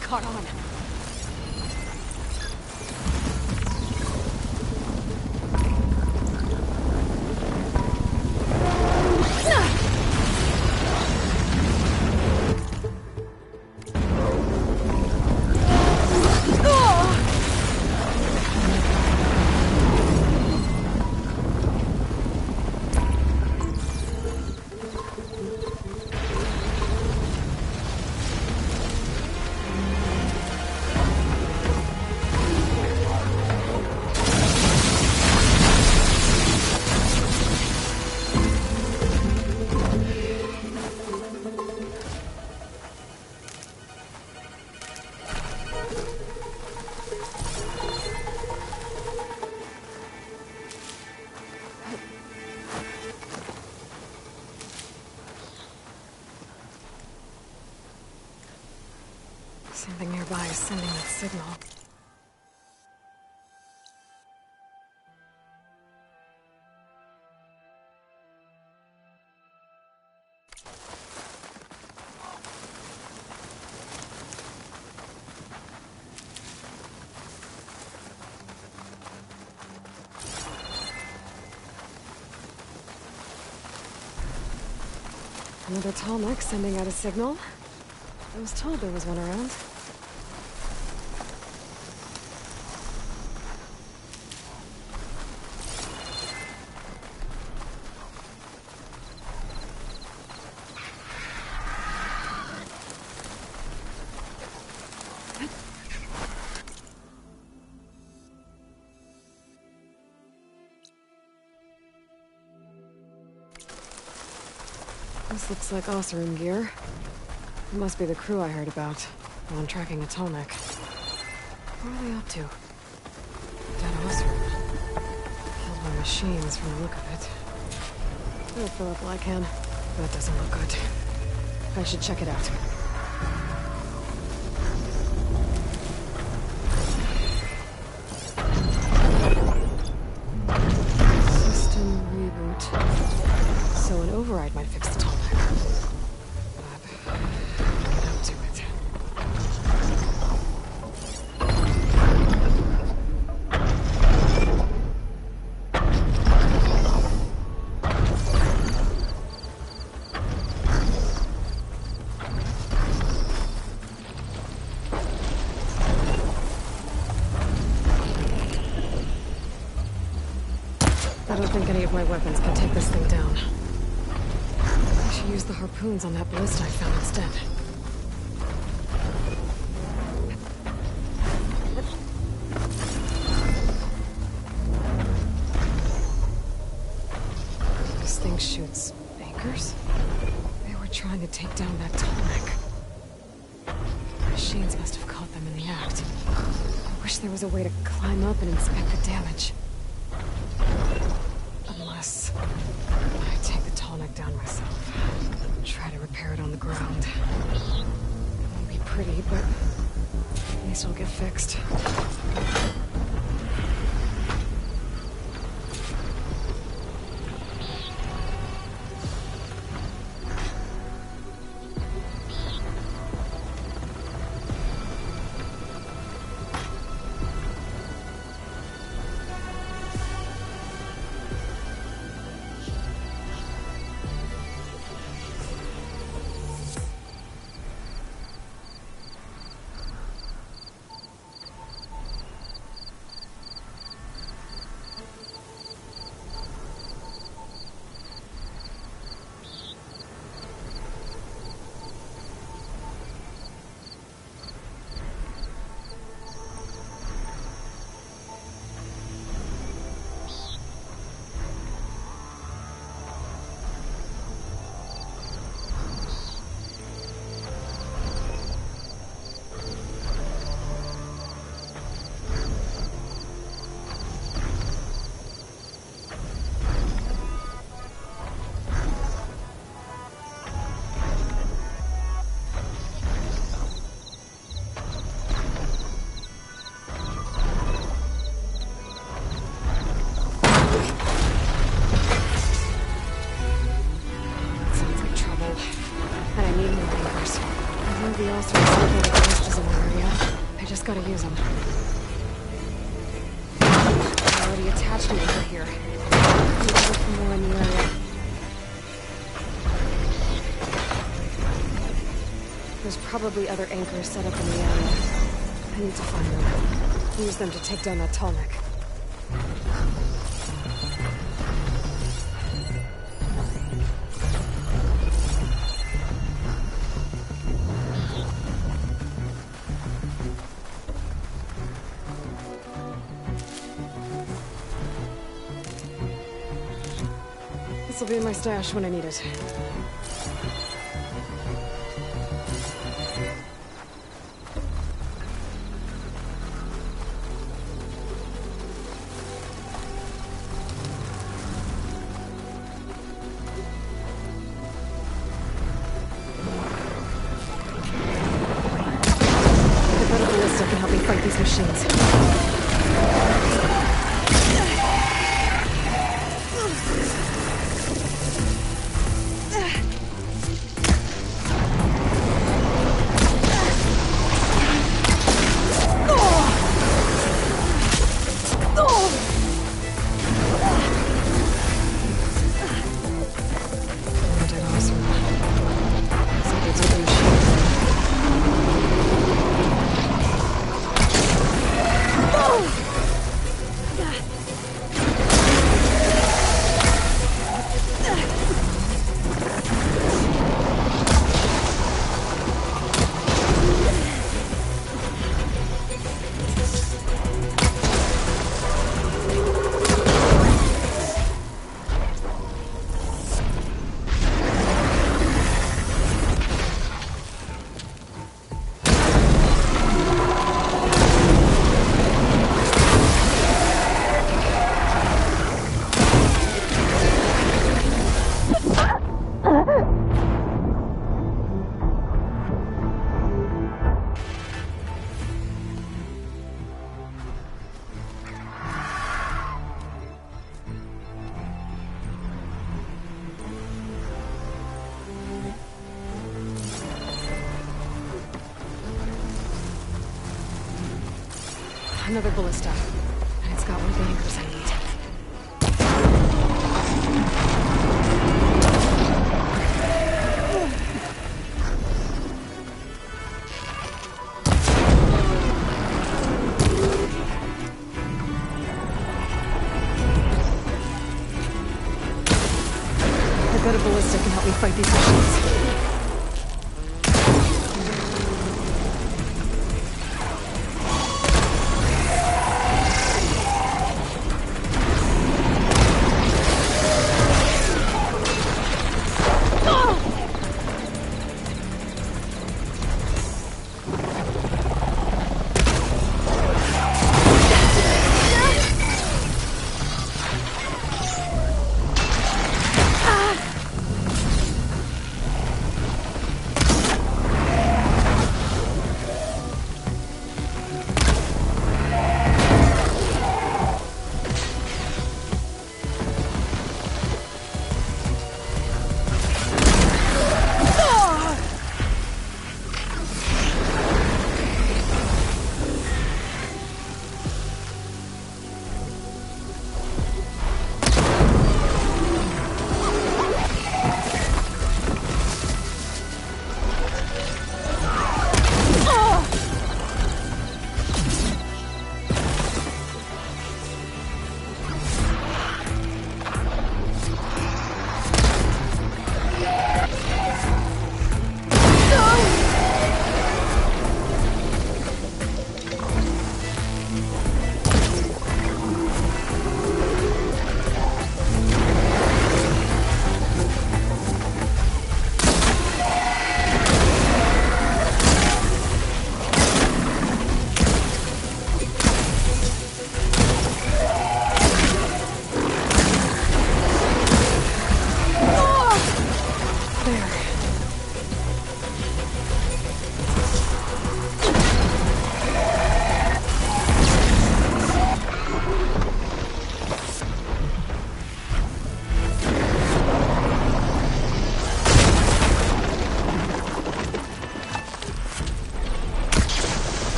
Caught on. Something nearby is sending that signal. Another tall neck sending out a signal. I was told there was one around. This looks like Oseram gear. It must be the crew I heard about while I'm tracking a Tallneck. What are they up to? Dead Oseram. Killed by machines from the look of it. I'll fill up while I can. That doesn't look good. I should check it out. System reboot. So an override might fix the Tallneck. But I'll get up to it. I don't think any of my weapons can take this thing down. I should use the harpoons on that ballista I found instead. This thing shoots anchors? They were trying to take down that Tallneck. Machines must have caught them in the act. I wish there was a way to climb up and inspect the damage. Unless I take the Tallneck down myself and try to repair it on the ground. It won't be pretty, but at least it'll get fixed. Gotta use them. I already attached an anchor here. Need to look for more in the area. There's probably other anchors set up in the area. I need to find them. Use them to take down that Tallneck. This'll be in my stash when I need it. The better ballista can help me fight these machines. Another ballista. And it's got one of the anchors I need. I bet a ballista can help me fight these machines.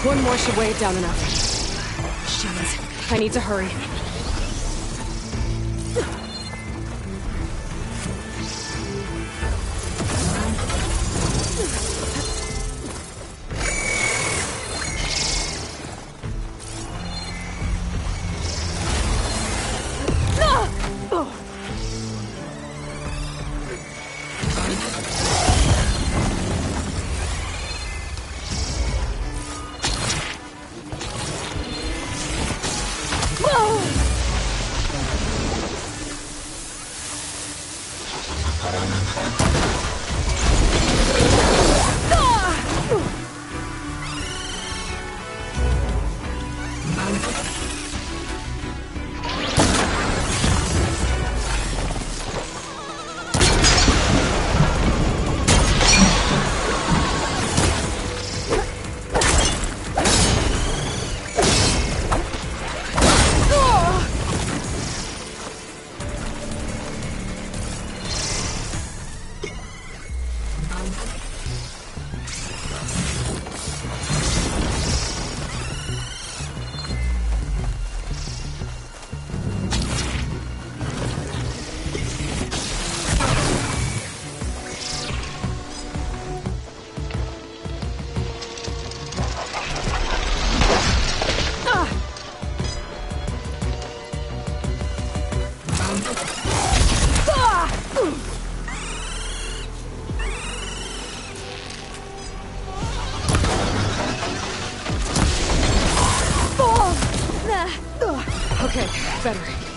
One more should weigh it down enough. Jeez, I need to hurry. Okay, better.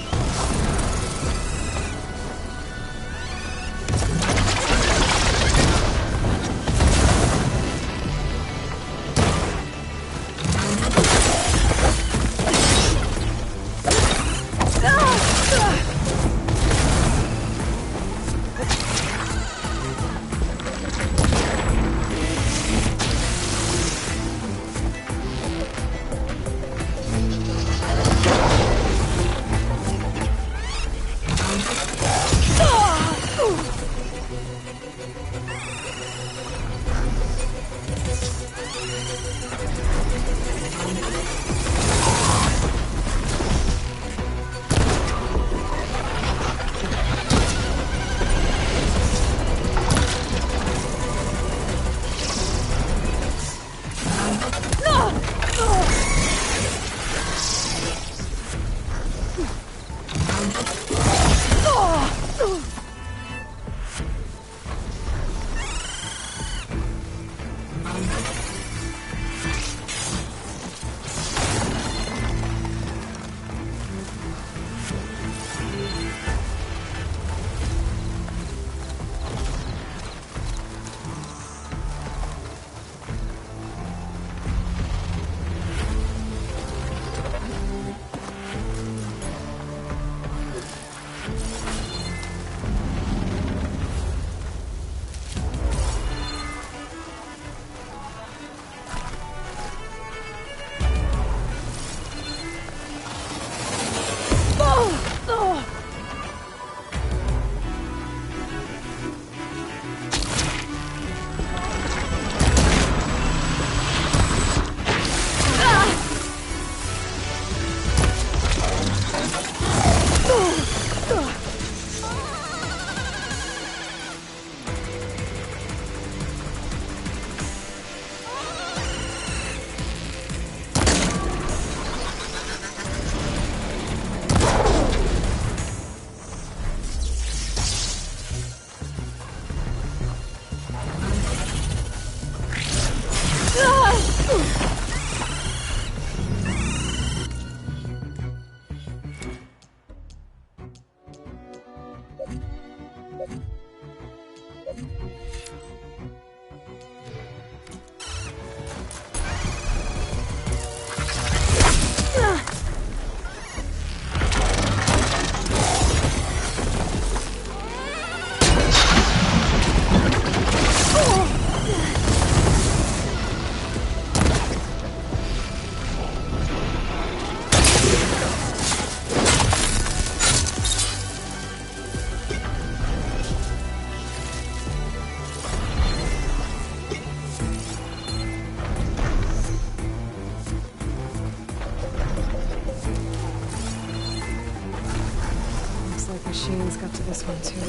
machines got to this one too.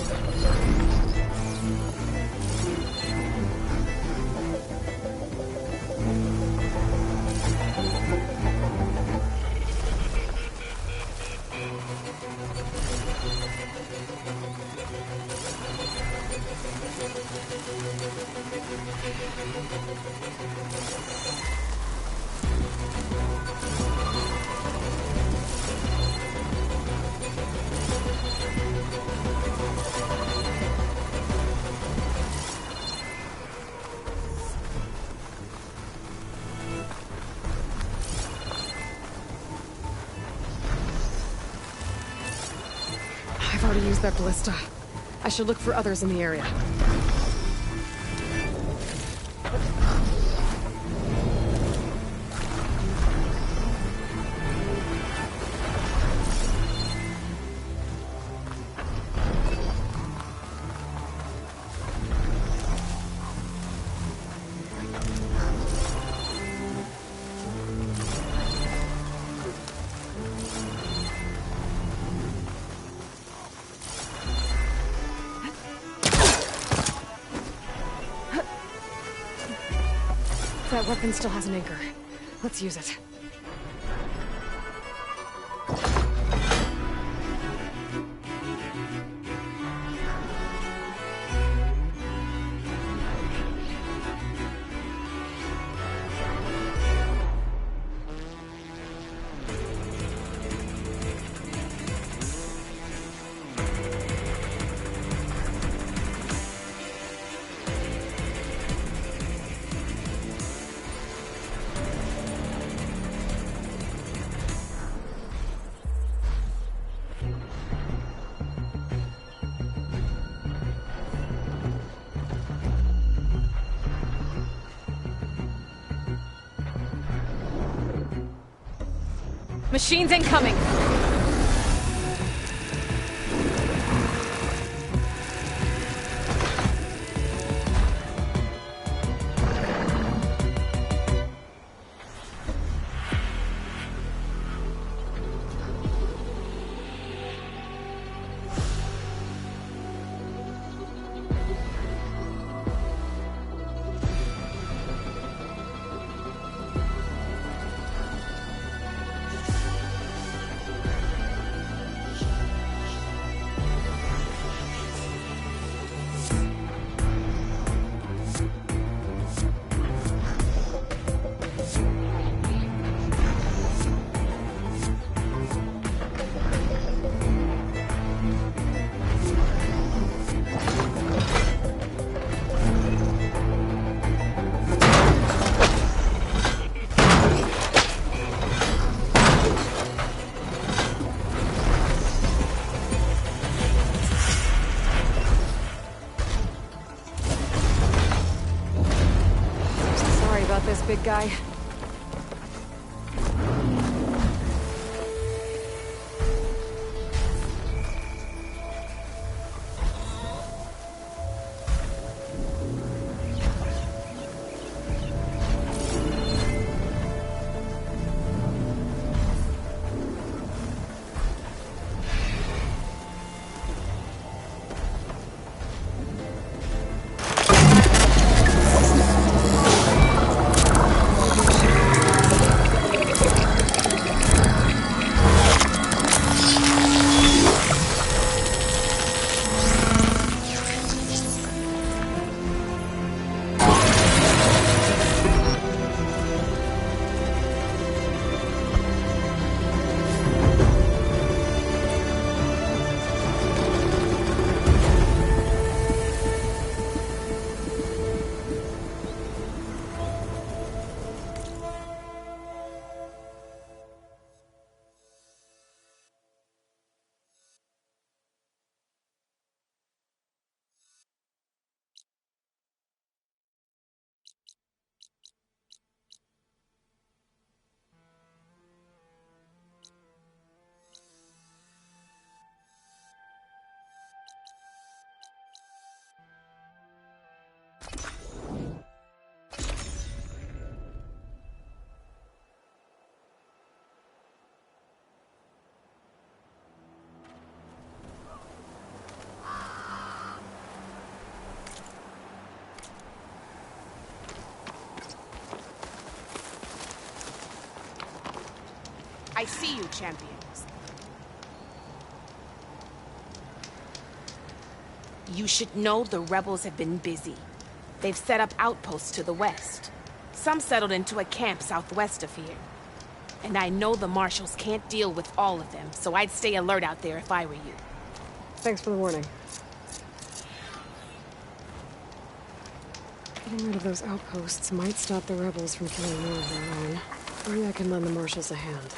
I've already used that ballista. I should look for others in the area. That weapon still has an anchor. Let's use it. Machines incoming! This big guy. I see you, champions. You should know the rebels have been busy. They've set up outposts to the west. Some settled into a camp southwest of here. And I know the marshals can't deal with all of them, so I'd stay alert out there if I were you. Thanks for the warning. Getting rid of those outposts might stop the rebels from killing more of their own. Maybe I can lend the marshals a hand.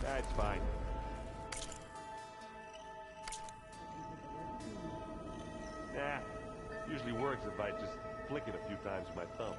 That's fine. Nah, usually works if I just flick it a few times with my thumb.